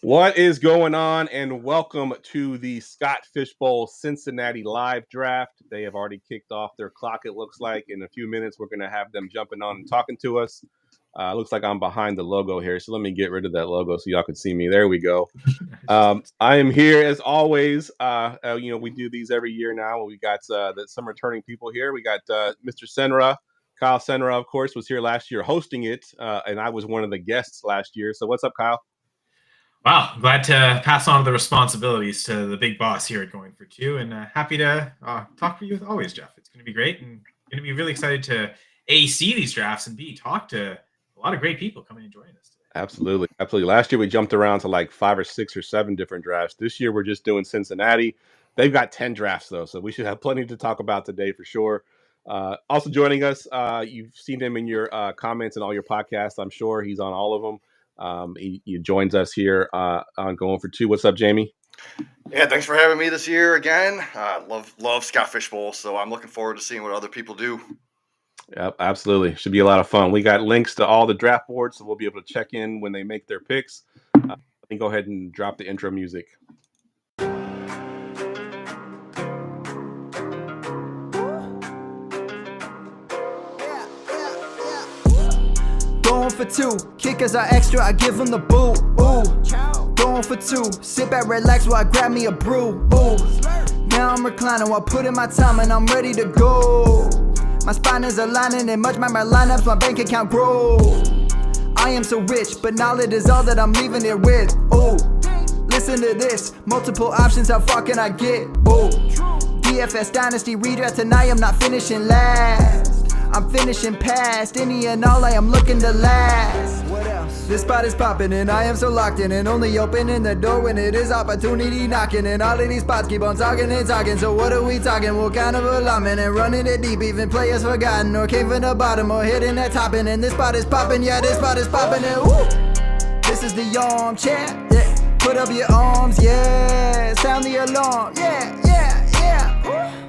What is going on? And welcome to the Scott Fishbowl Cincinnati Live Draft. They have already kicked off their clock, it looks like. In a few minutes, we're going to have them jumping on and talking to us. Looks like I'm behind the logo here, so let me get rid of that logo so y'all can see me. There we go. I am here as always. We do these every year now. We got some returning people here. We got Mr. Senra. Kyle Senra, of course, was here last year hosting it, and I was one of the guests last year. So what's up, Kyle? Wow, glad to pass on the responsibilities to the big boss here at GoingFor2, and happy to talk to you as always, Geoff. It's going to be great, and going to be really excited to A, see these drafts, and B, talk to a lot of great people coming and joining us today. Absolutely. Last year we jumped around to like 5 or 6 or 7 different drafts. This year we're just doing Cincinnati. They've got 10 drafts though, so we should have plenty to talk about today for sure. Also joining us, you've seen him in your comments and all your podcasts. I'm sure he's on all of them. He joins us here on GoingFor2. What's up, Jamie? Yeah, thanks for having me this year again. Love Scott Fishbowl, so I'm looking forward to seeing what other people do. Yep, absolutely. Should be a lot of fun. We got links to all the draft boards, so we'll be able to check in when they make their picks. Let me go ahead and drop the intro music. Going for two, kickers are extra, I give them the boot. Ooh, going for two, sit back, relax while I grab me a brew. Ooh, now I'm reclining while putting my time and I'm ready to go. My spine is aligning and much my lineups, my bank account grow. I am so rich, but knowledge is all that I'm leaving it with. Ooh, listen to this, multiple options, how far can I get? Ooh, DFS Dynasty redraft tonight, I'm not finishing last. I'm finishing past any and all, I am looking to last. What else? This spot is popping and I am so locked in and only opening the door when it is opportunity knocking. And all of these spots keep on talking and talking. So what are we talking? What kind of alignment? And running it deep, even players forgotten or came from the bottom or hitting that top end. And this spot is popping, yeah, this spot is popping. And woo, this is the armchair, yeah. Put up your arms, yeah. Sound the alarm, yeah, yeah, yeah. Woo.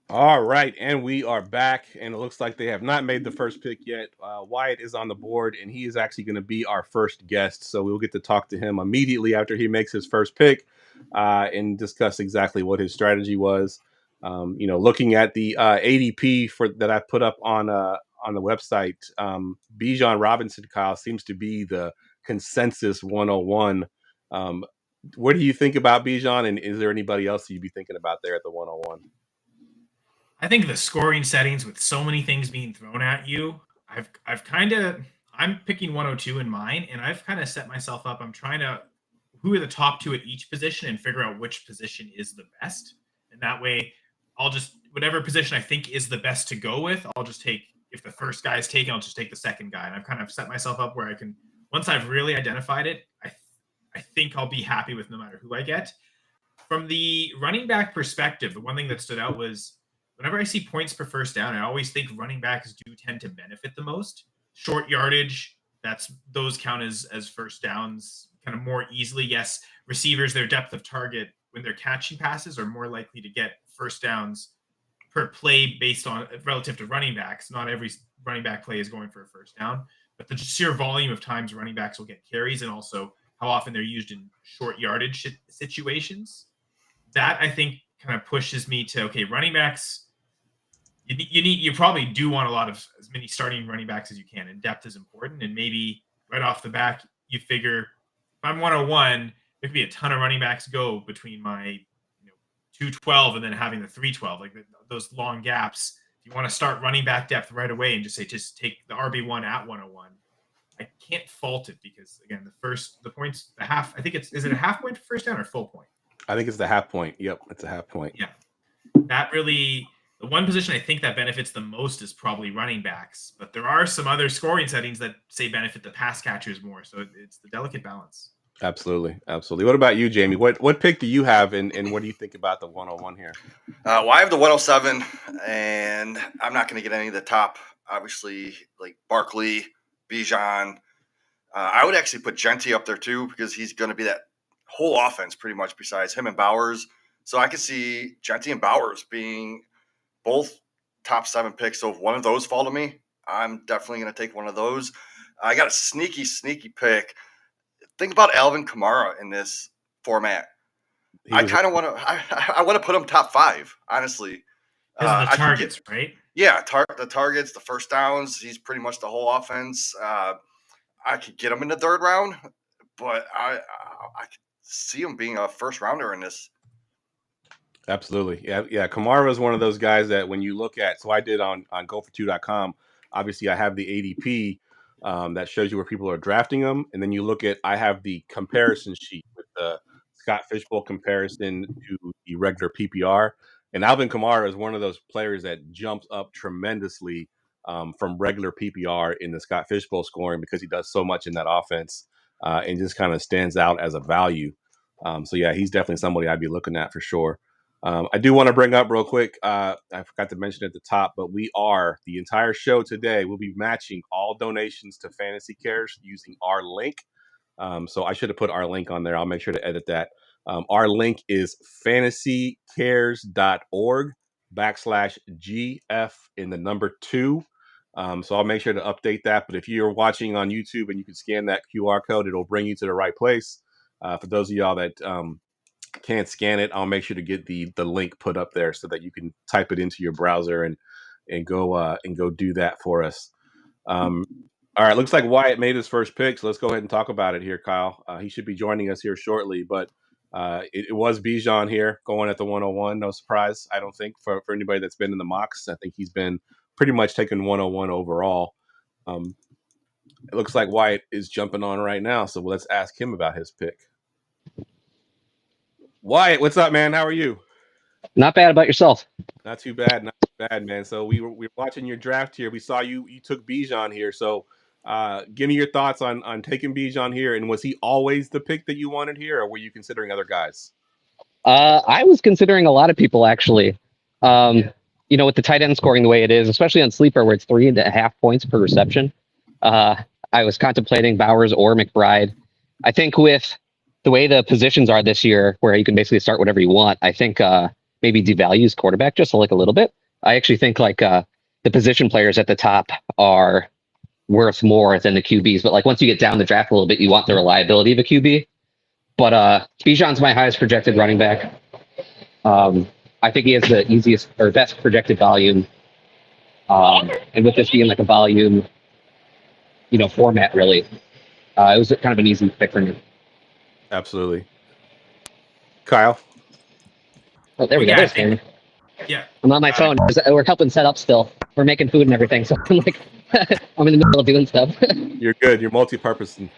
All right, and we are back, and it looks like they have not made the first pick yet. Wyatt is on the board, and he is actually going to be our first guest, so we'll get to talk to him immediately after he makes his first pick and discuss exactly what his strategy was. Looking at the ADP that I put up on the website, Bijan Robinson, Kyle, seems to be the consensus 101. What do you think about Bijan, and is there anybody else you'd be thinking about there at the 101? I think the scoring settings with so many things being thrown at you, I'm picking 102 in mine, and I've kind of set myself up. I'm trying to who are the top two at each position and figure out which position is the best. And that way I'll just whatever position I think is the best to go with, I'll just take. If the first guy is taken, I'll just take the second guy. And I've kind of set myself up where I can, once I've really identified it, I think I'll be happy with no matter who I get. From the running back perspective, the one thing that stood out was whenever I see points per first down, I always think running backs do tend to benefit the most. Short yardage, those count as first downs kind of more easily. Yes, receivers, their depth of target when they're catching passes are more likely to get first downs per play based on relative to running backs. Not every running back play is going for a first down, but the sheer volume of times running backs will get carries and also how often they're used in short yardage situations. That I think kind of pushes me to, okay, running backs, you probably do want a lot of as many starting running backs as you can, and depth is important. And maybe right off the bat, you figure if I'm 101, there could be a ton of running backs go between my 212 and then having the 312, like those long gaps. If you want to start running back depth right away and just take the RB1 at 101, I can't fault it because again, the points, the half, I think is it a half point for first down or full point? I think it's the half point. Yep, it's a half point. Yeah, that really. The one position I think that benefits the most is probably running backs, but there are some other scoring settings that say benefit the pass catchers more. So it's the delicate balance. Absolutely. What about you, Jamie? What pick do you have, and what do you think about the 101 here? Well, I have the 107, and I'm not going to get any of the top, obviously, like Barkley, Bijan. I would actually put Genty up there too because he's going to be that whole offense pretty much besides him and Bowers. So I could see Genty and Bowers being both top 7 picks. So if one of those fall to me, I'm definitely going to take one of those. I got a sneaky pick. think about Alvin Kamara in this format. I kind of want to. I want to put him top 5, honestly. Because of the targets, right? Yeah, the targets, the first downs. He's pretty much the whole offense. I could get him in the 3rd round, but I could see him being a first rounder in this. Absolutely. Yeah. Kamara is one of those guys that when you look at, so I did on GoingFor2.com, obviously I have the ADP that shows you where people are drafting them. And then you look at, I have the comparison sheet with the Scott Fishbowl comparison to the regular PPR. And Alvin Kamara is one of those players that jumps up tremendously from regular PPR in the Scott Fishbowl scoring because he does so much in that offense and just kind of stands out as a value. So yeah, he's definitely somebody I'd be looking at for sure. I do want to bring up real quick, I forgot to mention at the top, but the entire show today, we'll be matching all donations to FantasyCares using our link. So I should have put our link on there. I'll make sure to edit that. Our link is fantasycares.org/GF in the number 2. So I'll make sure to update that. But if you're watching on YouTube and you can scan that QR code, it'll bring you to the right place. For those of y'all that can't scan it, I'll make sure to get the link put up there so that you can type it into your browser and go do that for us. All right, looks like Wyatt made his first pick, so let's go ahead and talk about it here, Kyle. He should be joining us here shortly, but it was Bijan here going at the 101. No surprise, I don't think, for anybody that's been in the mocks. I think he's been pretty much taking 101 overall. It looks like Wyatt is jumping on right now, so let's ask him about his pick. Wyatt, what's up, man? How are you? Not bad. About yourself? Not too bad, man. So we were watching your draft here. We saw you took Bijan here. So give me your thoughts on taking Bijan here. And was he always the pick that you wanted here, or were you considering other guys? I was considering a lot of people, actually. With the tight end scoring the way it is, especially on Sleeper where it's 3.5 points per reception, I was contemplating Bowers or McBride. I think with the way the positions are this year, where you can basically start whatever you want, I think maybe devalues quarterback just a little bit. I actually think the position players at the top are worth more than the QBs. But once you get down the draft a little bit, you want the reliability of a QB. But Bijan's my highest projected running back. I think he has the easiest or best projected volume. And with this being a volume, format, really, it was kind of an easy pick for me. Absolutely. Kyle? Oh, there we go. There's Danny. Yeah. I'm on my phone. We're helping set up still. We're making food and everything. So I'm I'm in the middle of doing stuff. You're good. You're multi-purposing.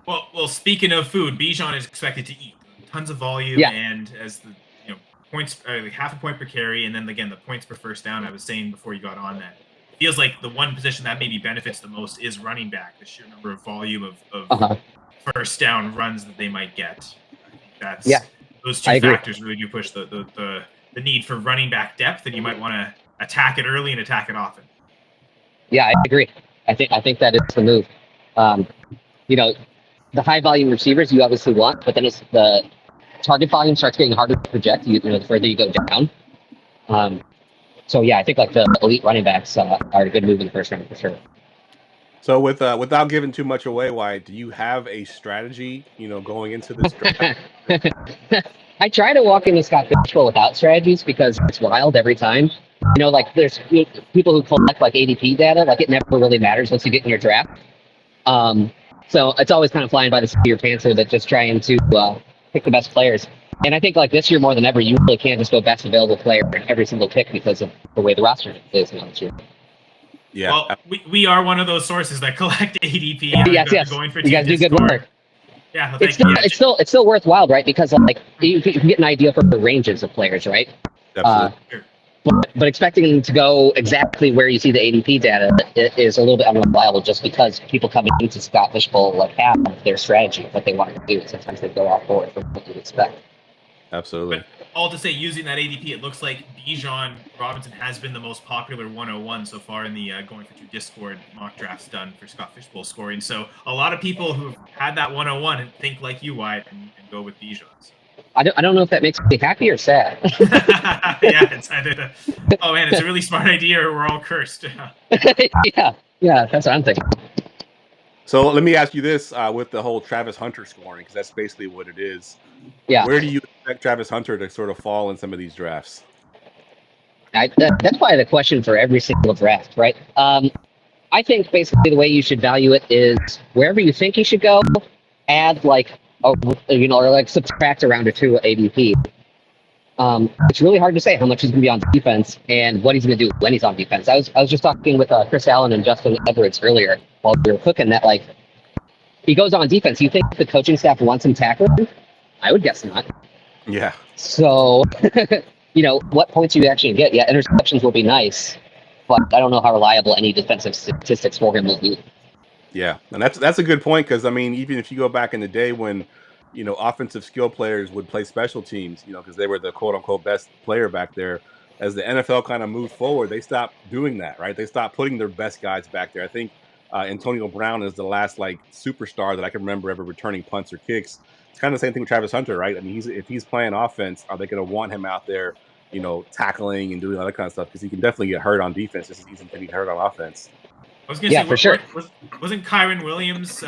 Well, speaking of food, Bijan is expected to eat tons of volume, and as the points, half a point per carry, and then again the points per first down. I was saying before you got on that it feels like the one position that maybe benefits the most is running back. The sheer number of volume of first down runs that they might get. I think that's those two factors really do push the need for running back depth, and you might want to attack it early and attack it often. Yeah, I agree. I think that is the move. The high volume receivers you obviously want, but then it's the target volume starts getting harder to project. The further you go down. So yeah, I think the elite running backs are a good move in the first round for sure. So without giving too much away, Wyatt, do you have a strategy, going into this draft? I try to walk into Scott Fishbowl without strategies because it's wild every time. There's people who collect ADP data, it never really matters once you get in your draft. So it's always kind of flying by the seat of your pants that just trying to pick the best players. And I think this year more than ever, you really can't just go best available player in every single pick because of the way the roster is now this year. Yeah. Well, we are one of those sources that collect ADP. Yes. Going for you guys do good work. Yeah, it's still worthwhile, right? Because you can get an idea for the ranges of players, right? Absolutely. But expecting them to go exactly where you see the ADP data is a little bit unreliable, just because people coming into Scott Fishbowl have their strategy, what they want to do. Sometimes they go off board from what you expect. Absolutely. But all to say, using that ADP, it looks like Bijan Robinson has been the most popular 101 so far in the GoingFor2 Discord mock drafts done for Scott Fishbowl scoring. So a lot of people who've had that 101 and think like you, Wyatt, and go with Bijan. So. I don't know if that makes me happy or sad. Yeah, it's either oh man, it's a really smart idea or we're all cursed. yeah, that's what I'm thinking. So let me ask you this with the whole Travis Hunter scoring, because that's basically what it is. Yeah. Where do you expect Travis Hunter to sort of fall in some of these drafts? That's probably the question for every single draft, right? I think basically the way you should value it is wherever you think he should go, add like or like subtract a round or two ADP. It's really hard to say how much he's going to be on defense and what he's going to do when he's on defense. I was just talking with Chris Allen and Justin Edwards earlier while we were cooking that, like, he goes on defense. You think the coaching staff wants him tackling? I would guess not. Yeah. So, what points you actually get? Yeah, interceptions will be nice, but I don't know how reliable any defensive statistics for him will be. Yeah, and that's a good point, because I mean, even if you go back in the day when offensive skill players would play special teams, because they were the quote unquote best player back there. As the NFL kind of moved forward, they stopped doing that, right? They stopped putting their best guys back there. I think Antonio Brown is the last like superstar that I can remember ever returning punts or kicks. It's kind of the same thing with Travis Hunter, right? I mean, if he's playing offense, are they going to want him out there, tackling and doing all that kind of stuff? Because he can definitely get hurt on defense just as easy as he hurt on offense. I was going to say, for sure. Wasn't Kyron Williams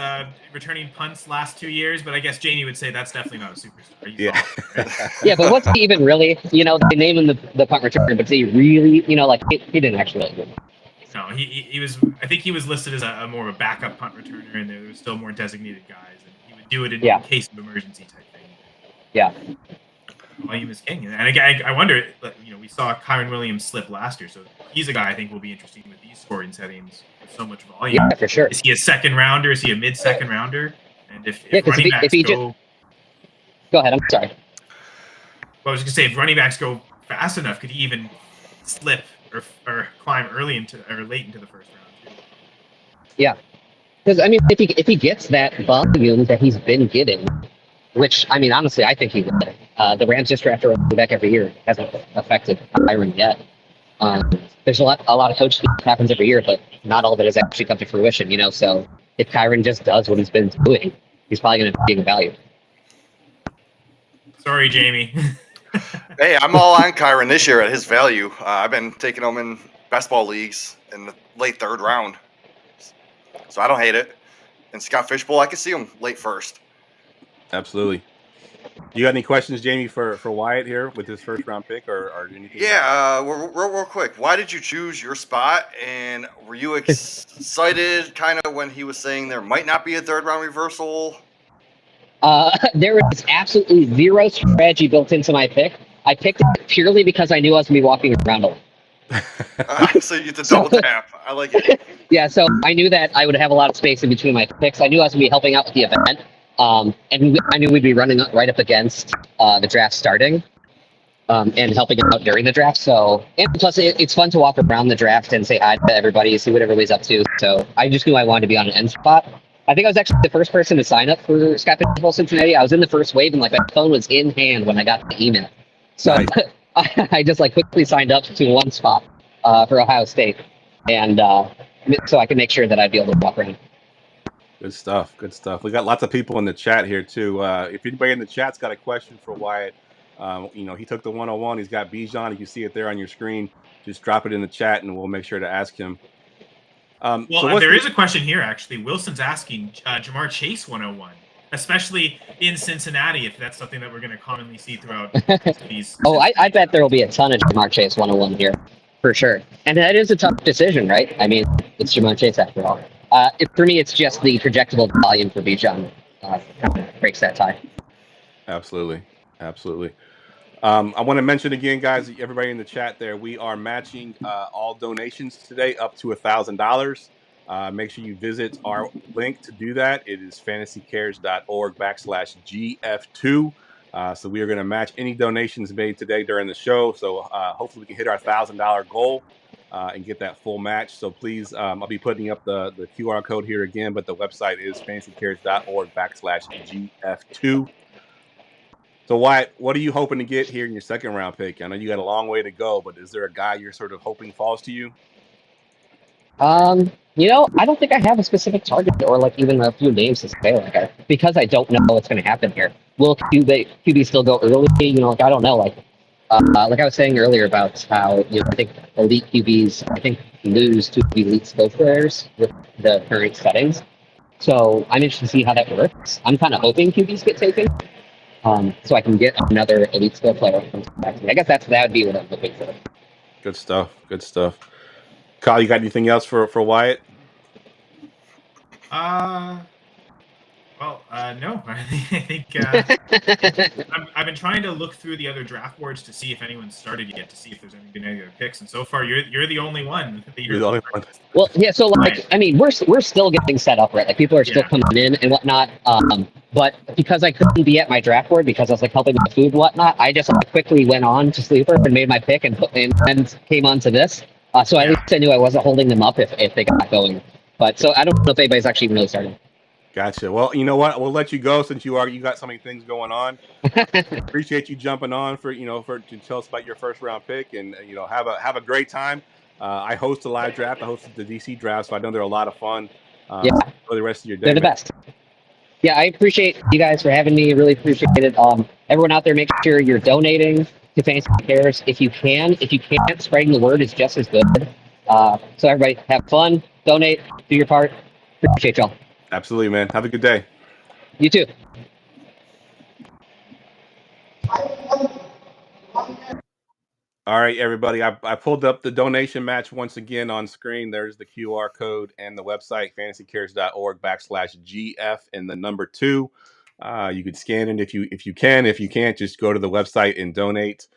returning punts last 2 years? But I guess Jamie would say that's definitely not a superstar. Yeah. Yeah, but what's he even really? They name him the punt returner, but he really, he didn't actually. No, he was. I think he was listed as a more of a backup punt returner, and there was still more designated guys, and he would do it in case of emergency type thing. Yeah. Volume is king, and I wonder. We saw Kyron Williams slip last year, so he's a guy I think will be interesting with these scoring settings. So much volume. Yeah, for sure. Is he a second rounder? Is he a mid-second rounder? And if running backs go ahead. I'm sorry. Well, I was going to say, if running backs go fast enough, could he even slip or climb late into the first round? Yeah, because I mean, if he gets that volume that he's been getting, which I mean, honestly, I think he would. The Rams just draft a running back every year. Hasn't affected hiring yet. There's a lot of coaching that happens every year, but not all of it has actually come to fruition, So if Kyron just does what he's been doing, he's probably going to be a value. Sorry, Jamie. Hey, I'm all on Kyron this year at his value. I've been taking him in best ball leagues in the late third round, so I don't hate it. And Scott Fishbowl, I can see him late first. Absolutely. You got any questions, Jamie, for Wyatt here with his first round pick or anything? Yeah, real quick. Why did you choose your spot? And were you excited kind of when he was saying there might not be a third round reversal? There was absolutely zero strategy built into my pick. I picked it purely because I knew I was going to be walking around a lot. So you get to double tap. I like it. Yeah, so I knew that I would have a lot of space in between my picks. I knew I was going to be helping out with the event. And I knew we'd be running right up against the draft starting and helping out during the draft. So, and plus, it's fun to walk around the draft and say hi to everybody, see what everybody's up to. So I just knew I wanted to be on an end spot. I think I was actually the first person to sign up for Scott Fishbowl Cincinnati. I was in the first wave, and my phone was in hand when I got the email. So nice. I just quickly signed up to one spot for Ohio State, and so I could make sure that I'd be able to walk around. Good stuff. Good stuff. We got lots of people in the chat here too. If anybody in the chat's got a question for Wyatt, he took the 101. He's got Bijan. You see it there on your screen. Just drop it in the chat, and we'll make sure to ask him. There is a question here actually. Wilson's asking Jamar Chase 101, especially in Cincinnati, if that's something that we're going to commonly see throughout these. I bet there will be a ton of Jamar Chase 101 here, for sure. And that is a tough decision, right? I mean, it's Jamar Chase after all. For me, it's just the projectable volume for Bijan kind of breaks that tie. Absolutely. I want to mention again, guys, everybody in the chat there, we are matching all donations today up to $1,000. Make sure you visit our link to do that. It is fantasycares.org/GF2. So we are going to match any donations made today during the show. So hopefully we can hit our $1,000 goal and get that full match. So please, I'll be putting up the QR code here again, but the website is fantasycares.org/GF2. So Wyatt, what are you hoping to get here in your second round pick? I know you got a long way to go, but is there a guy you're sort of hoping falls to you? I don't think I have a specific target or even a few names to say because I don't know what's going to happen here. Will QB still go early? I don't know. Like I was saying earlier about how I think elite QBs lose to elite skill players with the current settings. So I'm interested to see how that works. I'm kind of hoping QBs get taken, so I can get another elite skill player from Cincinnati. I guess that would be what I'm hoping for. Good stuff. Good stuff. Kyle, you got anything else for Wyatt? Well, no. I think I've been trying to look through the other draft boards to see if anyone's started yet, to see if there's been any other picks, and so far you're the only one. You're the only one. Well, yeah. So like, I mean, we're still getting set up, right? Like people are still coming in and whatnot. But because I couldn't be at my draft board because I was like helping with food and whatnot, I just quickly went on to Sleeper and made my pick and came onto this. So at least I knew I wasn't holding them up if they got going. But so I don't know if anybody's actually really started. Gotcha. Well, you know what? We'll let you go since you got so many things going on. Appreciate you jumping on to tell us about your first round pick, and have a great time. I host a live draft. I hosted the DC draft, so I know they're a lot of fun. For the rest of your day, they're the best. Yeah, I appreciate you guys for having me. Really appreciate it. Everyone out there, make sure you're donating to FantasyCares if you can. If you can't, spreading the word is just as good. So everybody, have fun, donate, do your part. Appreciate y'all. Absolutely, man. Have a good day. You too. All right, everybody. I pulled up the donation match once again on screen. There's the QR code and the website, fantasycares.org/GF and the number 2. You could scan it if you can. If you can't, just go to the website and donate.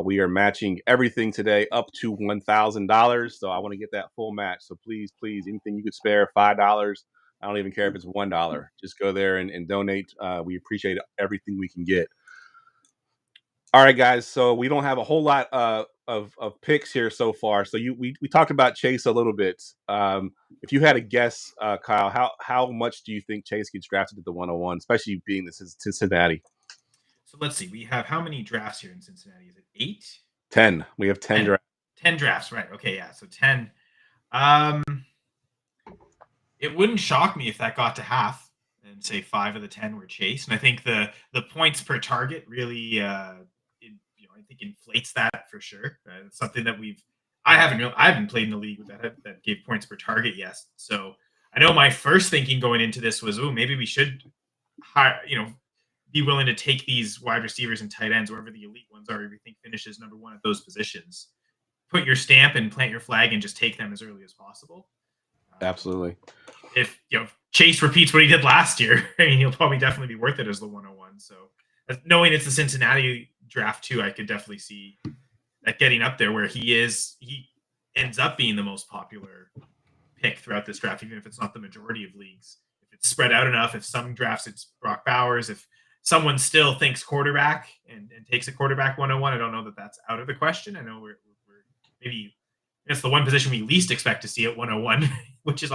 We are matching everything today up to $1,000. So I want to get that full match. So please, anything you could spare, $5. I don't even care if it's $1. Just go there and donate. We appreciate everything we can get. All right, guys. So we don't have a whole lot of picks here so far. So we talked about Chase a little bit. If you had a guess, Kyle, how much do you think Chase gets drafted at the 101, especially being this is Cincinnati? So let's see. We have how many drafts here in Cincinnati? Is it 8? 10. We have 10 drafts. 10 drafts, right? Okay, yeah. So 10. It wouldn't shock me if that got to half and say 5 of the 10 were Chase. And I think the points per target really, I think inflates that for sure. It's something that I haven't played in the league with that gave points per target yet. So I know my first thinking going into this was, maybe we should be willing to take these wide receivers and tight ends, wherever the elite ones are, if you think finishes number 1 at those positions. Put your stamp and plant your flag and just take them as early as possible. Absolutely. If Chase repeats what he did last year, I mean, he'll probably definitely be worth it as the 101. So knowing it's the Cincinnati draft too, I could definitely see that getting up there where he ends up being the most popular pick throughout this draft, even if it's not the majority of leagues. If it's spread out enough, if some drafts it's Brock Bowers, if someone still thinks quarterback and takes a quarterback 101, I don't know that that's out of the question. I know we're maybe it's the one position we least expect to see at 101, which is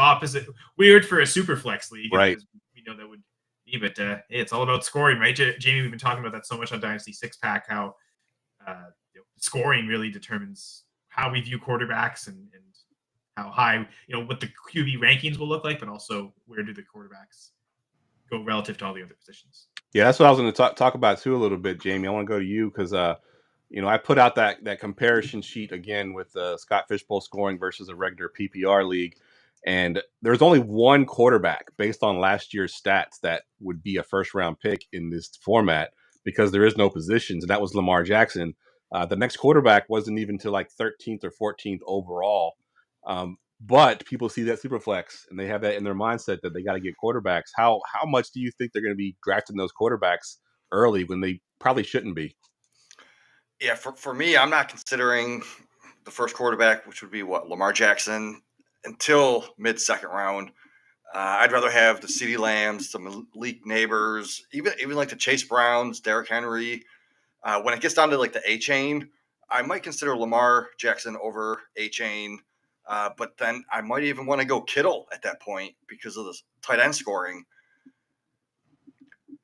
weird for a super flex league. Right. We know that would be, but hey, it's all about scoring, right? Jamie, we've been talking about that so much on Dynasty 6-Pack, how scoring really determines how we view quarterbacks and how high, what the QB rankings will look like, but also where do the quarterbacks go relative to all the other positions. Yeah, that's what I was going to talk about too a little bit, Jamie. I want to go to you because I put out that comparison sheet again with Scott Fishbowl scoring versus a regular PPR league, and there's only one quarterback based on last year's stats that would be a first-round pick in this format because there is no positions, and that was Lamar Jackson. The next quarterback wasn't even to like 13th or 14th overall, but people see that Superflex, and they have that in their mindset that they got to get quarterbacks. How much do you think they're going to be drafting those quarterbacks early when they probably shouldn't be? Yeah, for me, I'm not considering the first quarterback, which would be Lamar Jackson, until mid-second round. I'd rather have the CeeDee Lambs, the Malik Neighbors, even like the Chase Browns, Derrick Henry. When it gets down to like the A-chain, I might consider Lamar Jackson over A-chain, but then I might even want to go Kittle at that point because of the tight end scoring.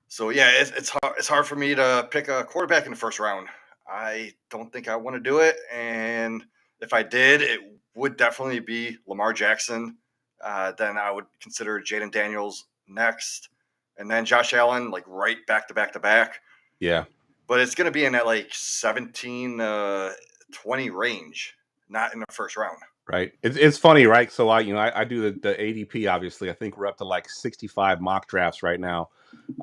So yeah, it's hard for me to pick a quarterback in the first round. I don't think I want to do it, and if I did, it would definitely be Lamar Jackson. Then I would consider Jaden Daniels next, and then Josh Allen, like right back to back. Yeah. But it's going to be in that like 17-20 range, not in the first round. Right. It's funny, right? So I do the ADP. Obviously, I think we're up to like 65 mock drafts right now.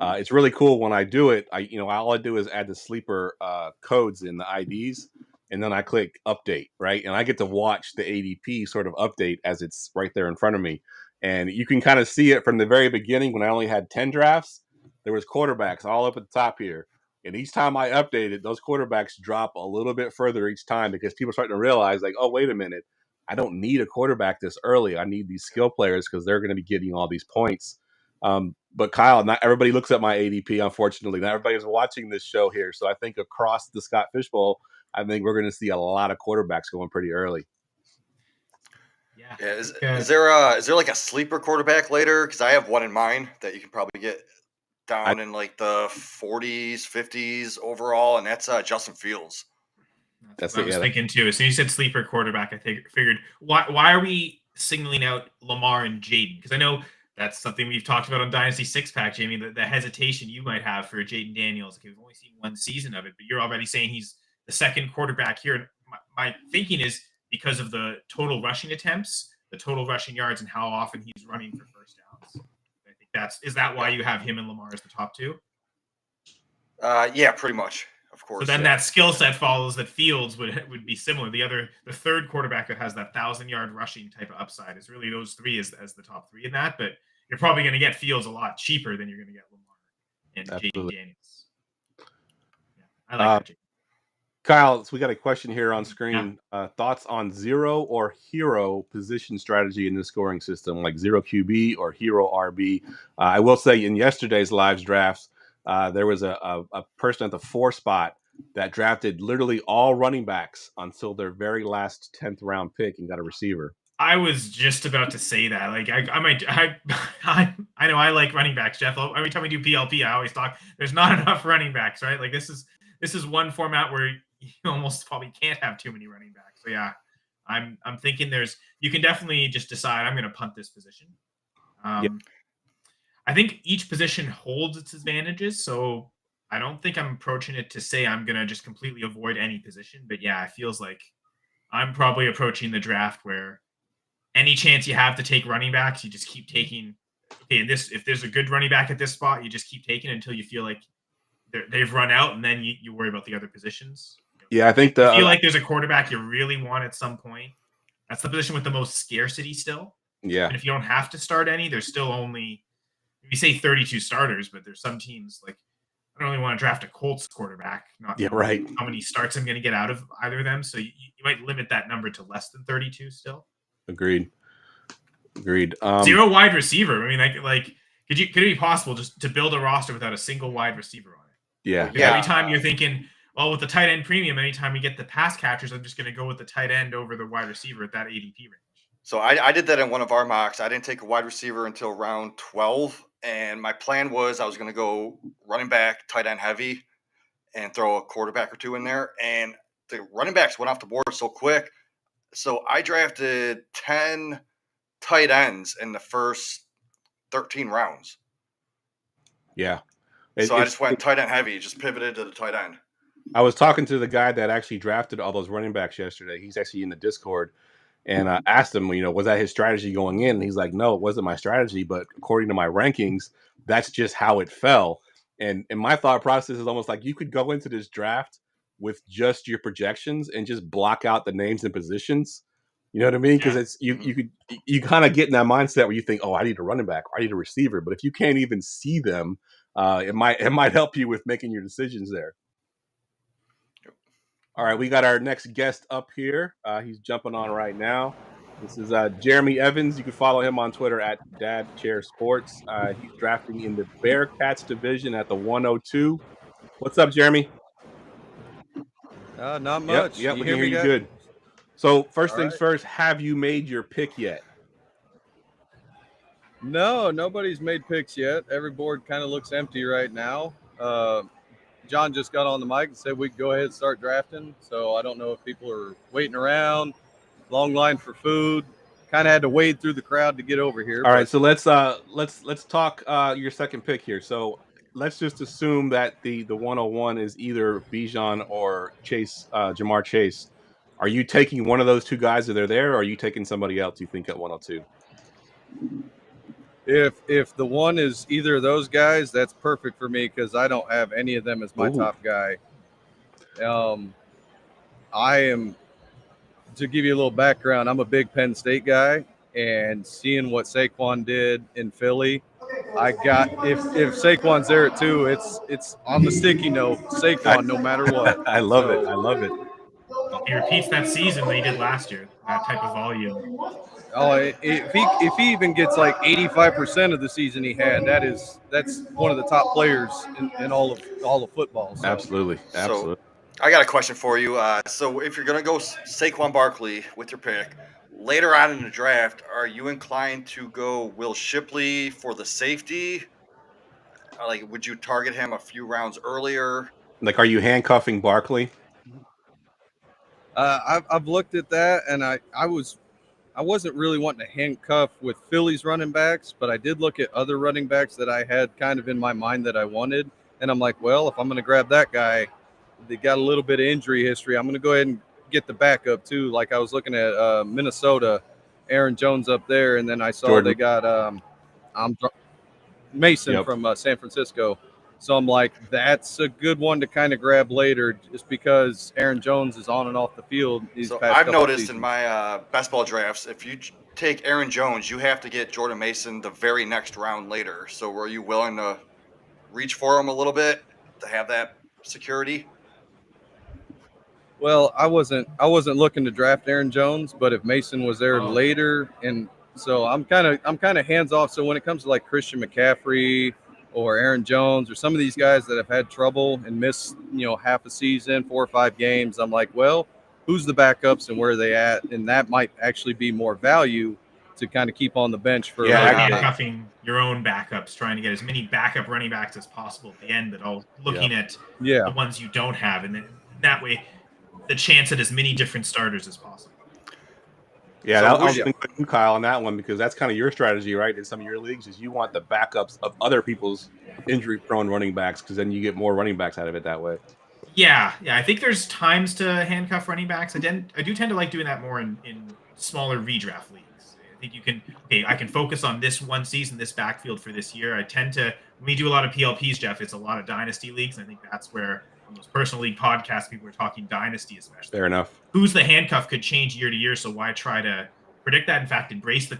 It's really cool when I do it. All I do is add the sleeper codes in the IDs, and then I click update, right? And I get to watch the ADP sort of update as it's right there in front of me. And you can kind of see it from the very beginning when I only had 10 drafts. There was quarterbacks all up at the top here. And each time I updated, those quarterbacks drop a little bit further each time because people are starting to realize, like, oh, wait a minute. I don't need a quarterback this early. I need these skill players because they're going to be getting all these points. But Kyle, not everybody looks at my ADP, unfortunately. Not everybody's watching this show here. So I think across the Scott Fishbowl, I think we're going to see a lot of quarterbacks going pretty early. Yeah. Is there like a sleeper quarterback later? Because I have one in mind that you can probably get down in like the 40s, 50s overall, and that's Justin Fields. That's what I was thinking too. As soon as you said sleeper quarterback, I figured why are we singling out Lamar and Jaden? Because I know that's something we've talked about on Dynasty Six Pack, Jamie. The hesitation you might have for Jaden Daniels. We've only seen one season of it, but you're already saying he's the second quarterback here. And my thinking is because of the total rushing attempts, the total rushing yards, and how often he's running for first downs. I think is that why you have him and Lamar as the top two? Yeah, pretty much. Of course. So then that skill set follows that Fields would be similar. The third quarterback that has that 1,000-yard rushing type of upside is really those three as the top three in that. But you're probably going to get Fields a lot cheaper than you're going to get Lamar and Jaden Daniels. Yeah, I like that. Kyle, so we got a question here on screen. Yeah. Thoughts on zero or hero position strategy in the scoring system, like zero QB or hero RB? I will say in yesterday's live drafts, there was a person at the 4 spot that drafted literally all running backs until their very last 10th round pick and got a receiver. I was just about to say that. Like I know I like running backs, Geoff. Every time we do PLP, I always talk. There's not enough running backs, right? Like this is one format where you almost probably can't have too many running backs. So yeah, I'm thinking you can definitely just decide I'm going to punt this position. Yep. I think each position holds its advantages, so I don't think I'm approaching it to say I'm going to just completely avoid any position. But yeah, it feels like I'm probably approaching the draft where any chance you have to take running backs, you just keep taking. Okay, and if there's a good running back at this spot, you just keep taking until you feel like they've run out, and then you worry about the other positions. Yeah, I think I feel like there's a quarterback you really want at some point. That's the position with the most scarcity still. Yeah. And if you don't have to start any, there's still only, we say 32 starters, but there's some teams like, I don't really want to draft a Colts quarterback. Not right. How many starts I'm going to get out of either of them. So you might limit that number to less than 32 still. Agreed. Zero wide receiver. I mean, like could it be possible just to build a roster without a single wide receiver on it? Yeah. Every time you're thinking, well, with the tight end premium, anytime you get the pass catchers, I'm just going to go with the tight end over the wide receiver at that ADP range. So I did that in one of our mocks. I didn't take a wide receiver until round 12. And my plan was I was going to go running back, tight end heavy, and throw a quarterback or two in there. And the running backs went off the board so quick. So I drafted 10 tight ends in the first 13 rounds. Yeah. So I just went tight end heavy, just pivoted to the tight end. I was talking to the guy that actually drafted all those running backs yesterday. He's actually in the Discord. And I asked him, was that his strategy going in? And he's like, no, it wasn't my strategy. But according to my rankings, that's just how it fell. And my thought process is almost like you could go into this draft with just your projections and just block out the names and positions. You know what I mean? Because it's you kind of get in that mindset where you think, oh, I need a running back, or I need a receiver. But if you can't even see them, it might help you with making your decisions there. All right, we got our next guest up here. He's jumping on right now. This is Jeremy Evans. You can follow him on Twitter at DadChairSports. He's drafting in the Bearcats division at the 102. What's up, Jeremy? Not much. Yep, we can hear you good. So first things first, have you made your pick yet? No, nobody's made picks yet. Every board kind of looks empty right now. John just got on the mic and said we could go ahead and start drafting. So I don't know if people are waiting around, long line for food. Kind of had to wade through the crowd to get over here. All right, so let's talk your second pick here. So let's just assume that the 101 is either Bijan or Chase, Jamar Chase. Are you taking one of those two guys that are there, or are you taking somebody else you think at 102? If the one is either of those guys, that's perfect for me because I don't have any of them as my top guy. I am, to give you a little background, I'm a big Penn State guy, and seeing what Saquon did in Philly, I got if Saquon's there at 2, it's on the sticky note, Saquon no matter what. I love it. I love it. He repeats that season that he did last year, that type of volume. Oh, if he even gets like 85% of the season he had, that's one of the top players in all of football. So. Absolutely. So I got a question for you. So if you're gonna go Saquon Barkley with your pick later on in the draft, are you inclined to go Will Shipley for the safety? Like, would you target him a few rounds earlier? Like, are you handcuffing Barkley? I've looked at that, and I wasn't really wanting to handcuff with Philly's running backs, but I did look at other running backs that I had kind of in my mind that I wanted. And I'm like, well, if I'm going to grab that guy, they got a little bit of injury history. I'm going to go ahead and get the backup too. Like I was looking at Minnesota, Aaron Jones up there. And then I saw Jordan. They got Mason from San Francisco. So I'm like, that's a good one to kind of grab later just because Aaron Jones is on and off the field. So I've noticed in my best ball drafts, if you take Aaron Jones, you have to get Jordan Mason the very next round later. So were you willing to reach for him a little bit to have that security? Well, I wasn't looking to draft Aaron Jones, but if Mason was there later, and so I'm kind of hands off. So when it comes to like Christian McCaffrey or Aaron Jones or some of these guys that have had trouble and missed, half a season, 4 or 5 games, I'm like, well, who's the backups and where are they at? And that might actually be more value to kind of keep on the bench for handcuffing your own backups, trying to get as many backup running backs as possible at the end, but all looking at the ones you don't have. And then that way, the chance at as many different starters as possible. Yeah, so I was thinking with you, Kyle, on that one, because that's kind of your strategy, right? In some of your leagues, is you want the backups of other people's injury-prone running backs, because then you get more running backs out of it that way. Yeah. I think there's times to handcuff running backs. I do tend to like doing that more in smaller redraft leagues. I think you can. I can focus on this one season, this backfield for this year. I tend to, when we do a lot of PLPs, Geoff, it's a lot of dynasty leagues. I think that's where on those personal league podcasts, people are talking dynasty, especially. Fair enough. Who's the handcuff could change year to year, so why try to predict that? In fact, embrace the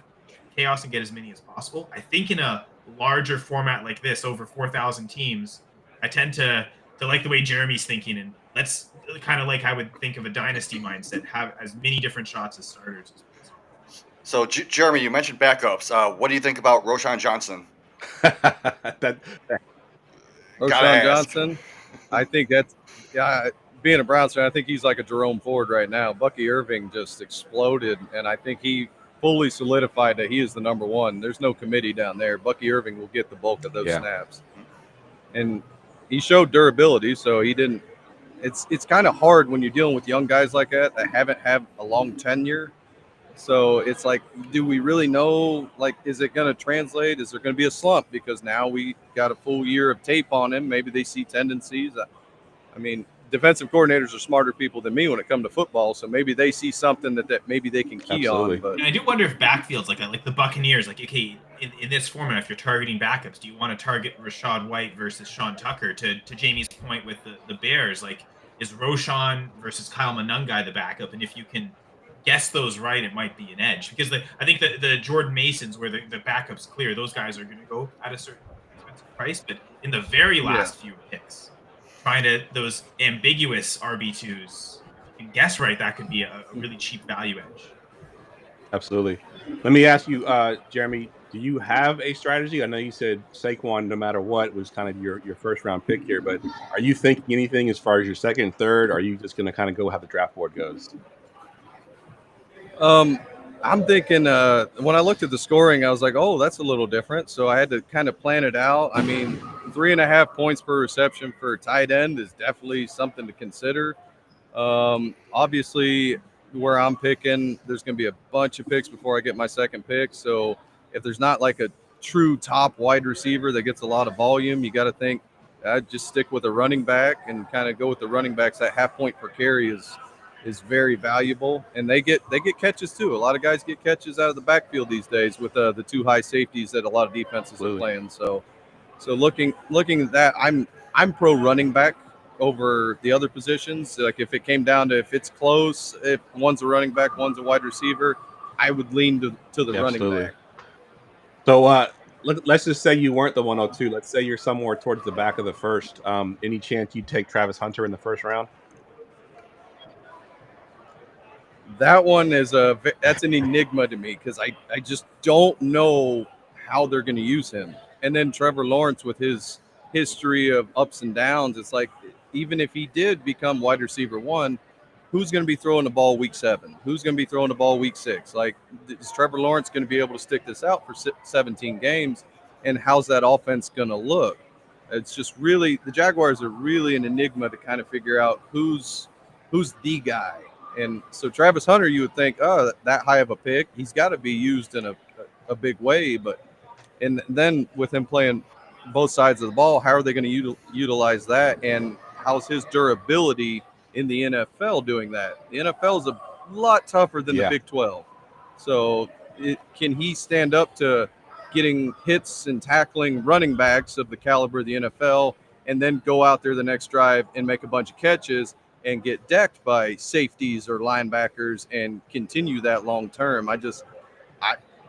chaos and get as many as possible. I think in a larger format like this, over 4,000 teams, I tend to like the way Jeremy's thinking, and let's kind of like I would think of a dynasty mindset, have as many different shots as starters as possible. So, Jeremy, you mentioned backups. What do you think about Roschon Johnson? Roschon Johnson? I think that's being a Browns fan, I think he's like a Jerome Ford right now. Bucky Irving just exploded, and I think he fully solidified that he is the number one. There's no committee down there. Bucky Irving will get the bulk of those snaps. And he showed durability, so he didn't – it's kind of hard when you're dealing with young guys like that haven't had a long tenure. So it's like, do we really know, like, is it going to translate? Is there going to be a slump? Because now we got a full year of tape on him. Maybe they see tendencies. I mean, defensive coordinators are smarter people than me when it comes to football, so maybe they see something that maybe they can key on. But and I do wonder if backfields like the Buccaneers, like, okay, in this format, if you're targeting backups, do you want to target Rashad White versus Sean Tucker? To Jamie's point with the Bears, like, is Roschon versus Kyle Monungai the backup? And if you can guess those right, it might be an edge, because I think the Jordan Masons, where the backup's clear, those guys are going to go at a certain expensive price, but in the very last few picks, trying to those ambiguous RB2s, if you can guess right, that could be a really cheap value edge. Absolutely. Let me ask you, Jeremy, do you have a strategy? I know you said Saquon, no matter what, was kind of your first round pick here, but are you thinking anything as far as your second, third? Or are you just going to kind of go how the draft board goes? I'm thinking when I looked at the scoring, I was like, oh, that's a little different. So I had to kind of plan it out. I mean, 3.5 points per reception for a tight end is definitely something to consider. Obviously, where I'm picking, there's going to be a bunch of picks before I get my second pick. So if there's not like a true top wide receiver that gets a lot of volume, you got to think I'd just stick with a running back and kind of go with the running backs. That half point per carry is is very valuable, and they get catches too. A lot of guys get catches out of the backfield these days with the two high safeties that a lot of defenses are playing. So looking at that, I'm pro running back over the other positions. Like if it came down to if it's close, if one's a running back, one's a wide receiver, I would lean to the running back. So let's just say you weren't the 102. Let's say you're somewhere towards the back of the first. Any chance you'd take Travis Hunter in the first round? That one that's an enigma to me because I just don't know how they're going to use him. And then Trevor Lawrence with his history of ups and downs, it's like even if he did become wide receiver 1, who's going to be throwing the ball week 7? Who's going to be throwing the ball week 6? Like, is Trevor Lawrence going to be able to stick this out for 17 games? And how's that offense going to look? It's just really the Jaguars are really an enigma to kind of figure out who's the guy. And so Travis Hunter, you would think, oh, that high of a pick, he's got to be used in a big way. And then with him playing both sides of the ball, how are they going to utilize that? And how's his durability in the NFL doing that? The NFL is a lot tougher than the Big 12. So can he stand up to getting hits and tackling running backs of the caliber of the NFL and then go out there the next drive and make a bunch of catches and get decked by safeties or linebackers and continue that long term?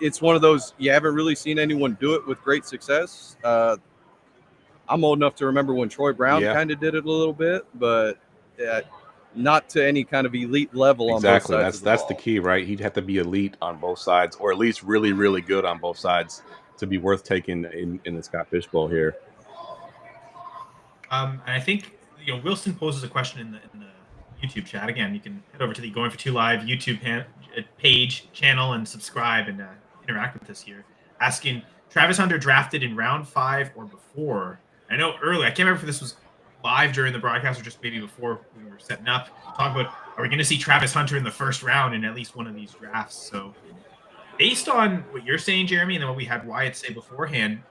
It's one of those, you haven't really seen anyone do it with great success. I'm old enough to remember when Troy Brown kind of did it a little bit, but not to any kind of elite level on both sides. That's the key, right? He'd have to be elite on both sides, or at least really, really good on both sides to be worth taking in the Scott Fishbowl here. And I think Wilson poses a question in the YouTube chat. Again, you can head over to the GoingFor2 Live YouTube page, channel, and subscribe and interact with us here. Asking, Travis Hunter drafted in round 5 or before? I know early. I can't remember if this was live during the broadcast or just maybe before we were setting up. Talk about, are we going to see Travis Hunter in the first round in at least one of these drafts? So based on what you're saying, Jeremy, and then what we had Wyatt say beforehand,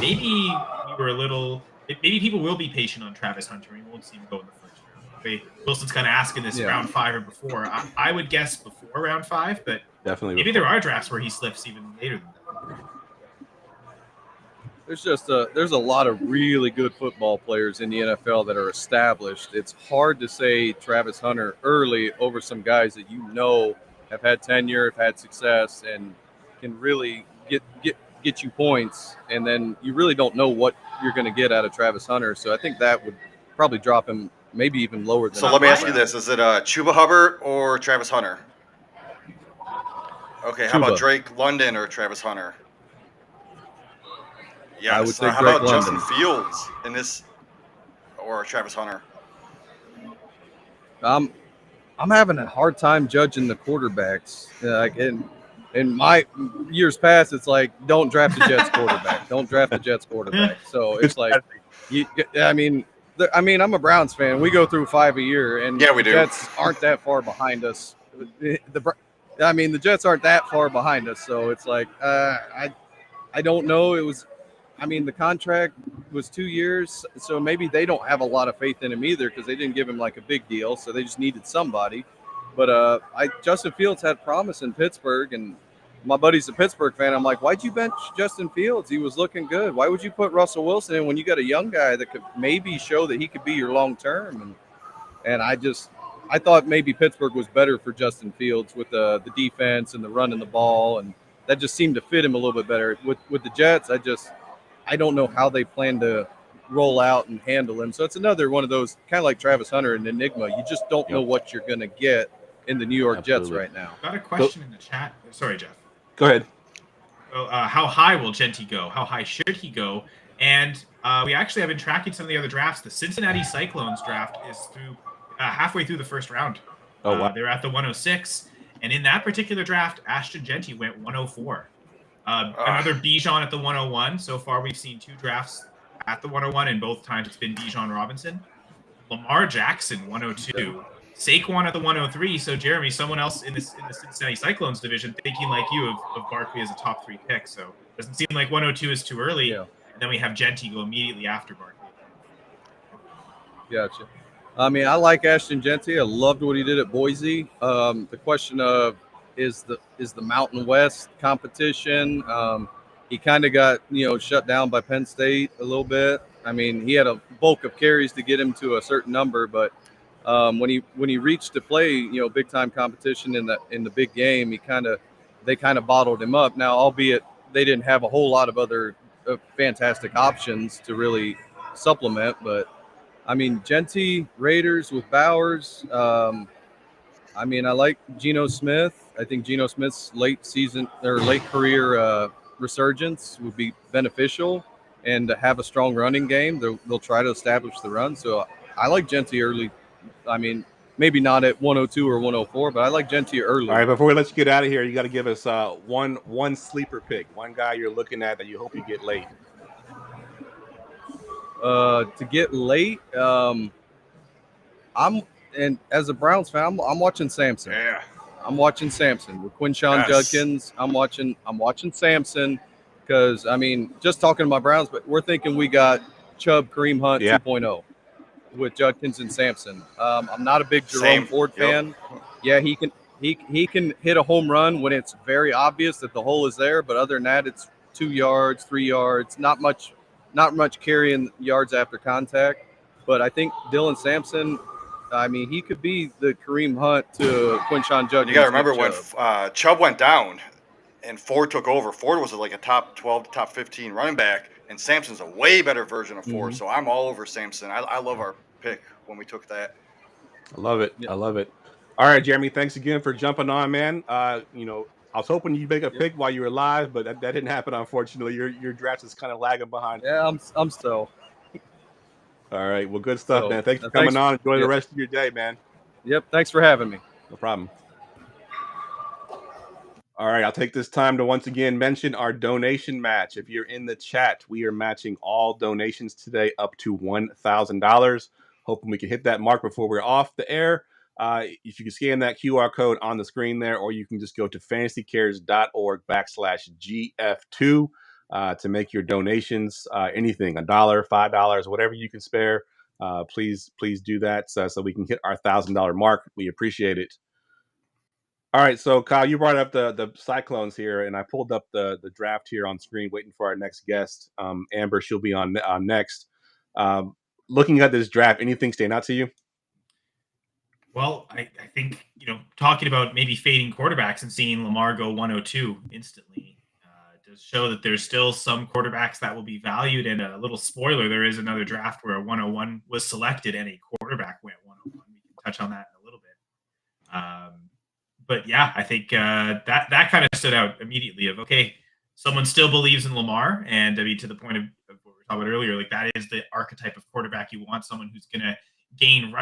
maybe we were a little... Maybe people will be patient on Travis Hunter and won't see him go in the first round. Wilson's kind of asking this round 5 or before. I would guess before round 5, but definitely maybe there are drafts where he slips even later than that. There's a lot of really good football players in the NFL that are established. It's hard to say Travis Hunter early over some guys that have had tenure, have had success, and can really get you points, and then you really don't know what you're going to get out of Travis Hunter. So I think that would probably drop him maybe even lower than. So let me ask you this: is it Chuba Hubbard or Travis Hunter? Okay, how about Drake London or Travis Hunter? Yeah, I would say how Drake about London. Justin Fields in this, or Travis Hunter? I'm having a hard time judging the quarterbacks. In my years past, it's like, don't draft the Jets quarterback. Don't draft the Jets quarterback. So it's like, I'm a Browns fan. We go through 5 a year, and we do. The Jets aren't that far behind us. The Jets aren't that far behind us. So it's like, I don't know. The contract was 2 years, so maybe they don't have a lot of faith in him either because they didn't give him like a big deal, so they just needed somebody. But Justin Fields had promise in Pittsburgh, and my buddy's a Pittsburgh fan. I'm like, why'd you bench Justin Fields? He was looking good. Why would you put Russell Wilson in when you got a young guy that could maybe show that he could be your long term? And I thought maybe Pittsburgh was better for Justin Fields with the defense and the running the ball, and that just seemed to fit him a little bit better. With the Jets, I don't know how they plan to roll out and handle him. So it's another one of those, kind of like Travis Hunter, an enigma. You just don't know what you're going to get in the New York Jets right now. Got a question in the chat. Sorry, Geoff. Go ahead. How high will Genty go? How high should he go? And we actually have been tracking some of the other drafts. The Cincinnati Cyclones draft is through halfway through the first round. Oh, wow. They're at the 106. And in that particular draft, Ashton Genty went 104. Another Bijan at the 101. So far, we've seen 2 drafts at the 101, and both times it's been Bijan Robinson. Lamar Jackson, 102. Saquon at the 103. So, Jeremy, someone else in the Cincinnati Cyclones division thinking like you of Barkley as a top 3 pick. So, it doesn't seem like 102 is too early. Yeah. And then we have Genty go immediately after Barkley. Gotcha. I mean, I like Ashton Genty. I loved what he did at Boise. The question of is the Mountain West competition. He kind of got shut down by Penn State a little bit. I mean, he had a bulk of carries to get him to a certain number, but when he reached to play big time competition in the big game, they kind of bottled him up. Now, albeit they didn't have a whole lot of other fantastic options to really supplement, but I mean, Genty, Raiders with Bowers. I mean, I like Geno Smith. I think Geno Smith's late season or late career resurgence would be beneficial, and to have a strong running game, they'll try to establish the run. So I like Genty early. I mean, maybe not at 102 or 104, but I like Genty early. All right, before we let you get out of here, you got to give us one sleeper pick, one guy you're looking at that you hope you get late. To get late, and as a Browns fan, I'm watching Samson. Yeah. I'm watching Samson with Quinshawn Judkins. I'm watching Samson because, I mean, just talking to my Browns, but we're thinking we got Chubb, Kareem Hunt 2.0 with Judkins and Samson. I'm not a big Jerome Ford fan. Yeah, he can hit a home run when it's very obvious that the hole is there, but other than that, it's 2 yards, 3 yards, not much carrying yards after contact. But I think Dylan Sampson, I mean, he could be the Kareem Hunt to Quinshawn Judkins. You got to remember when Chubb went down and Ford took over. Ford was like a top 12 to top 15 running back, and Sampson's a way better version of Ford. So I'm all over Sampson. I love our pick when we took that. I love it. I love it. All right, Jeremy, thanks again for jumping on, man. I was hoping you'd make a pick while you were live, but that didn't happen, unfortunately. Your draft is kind of lagging behind. Yeah, I'm still. All right. Well, good stuff, man. Thanks for coming on. Enjoy the rest of your day, man. Yep. Thanks for having me. No problem. All right. I'll take this time to once again mention our donation match. If you're in the chat, we are matching all donations today up to $1,000. Hoping we can hit that mark before we're off the air. If you can scan that QR code on the screen there, or you can just go to FantasyCares.org/GF2 to make your donations. Anything, $1, $5, whatever you can spare. Please do that so we can hit our $1,000 mark. We appreciate it. All right, so Kyle, you brought up the Cyclones here, and I pulled up the draft here on screen, waiting for our next guest. Amber, she'll be on next. Looking at this draft, anything stand out to you? Well, I think, talking about maybe fading quarterbacks and seeing Lamar go 102 instantly does show that there's still some quarterbacks that will be valued. And a little spoiler, there is another draft where a 101 was selected and a quarterback went 101. We can touch on that in a little bit. But yeah, I think that kind of stood out immediately of, okay, someone still believes in Lamar. And I mean, to the point of what we were talking about earlier, like that is the archetype of quarterback you want, someone who's going to gain a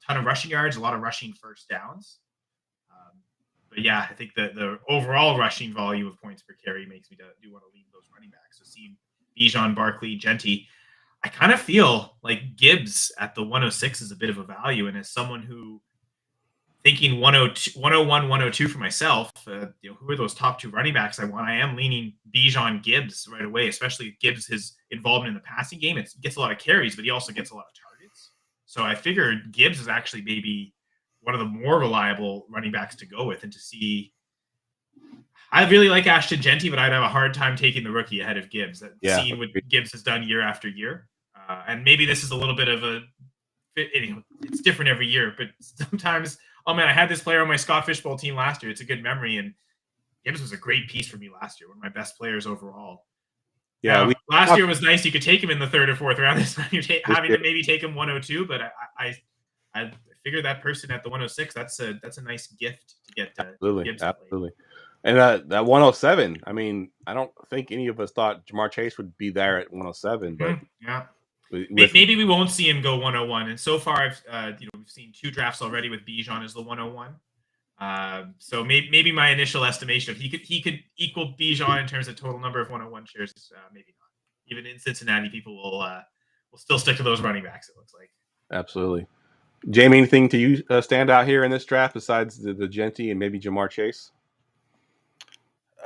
ton of rushing yards, a lot of rushing first downs. But yeah, I think the overall rushing volume of points per carry makes me do want to leave those running backs. So seeing Bijan, Barkley, Genty, I kind of feel like Gibbs at the 106 is a bit of a value. And as someone who thinking 102, 101, 102 for myself, who are those top two running backs I want? I am leaning Bijan, Gibbs right away, especially if Gibbs, his involvement in the passing game. It gets a lot of carries, but he also gets a lot of targets. So I figured Gibbs is actually maybe one of the more reliable running backs to go with. And to see, I really like Ashton Genty, but I'd have a hard time taking the rookie ahead of Gibbs. Seeing what Gibbs has done year after year. And maybe this is a little bit of it's different every year, but sometimes, oh man, I had this player on my Scott Fishbowl team last year. It's a good memory. And Gibbs was a great piece for me last year. One of my best players overall. Yeah, last year was nice. You could take him in the third or fourth round. This time you're having to maybe take him 102, but I figured that person at the 106. That's a nice gift to get. Absolutely. And that 107. I mean, I don't think any of us thought Jamar Chase would be there at 107, but yeah, maybe we won't see him go 101. And so far, we've seen 2 drafts already with Bijan as the 101. So maybe my initial estimation of he could equal Bijan in terms of total number of 101 shares. Maybe not. Even in Cincinnati, people will still stick to those running backs. It looks like. Absolutely. Jamie, anything to you stand out here in this draft besides the Genty and maybe Jamar Chase?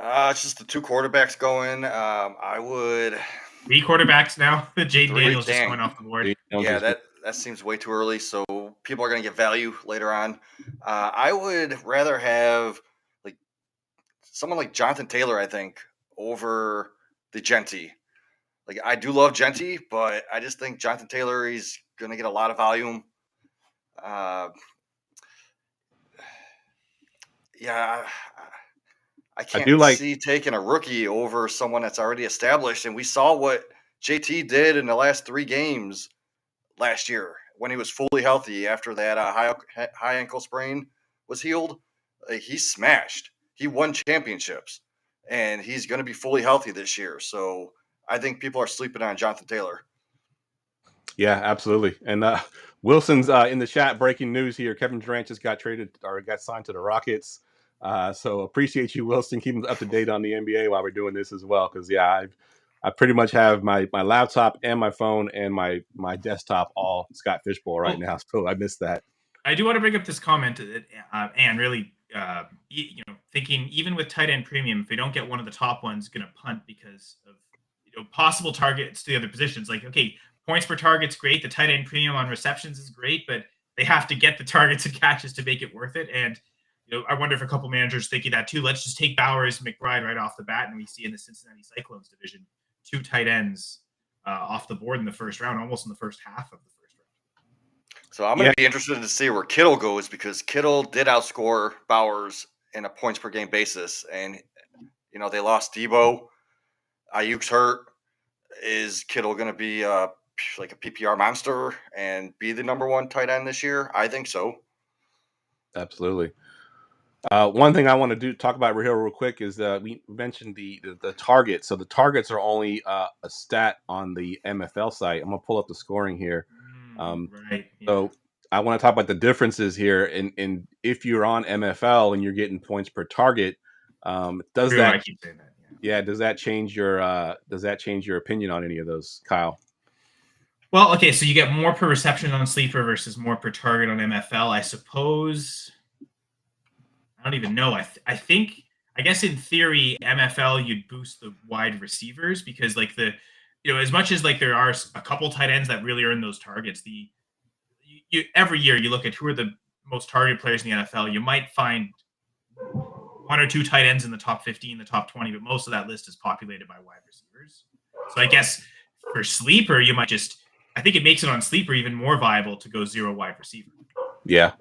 It's just the 2 quarterbacks going. I would 3 quarterbacks now. Jaden Daniels just going off the board. Yeah, that seems way too early. So people are going to get value later on. I would rather have like someone like Jonathan Taylor, I think, over the Genty. Like I do love Genty, but I just think Jonathan Taylor, he's going to get a lot of volume. Yeah, I can't see taking a rookie over someone that's already established. And we saw what JT did in the last 3 games last year when he was fully healthy after that high ankle sprain was healed. He smashed. He won championships, and he's going to be fully healthy this year. So I think people are sleeping on Jonathan Taylor. Yeah, absolutely. And Wilson's in the chat. Breaking news here: Kevin Durant just got signed to the Rockets. So appreciate you, Wilson, keeping us up to date on the NBA while we're doing this as well. Because I pretty much have my laptop and my phone and my desktop all Scott Fishbowl right now. So I missed that. I do want to bring up this comment that Ann really, thinking even with tight end premium, if they don't get one of the top ones, going to punt because of possible targets to the other positions. Like, okay, points per target's great. The tight end premium on receptions is great, but they have to get the targets and catches to make it worth it. And I wonder if a couple managers thinking that too. Let's just take Bowers, McBride right off the bat, and we see in the Cincinnati Cyclones division 2 tight ends off the board in the first round, almost in the first half of the first round. So I'm going to be interested to see where Kittle goes, because Kittle did outscore Bowers in a points per game basis, and they lost Debo. Ayuk's hurt. Is Kittle going to be like a PPR monster and be the number 1 tight end this year? I think so. Absolutely. One thing I want to talk about here real quick is we mentioned the targets. So the targets are only a stat on the MFL site. I'm gonna pull up the scoring here. Right. Yeah. So I want to talk about the differences here. And if you're on MFL and you're getting points per target, does True, that? I keep saying that. Yeah. Does that change your opinion on any of those, Kyle? Well, okay, so you get more per reception on Sleeper versus more per target on MFL. I suppose. I don't even know. I guess in theory, MFL you'd boost the wide receivers because like as much as like there are a couple tight ends that really earn those targets, every year you look at who are the most targeted players in the NFL, you might find 1 or 2 tight ends in the top 15, the top 20, but most of that list is populated by wide receivers. So I guess for Sleeper, you might I think it makes it on Sleeper even more viable to go 0 wide receiver. Yeah.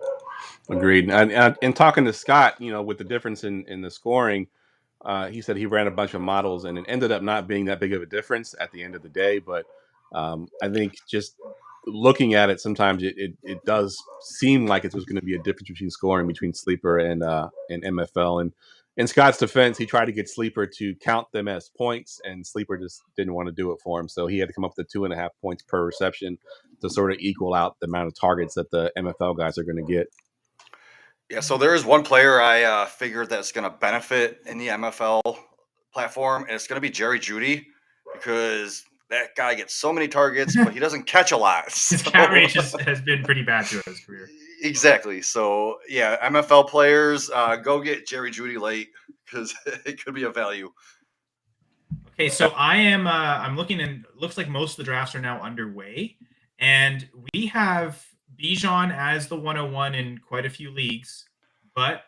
Agreed. And talking to Scott, with the difference in the scoring, he said he ran a bunch of models and it ended up not being that big of a difference at the end of the day. But I think just looking at it, sometimes it does seem like it was going to be a difference between scoring between Sleeper and MFL. And in Scott's defense, he tried to get Sleeper to count them as points, and Sleeper just didn't want to do it for him. So he had to come up with 2.5 points per reception to sort of equal out the amount of targets that the MFL guys are going to get. Yeah, so there is one player I figured that's going to benefit in the MFL platform, and it's going to be Jerry Jeudy, because that guy gets so many targets, but he doesn't catch a lot. His cat rate has been pretty bad throughout his career. Exactly. So, yeah, MFL players, go get Jerry Jeudy late because it could be a value. Okay, so I'm looking, and it looks like most of the drafts are now underway, and we have Bijan as the 101 in quite a few leagues, but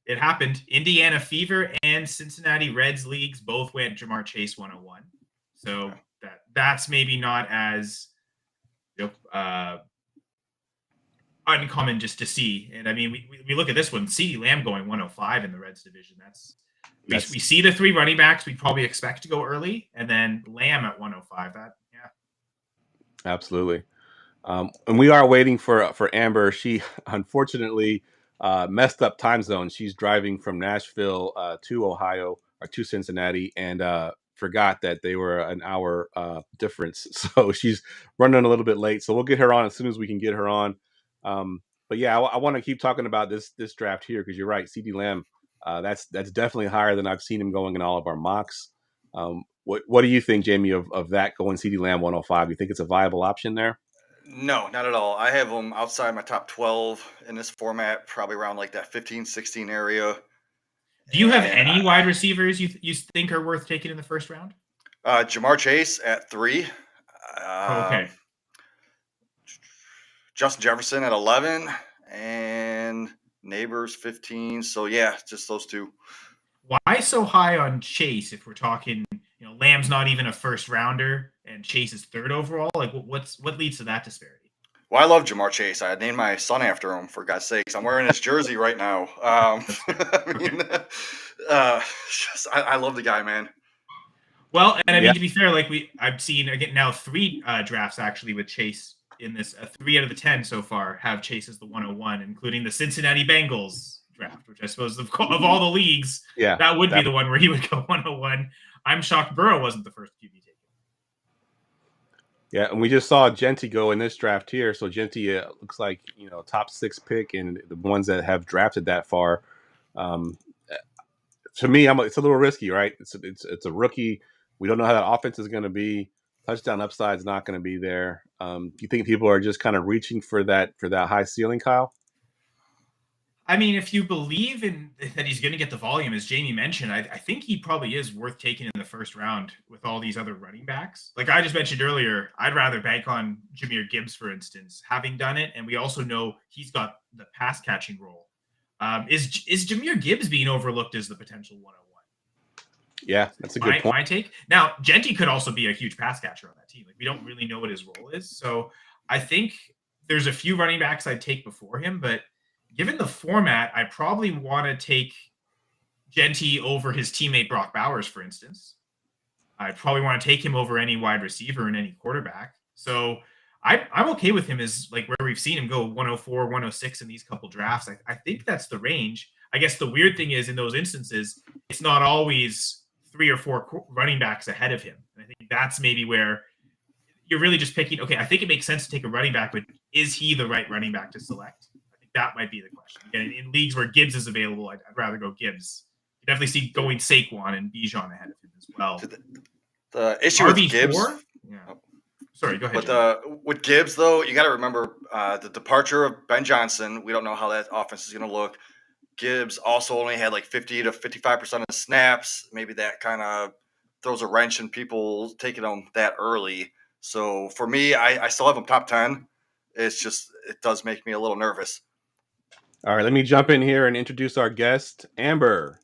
it happened. Indiana Fever and Cincinnati Reds leagues both went Jamar Chase 101. So that's maybe not as uncommon just to see. And I mean, we look at this one, CeeDee Lamb going 105 in the Reds division. We see the 3 running backs we probably expect to go early, and then Lamb at 105. Absolutely. And we are waiting for Amber. She unfortunately messed up time zone. She's driving from Nashville to Ohio or to Cincinnati, and forgot that they were an hour difference. So she's running a little bit late. So we'll get her on as soon as we can get her on. But yeah, I want to keep talking about this draft here, because you're right, CeeDee Lamb. That's definitely higher than I've seen him going in all of our mocks. What do you think, Jamie, of that going CeeDee Lamb 105? You think it's a viable option there? No, not at all. I have him outside my top 12 in this format, probably around like that 15, 16 area. Do you have any wide receivers you think are worth taking in the first round? Jamar Chase at 3. Okay. Justin Jefferson at 11 and Neighbors 15. So yeah, just those two. Why so high on Chase if we're talking, Lamb's not even a first rounder and Chase is third overall? Like what leads to that disparity? Well, I love Jamar Chase. I named my son after him, for God's sakes. I'm wearing his jersey right now. I love the guy, man. Well, and I mean, to be fair, I've seen again now 3 drafts actually with Chase in this. 3 out of the 10 so far have Chase as the 101, including the Cincinnati Bengals draft, which I suppose of all the leagues, that would be the one where he would go 101. I'm shocked Burrow wasn't the first QB taken. Yeah, and we just saw Genty go in this draft here. So Genty looks like top 6 pick, and the ones that have drafted that far. To me, it's a little risky, right? It's a rookie. We don't know how that offense is going to be. Touchdown upside is not going to be there. Do you think people are just kind of reaching for that high ceiling, Kyle? I mean, if you believe that he's going to get the volume, as Jamie mentioned, I think he probably is worth taking in the first round with all these other running backs. Like I just mentioned earlier, I'd rather bank on Jahmyr Gibbs, for instance, having done it. And we also know he's got the pass catching role. Is Jahmyr Gibbs being overlooked as the potential 101? Yeah, that's a good point. My take. Now, Genty could also be a huge pass catcher on that team. Like we don't really know what his role is. So I think there's a few running backs I'd take before him, but given the format, I probably want to take Genty over his teammate Brock Bowers, for instance. I probably want to take him over any wide receiver and any quarterback. So I'm okay with him as like where we've seen him go 104, 106 in these couple drafts. I think that's the range. I guess the weird thing is in those instances, it's not always 3 or 4 running backs ahead of him. And I think that's maybe where you're really just picking, okay, I think it makes sense to take a running back, but is he the right running back to select? That might be the question. Again, in leagues where Gibbs is available, I'd rather go Gibbs. You definitely see going Saquon and Bijan ahead of him as well. The issue with Gibbs. Yeah. Sorry, go ahead. But with Gibbs, though, you got to remember the departure of Ben Johnson. We don't know how that offense is going to look. Gibbs also only had like 50 to 55% of snaps. Maybe that kind of throws a wrench in people taking him that early. So for me, I still have him top 10. It's just it does make me a little nervous. All right, let me jump in here and introduce our guest, Amber,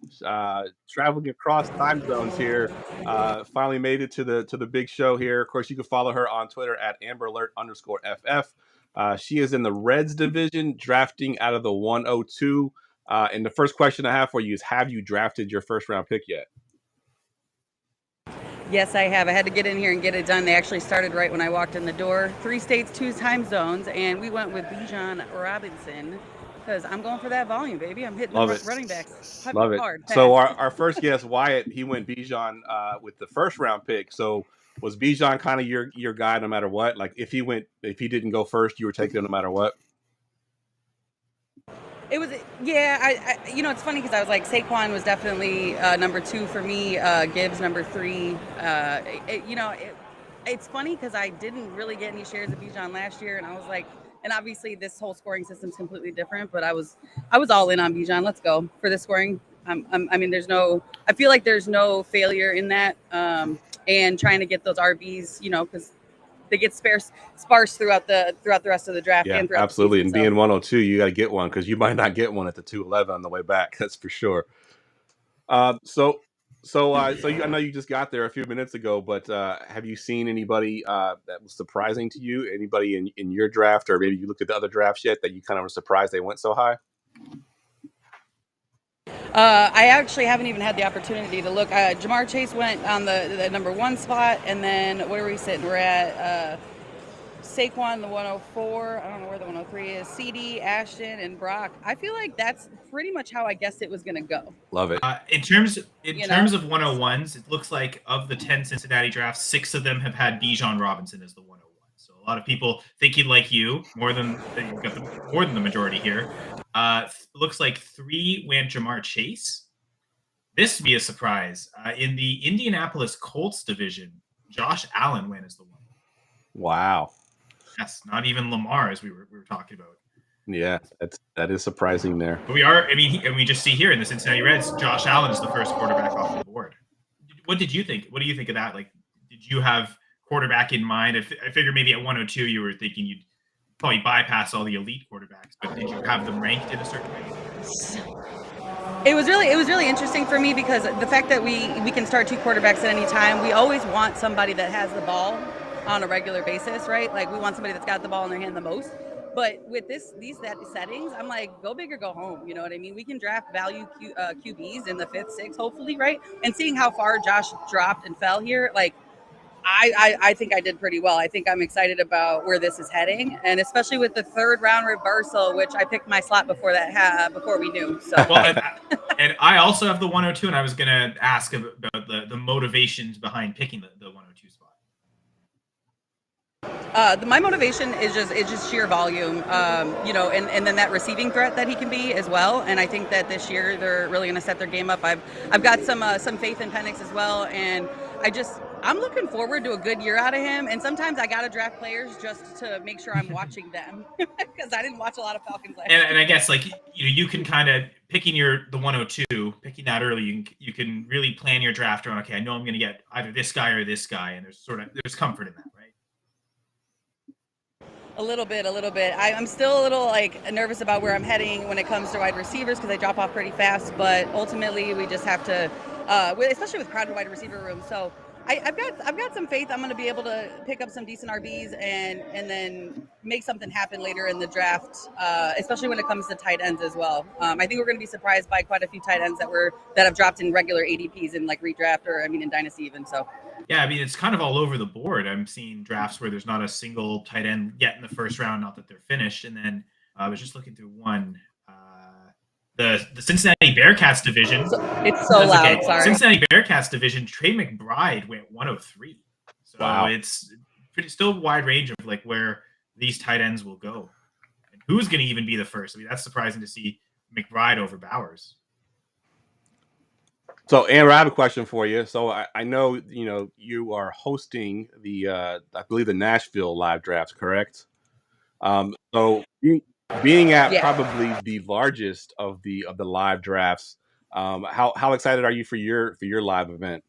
traveling across time zones here. Finally made it to the big show here. Of course, you can follow her on Twitter at AmberAlert_FF. She is in the Reds division, drafting out of the 102. And the first question I have for you is, have you drafted your first round pick yet? Yes, I have. I had to get in here and get it done. They actually started right when I walked in the door. 3 states, 2 time zones, and we went with Bijan Robinson. Because I'm going for that volume, baby. I'm hitting the running backs. Love it. Hard, so our first guest, Wyatt, he went Bijan with the first round pick. So was Bijan kind of your guy no matter what? Like if he didn't go first, you were taking him no matter what? It was, yeah. I it's funny because I was like, Saquon was definitely number 2 for me. Gibbs number 3. It's funny because I didn't really get any shares of Bijan last year, and I was like. And obviously, this whole scoring system is completely different. But I was all in on Bijan. Let's go for the scoring. I feel like there's no failure in that. And trying to get those RBs, because they get sparse throughout the rest of the draft. Yeah, and absolutely. The season, and being 102, you got to get one because you might not get one at the 211 on the way back. That's for sure. So I know you just got there a few minutes ago, but have you seen anybody that was surprising to you? Anybody in your draft, or maybe you looked at the other drafts yet that you kind of were surprised they went so high? I actually haven't even had the opportunity to look. Jamar Chase went on the number 1 spot, and then where are we sitting? We're at Saquon, the 104. I don't know where the 103 is. CD, Ashton, and Brock. I feel like that's pretty much how I guessed it was going to go. Love it. In terms of 101s, it looks like of the 10 Cincinnati drafts, 6 of them have had Bijan Robinson as the 101. So a lot of people thinking like you, more than the majority here. Looks like 3 went Jamar Chase. This would be a surprise. In the Indianapolis Colts division, Josh Allen went as the 1. Wow. Yes, not even Lamar, as we were talking about. Yeah, that is surprising there. But we just see here in the Cincinnati Reds, Josh Allen is the first quarterback off the board. What did you think? What do you think of that? Like, did you have quarterback in mind? I figured maybe at 102 you were thinking you'd probably bypass all the elite quarterbacks, but did you have them ranked in a certain way? It was really interesting for me because the fact that we can start 2 quarterbacks at any time, we always want somebody that has the ball on a regular basis, right? Like we want somebody that's got the ball in their hand the most. But with these settings, I'm like, go big or go home. You know what I mean? We can draft value QBs in the 5th, 6th, hopefully, right? And seeing how far Josh dropped and fell here, like I think I did pretty well. I think I'm excited about where this is heading, and especially with the 3rd round reversal, which I picked my slot before we knew. So, well, and I also have the 102, and I was going to ask about the motivations behind picking the 102 spot. My motivation is just sheer volume, and then that receiving threat that he can be as well. And I think that this year they're really going to set their game up. I've got some faith in Penix as well, and I'm looking forward to a good year out of him. And sometimes I got to draft players just to make sure I'm watching them because I didn't watch a lot of Falcons last year. And I guess you can kind of picking the 102, picking that early, you can really plan your draft around. Okay, I know I'm going to get either this guy or this guy, and there's comfort in that, right? A little bit. I'm still a little nervous about where I'm heading when it comes to wide receivers because they drop off pretty fast. But ultimately, we just have to, especially with crowded wide receiver rooms. So I've got some faith I'm going to be able to pick up some decent RBs and then make something happen later in the draft, especially when it comes to tight ends as well. I think we're going to be surprised by quite a few tight ends that have dropped in regular ADPs in redraft or in Dynasty even. So. Yeah, I mean, it's kind of all over the board. I'm seeing drafts where there's not a single tight end yet in the 1st round, not that they're finished. And then I was just looking through one. The Cincinnati Bearcats division. It's so loud, okay. Sorry. Cincinnati Bearcats division, Trey McBride went 103. So wow. It's still wide range of where these tight ends will go. And who's going to even be the first? I mean, that's surprising to see McBride over Bowers. So, Amber, I have a question for you. So, I know you are hosting the I believe the Nashville live drafts, correct? So being at probably the largest of the live drafts, how excited are you for your live event?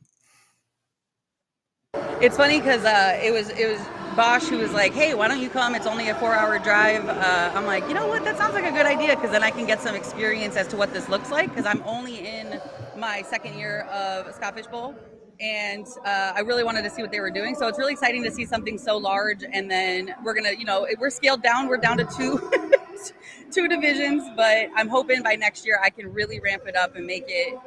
It's funny because it was Bosch who was like, "Hey, why don't you come? It's only a 4-hour drive." I'm like, you know what? That sounds like a good idea because then I can get some experience as to what this looks like because I'm only in my 2nd year of Scott Fish Bowl, and I really wanted to see what they were doing. So it's really exciting to see something so large. And then we're scaled down. We're down to 2 divisions, but I'm hoping by next year I can really ramp it up and make it.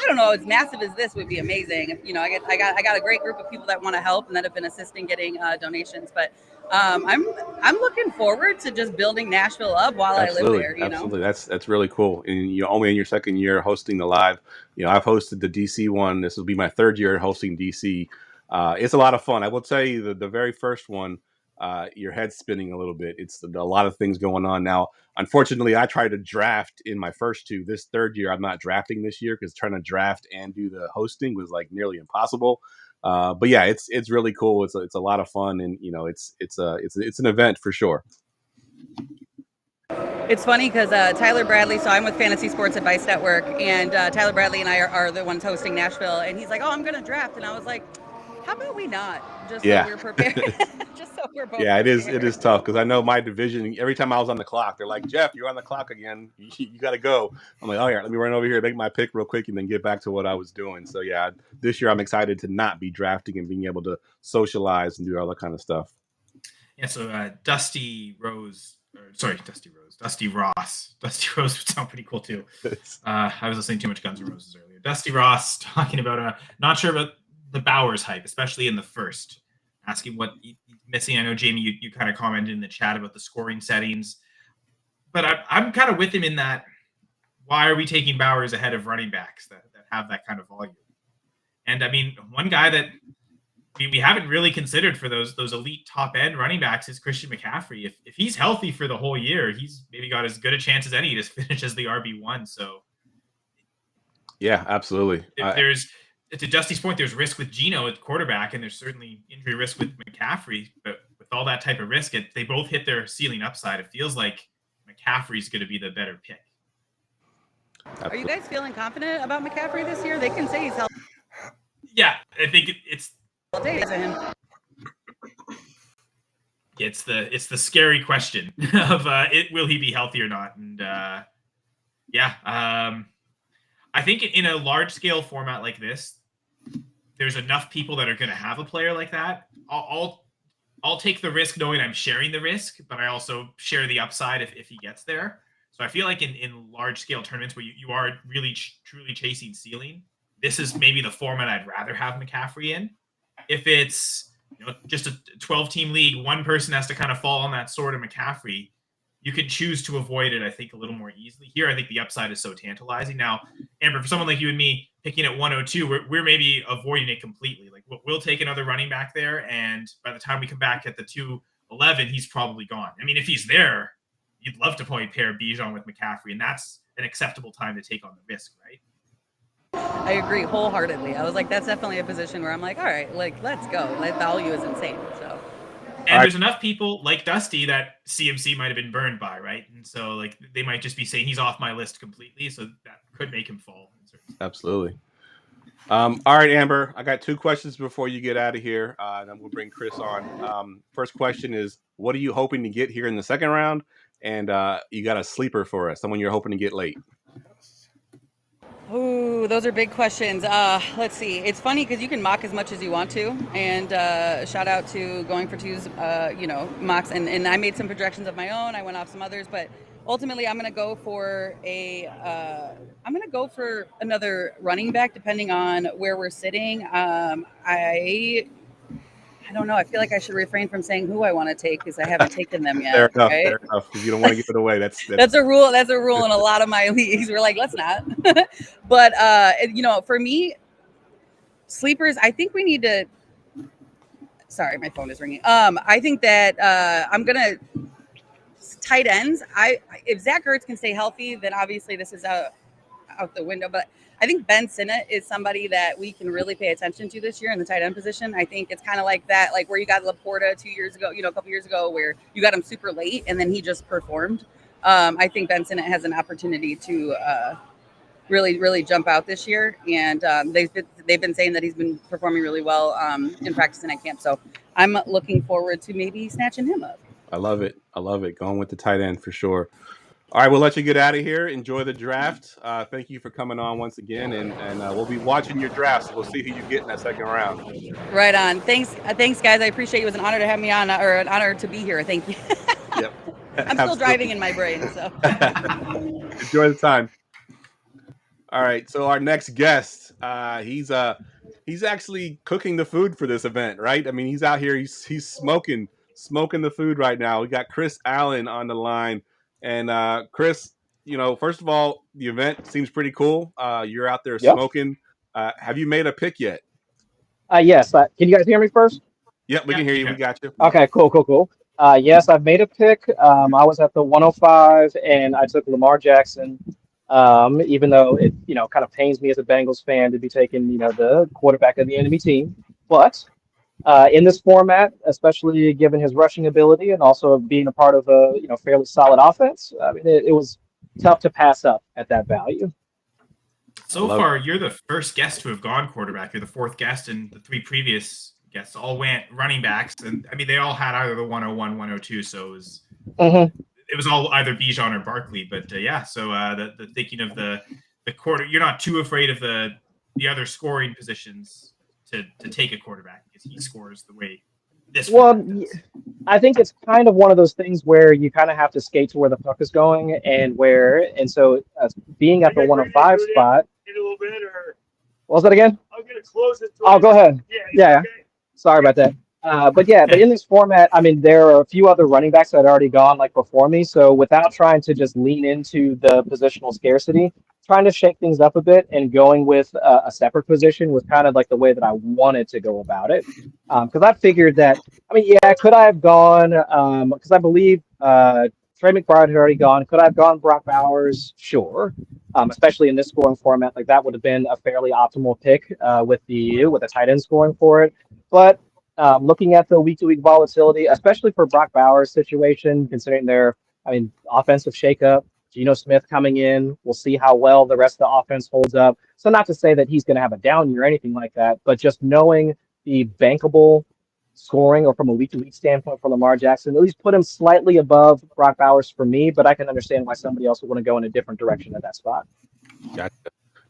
I don't know, as massive as this would be amazing. I got a great group of people that want to help and that have been assisting getting donations. But I'm looking forward to just building Nashville up while I live there. Absolutely, that's really cool. And you're only in your 2nd year hosting the live. I've hosted the DC one. This will be my 3rd year hosting DC. It's a lot of fun. I will tell you the very first one. Your head's spinning a little bit. It's a lot of things going on now. Unfortunately, I tried to draft in my first 2. This 3rd year, I'm not drafting this year because trying to draft and do the hosting was nearly impossible. But yeah, it's really cool. It's a lot of fun, and it's an event for sure. It's funny because Tyler Bradley, so I'm with Fantasy Sports Advice Network, and Tyler Bradley and I are the ones hosting Nashville, and he's like, "Oh, I'm going to draft," and I was like, how about we not? Just so we're prepared. Just so we're both prepared. It is tough because I know my division, every time I was on the clock, they're like, "Geoff, you're on the clock again. You got to go." I'm like, "Oh, yeah, let me run over here, make my pick real quick, and then get back to what I was doing." So, yeah, this year I'm excited to not be drafting and being able to socialize and do all that kind of stuff. Yeah, so Dusty Ross. Dusty Ross would sound pretty cool, too. I was listening to too much Guns N' Roses earlier. Dusty Ross talking about, not sure about the Bowers hype, especially in the 1st, asking what he's missing. I know, Jamie, you kind of commented in the chat about the scoring settings, but I'm kind of with him in that. Why are we taking Bowers ahead of running backs that have that kind of volume? And I mean, one guy that we haven't really considered for those elite top end running backs is Christian McCaffrey. If he's healthy for the whole year, he's maybe got as good a chance as any to finish as the RB1. So yeah, absolutely. To Dusty's point, there's risk with Geno at quarterback, and there's certainly injury risk with McCaffrey. But with all that type of risk, they both hit their ceiling upside. It feels like McCaffrey's going to be the better pick. Are you guys feeling confident about McCaffrey this year? They can say he's healthy. Yeah, I think it's. All day to him. It's the scary question of will he be healthy or not? And I think in a large scale format like this, there's enough people that are going to have a player like that. I'll take the risk knowing I'm sharing the risk, but I also share the upside if he gets there. So I feel like in large scale tournaments where you are really truly chasing ceiling, this is maybe the format I'd rather have McCaffrey in. If it's just a 12-team league, one person has to kind of fall on that sword of McCaffrey. You could choose to avoid it, I think, a little more easily. Here, I think the upside is so tantalizing. Now, Amber, for someone like you and me picking at 102, we're maybe avoiding it completely. Like we'll take another running back there, and by the time we come back at the 211, he's probably gone. I mean, if he's there, you'd love to probably pair Bijan with McCaffrey, and that's an acceptable time to take on the risk, right? I agree wholeheartedly. I was like, that's definitely a position where I'm like, all right, like, let's go. That value is insane. So, and there's enough people like Dusty that CMC might have been burned by, right? And so, like, they might just be saying he's off my list completely. So that could make him fall. Absolutely. All right, Amber, I got 2 questions before you get out of here. And then we'll bring Chris on. First question is, what are you hoping to get here in the second round? And you got a sleeper for us, someone you're hoping to get late. Ooh, those are big questions. Let's see. It's funny because you can mock as much as you want to, and shout out to GoingFor2's, mocks. And I made some projections of my own. I went off some others, but ultimately, I'm going to go for another running back, depending on where we're sitting. I don't know. I feel like I should refrain from saying who I want to take because I haven't taken them yet. Fair enough. Right? Fair enough. If you don't want to give it away, that's a rule. That's a rule in a lot of my leagues. We're like, let's not. But for me, sleepers. I think we need to. Sorry, my phone is ringing. I think that I'm gonna tight ends. If Zach Ertz can stay healthy, then obviously this is out the window. But I think Ben Sinnott is somebody that we can really pay attention to this year in the tight end position. I think it's kind of like that, like where you got Laporta 2 years ago, a couple years ago, where you got him super late and then he just performed. I think Ben Sinnott has an opportunity to really, really jump out this year. And they've been saying that he's been performing really well in practice and at camp. So I'm looking forward to maybe snatching him up. I love it. Going with the tight end for sure. All right, we'll let you get out of here. Enjoy the draft. Thank you for coming on once again, and we'll be watching your drafts. We'll see who you get in that second round. Right on. Thanks, guys. I appreciate it. It was an honor to have me on, or an honor to be here. Thank you. Yep. I'm still driving in my brain, so. Enjoy the time. All right, so our next guest, he's actually cooking the food for this event, right? I mean, he's out here. He's smoking the food right now. We got Chris Allen on the line. And Chris, first of all, the event seems pretty cool. You're out there smoking. Have you made a pick yet? Yes. Can you guys hear me first? Yep, we can hear you. We got you. Okay, cool. Yes, I've made a pick. I was at the 105 and I took Lamar Jackson. Even though it, kind of pains me as a Bengals fan to be taking, the quarterback of the enemy team. But in this format, especially given his rushing ability and also being a part of a fairly solid offense, I mean, it was tough to pass up at that value. So far, you're the first guest to have gone quarterback. You're the 4th guest, and the 3 previous guests all went running backs. And I mean, they all had either the 101, 102. So it was all either Bijan or Barkley. But so the thinking of the quarter, you're not too afraid of the other scoring positions to take a quarterback because he scores the way this. Well, I think it's kind of one of those things where you kind of have to skate to where the puck is going, and so being at the 105 spot. A little bit, or what was that again? I'm gonna close it. Oh, go ahead. Yeah. Okay. Sorry about that. But in this format, I mean, there are a few other running backs that had already gone before me. So without trying to just lean into the positional scarcity, trying to shake things up a bit and going with a separate position was kind of like the way that I wanted to go about it. Because I figured that, could I have gone, because I believe Trey McBride had already gone. Could I have gone Brock Bowers? Sure. Especially in this scoring format, that would have been a fairly optimal pick with the tight end scoring for it. But looking at the week-to-week volatility, especially for Brock Bowers' situation, considering their, offensive shakeup, Geno Smith coming in, we'll see how well the rest of the offense holds up. So not to say that he's going to have a down year or anything like that, but just knowing the bankable scoring or from a week-to-week standpoint for Lamar Jackson. At least put him slightly above Brock Bowers for me, but I can understand why somebody else would want to go in a different direction at that spot. Gotcha.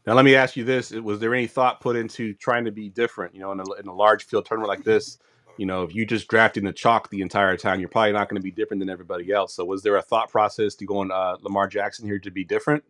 Now, let me ask you this. Was there any thought put into trying to be different, in a large field tournament like this? If you just drafting the chalk the entire time, you're probably not going to be different than everybody else. So was there a thought process to go on Lamar Jackson here to be different?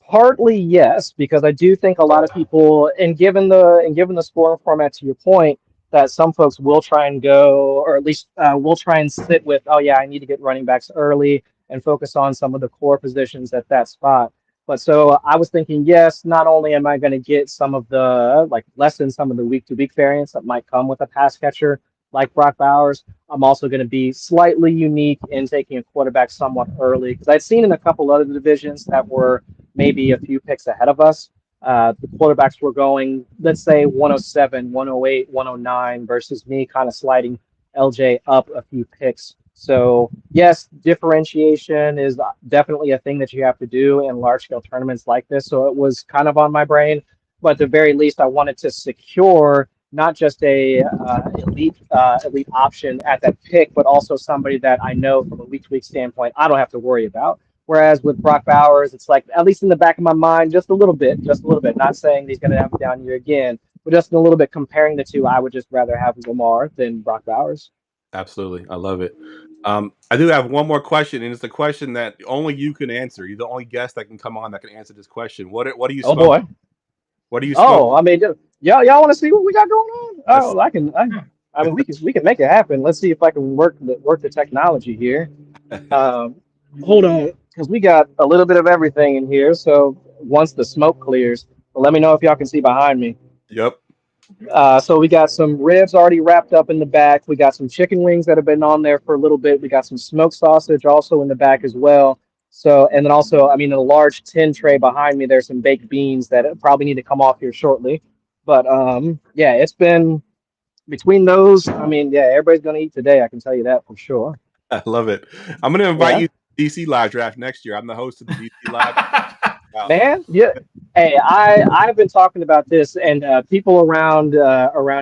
Partly, yes, because I do think a lot of people, and given the scoring format, to your point, that some folks will try and go, or at least will try and sit with, oh yeah, I need to get running backs early and focus on some of the core positions at that spot. But so I was thinking, yes, not only am I going to get some of the, lessen some of the week-to-week variance that might come with a pass catcher like Brock Bowers, I'm also going to be slightly unique in taking a quarterback somewhat early, because I'd seen in a couple other divisions that were maybe a few picks ahead of us. The quarterbacks were going, let's say, 107, 108, 109 versus me kind of sliding LJ up a few picks. So yes, differentiation is definitely a thing that you have to do in large-scale tournaments like this. So it was kind of on my brain, but at the very least, I wanted to secure not just a elite option at that pick, but also somebody that I know from a week-to-week standpoint I don't have to worry about. Whereas with Brock Bowers, it's like, at least in the back of my mind, just a little bit. Not saying he's going to have a down year again, but just a little bit comparing the two, I would just rather have Lamar than Brock Bowers. Absolutely. I love it. I do have one more question, and it's the question that only you can answer. You're the only guest that can come on that can answer this question. What do you smoke? Oh, boy. What do you smoke? Oh, I mean, y'all want to see what we got going on? Oh, I mean, we can make it happen. Let's see if I can work the technology here. Hold on, because we got a little bit of everything in here. So once the smoke clears, let me know if y'all can see behind me. Yep. So we got some ribs already wrapped up in the back. We got some chicken wings that have been on there for a little bit. We got some smoked sausage also in the back as well. So, and then also, I mean, in a large tin tray behind me, there's some baked beans that probably need to come off here shortly. But yeah, it's been between those. I mean, yeah, everybody's gonna eat today. I can tell you that for sure. I love it. I'm gonna invite you to DC Live Draft next year. I'm the host of the DC Live. Wow. Man, yeah. Hey, I've been talking about this, and people around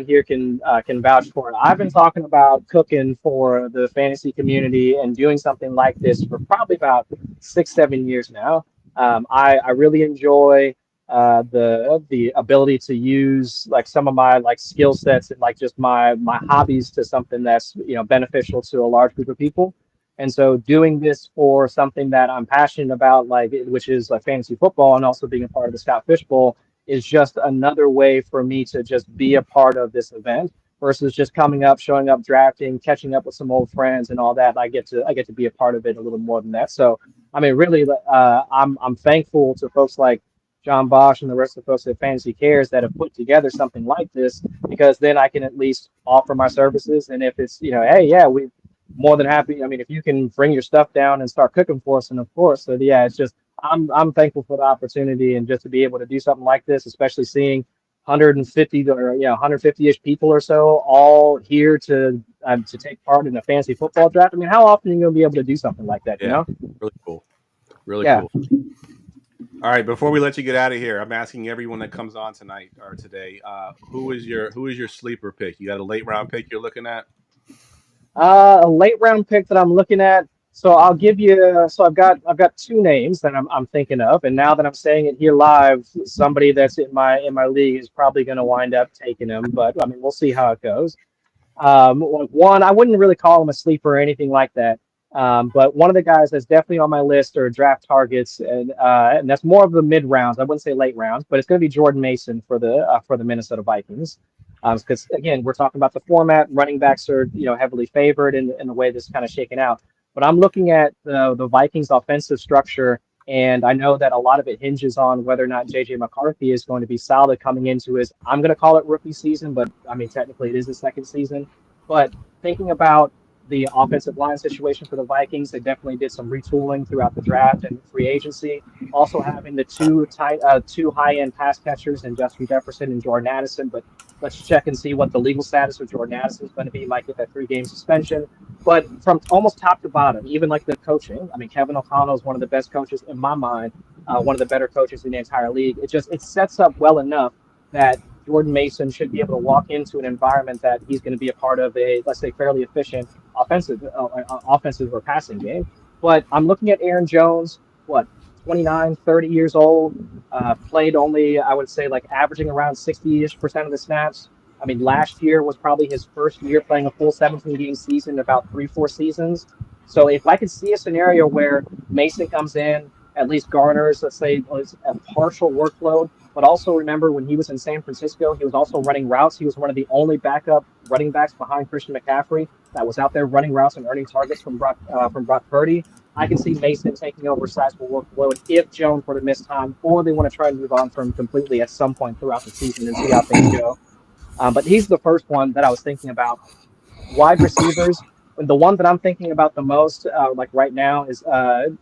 here can vouch for it. I've been talking about cooking for the fantasy community and doing something like this for probably about 6-7 years now. I really enjoy the ability to use some of my skill sets and just my hobbies to something that's beneficial to a large group of people. And so doing this for something that I'm passionate about, which is fantasy football, and also being a part of the Scott Fish Bowl, is just another way for me to just be a part of this event versus just coming up, showing up, drafting, catching up with some old friends and all that. I get to be a part of it a little more than that. So, I mean, really, I'm thankful to folks like John Bosch and the rest of the folks at FantasyCares that have put together something like this, because then I can at least offer my services. And if it's, hey, yeah, we more than happy. I mean, if you can bring your stuff down and start cooking for us, and of course, so yeah, it's just I'm thankful for the opportunity and just to be able to do something like this, especially seeing 150 or 150-ish people or so all here to take part in a fantasy football draft. I mean, how often are you going to be able to do something like that? Yeah, really cool, really cool. All right, before we let you get out of here, I'm asking everyone that comes on tonight or today, who is your sleeper pick? You got a late round pick you're looking at? A late round pick that I'm looking at. So I'll give you. So I've got two names that I'm thinking of, and now that I'm saying it here live, somebody that's in my league is probably going to wind up taking him. But I mean, we'll see how it goes. One, I wouldn't really call him a sleeper or anything like that. But one of the guys that's definitely on my list are draft targets, and that's more of the mid rounds. I wouldn't say late rounds, but it's going to be Jordan Mason for the Minnesota Vikings. Because again, we're talking about the format. Running backs are heavily favored in the way this is kind of shaken out. But I'm looking at the Vikings' offensive structure, and I know that a lot of it hinges on whether or not JJ McCarthy is going to be solid coming into his, I'm going to call it rookie season, but I mean technically it is the second season. But thinking about the offensive line situation for the Vikings, they definitely did some retooling throughout the draft and free agency. Also having the two high-end pass catchers in Justin Jefferson and Jordan Addison, but let's check and see what the legal status of Jordan Addison is going to be. He might get that 3-game suspension. But from almost top to bottom, even the coaching, I mean, Kevin O'Connell is one of the best coaches in my mind, one of the better coaches in the entire league. It sets up well enough that Jordan Mason should be able to walk into an environment that he's going to be a part of a, let's say, fairly efficient offensive or passing game. But I'm looking at Aaron Jones, 29, 30 years old, played only, I would say, like averaging around 60-ish% of the snaps. I mean, last year was probably his first year playing a full 17-game season in about 3-4 seasons. So if I could see a scenario where Mason comes in, at least garners, let's say, a partial workload, but also remember when he was in San Francisco, he was also running routes. He was one of the only backup running backs behind Christian McCaffrey that was out there running routes and earning targets from Brock Purdy. I can see Mason taking over sizable workload if Jones were to miss time, or they want to try and move on from him completely at some point throughout the season and see how things go. But he's the first one that I was thinking about. Wide receivers, the one that I'm thinking about the most, like right now, is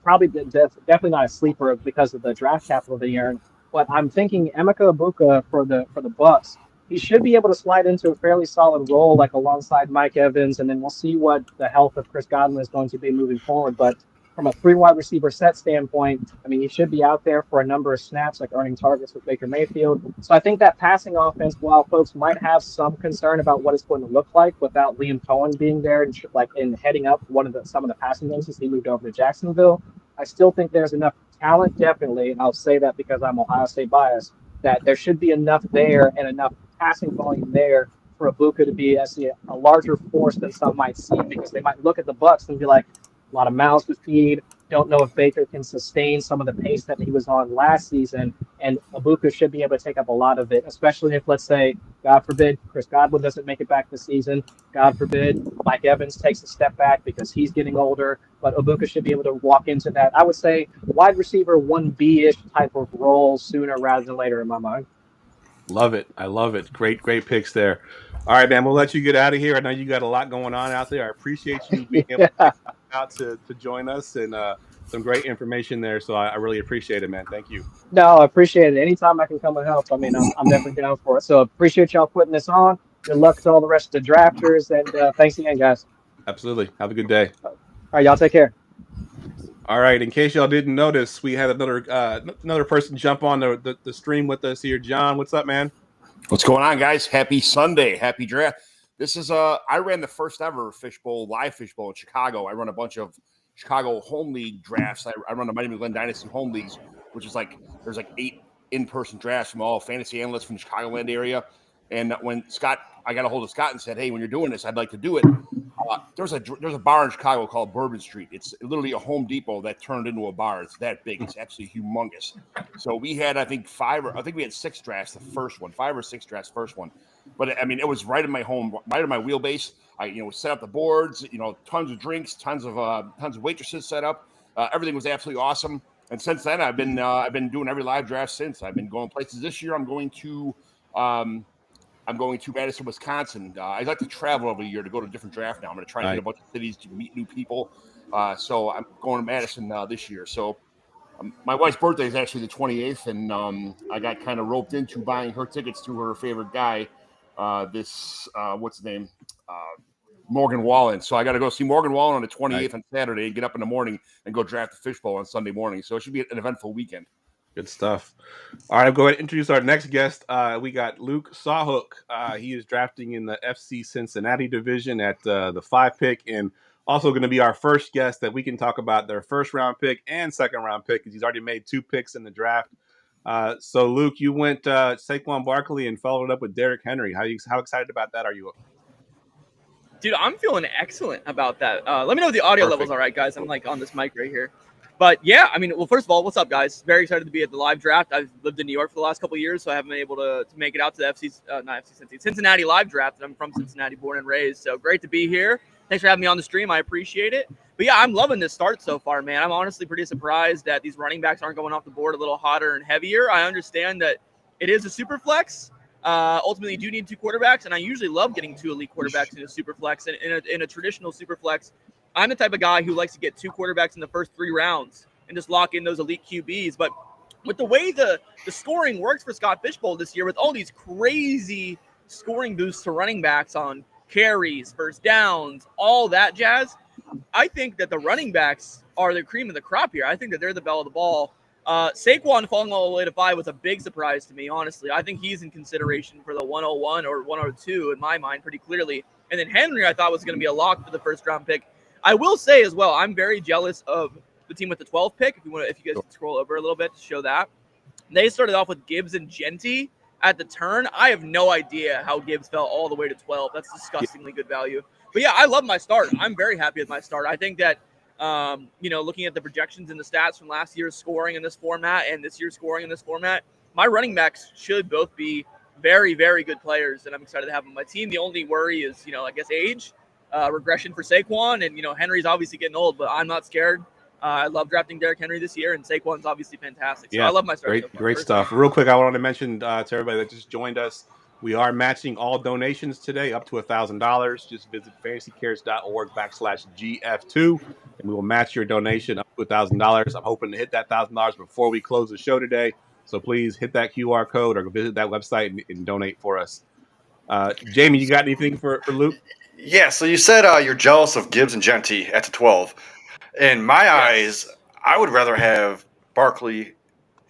probably definitely not a sleeper because of the draft capital they earned. But I'm thinking Emeka Egbuka for the Bucks. He should be able to slide into a fairly solid role, like alongside Mike Evans, and then we'll see what the health of Chris Godwin is going to be moving forward. But from a 3 wide receiver set standpoint, I mean, he should be out there for a number of snaps, like earning targets with Baker Mayfield. So I think that passing offense, while folks might have some concern about what it's going to look like without Liam Cohen being there and heading up some of the passing games since he moved over to Jacksonville, I still think there's enough talent, definitely, and I'll say that because I'm Ohio State biased, that there should be enough there and enough passing volume there for Egbuka to be a larger force than some might see, because they might look at the Bucs and be like, a lot of mouths to feed. Don't know if Baker can sustain some of the pace that he was on last season, and Egbuka should be able to take up a lot of it, especially if, let's say, God forbid, Chris Godwin doesn't make it back this season. God forbid, Mike Evans takes a step back because he's getting older, but Egbuka should be able to walk into that, I would say, wide receiver 1B-ish type of role sooner rather than later in my mind. Love it. I love it. Great picks there. All right, man, we'll let you get out of here. I know you got a lot going on out there. I appreciate you being able to out to join us, and some great information there. So I really appreciate it, man. Thank you. No, I appreciate it. Anytime I can come and help, I mean, I'm definitely down for it. So appreciate y'all putting this on. Good luck to all the rest of the drafters, and thanks again, guys. Absolutely. Have a good day. All right, y'all take care. All right. In case y'all didn't notice, we had another person jump on the stream with us here. John, what's up, man? What's going on, guys? Happy Sunday. Happy draft. This is I ran the first ever live fishbowl in Chicago. I run a bunch of Chicago home league drafts. I run the Miami Glen Dynasty home leagues, which is there's 8 in-person drafts from all fantasy analysts from the Chicagoland area. And when I got a hold of Scott and said, hey, when you're doing this, I'd like to do it. There's a bar in Chicago called Bourbon Street. It's literally a Home Depot that turned into a bar. It's that big. It's actually humongous. So we had, I think we had 6 drafts the first one, 5 or 6 drafts first one. But I mean, it was right in my home, right in my wheelbase. I set up the boards, tons of drinks, tons of waitresses set up. Everything was absolutely awesome. And since then, I've been doing every live draft since. I've been going places. This year, I'm going to Madison, Wisconsin. I like to travel every year to go to a different draft now. I'm going to try and hit a bunch of cities to meet new people. So I'm going to Madison this year. So my wife's birthday is actually the 28th, and I got kind of roped into buying her tickets to her favorite guy, what's his name? Morgan Wallen. So I got to go see Morgan Wallen on the 28th on Saturday and get up in the morning and go draft the fishbowl on Sunday morning. So it should be an eventful weekend. Good stuff. All right, I'll go ahead and introduce our next guest. We got Luke Sawook. He is drafting in the FC Cincinnati division at the 5 pick, and also going to be our first guest that we can talk about their first round pick and second round pick, because he's already made 2 picks in the draft. So Luke, you went Saquon Barkley and followed up with Derrick Henry. How excited about that are you? Dude, I'm feeling excellent about that. Let me know if the audio level's all right, guys. I'm on this mic right here. But yeah, I mean, well, first of all, what's up, guys? Very excited to be at the live draft. I've lived in New York for the last couple of years, so I haven't been able to make it out to the Cincinnati live draft. I'm from Cincinnati, born and raised. So great to be here. Thanks for having me on the stream. I appreciate it. But yeah, I'm loving this start so far, man. I'm honestly pretty surprised that these running backs aren't going off the board a little hotter and heavier. I understand that it is a super flex. Ultimately, you do need 2 quarterbacks, and I usually love getting 2 elite quarterbacks in a super flex. And in a traditional super flex, I'm the type of guy who likes to get 2 quarterbacks in the first 3 rounds and just lock in those elite QBs. But with the way the scoring works for Scott Fishbowl this year, with all these crazy scoring boosts to running backs on carries, first downs, all that jazz, I think that the running backs are the cream of the crop here. I think that they're the belle of the ball. Saquon falling all the way to 5 was a big surprise to me, honestly. I think he's in consideration for the 101 or 102 in my mind pretty clearly. And then Henry, I thought was going to be a lock for the first-round pick. I will say as well, I'm very jealous of the team with the 12th pick. If you guys can scroll over a little bit to show that. They started off with Gibbs and Genty at the turn. I have no idea how Gibbs fell all the way to 12. That's disgustingly good value. But yeah, I love my start. I'm very happy with my start. I think that, looking at the projections and the stats from last year's scoring in this format and this year's scoring in this format, my running backs should both be very, very good players, and I'm excited to have them on my team. The only worry is, I guess age, regression for Saquon, and, Henry's obviously getting old, but I'm not scared. I love drafting Derrick Henry this year, and Saquon's obviously fantastic. So I love my start. Great stuff. Real quick, I wanted to mention to everybody that just joined us, we are matching all donations today up to $1,000. Just visit fantasycares.org/GF2, and we will match your donation up to $1,000. I'm hoping to hit that $1,000 before we close the show today. So please hit that QR code or visit that website and donate for us. Jamie, you got anything for Luke? Yeah, so you said you're jealous of Gibbs and Genty at the 12. In my eyes, I would rather have Barkley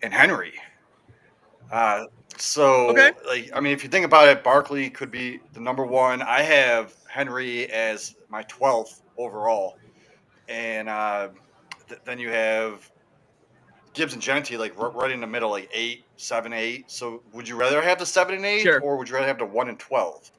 and Henry. If you think about it, Barkley could be the number one. I have Henry as my 12th overall. And then you have Gibbs and Genty, right in the middle, 8, 7, 8. So would you rather have the 7 and 8, or would you rather have the 1 and 12?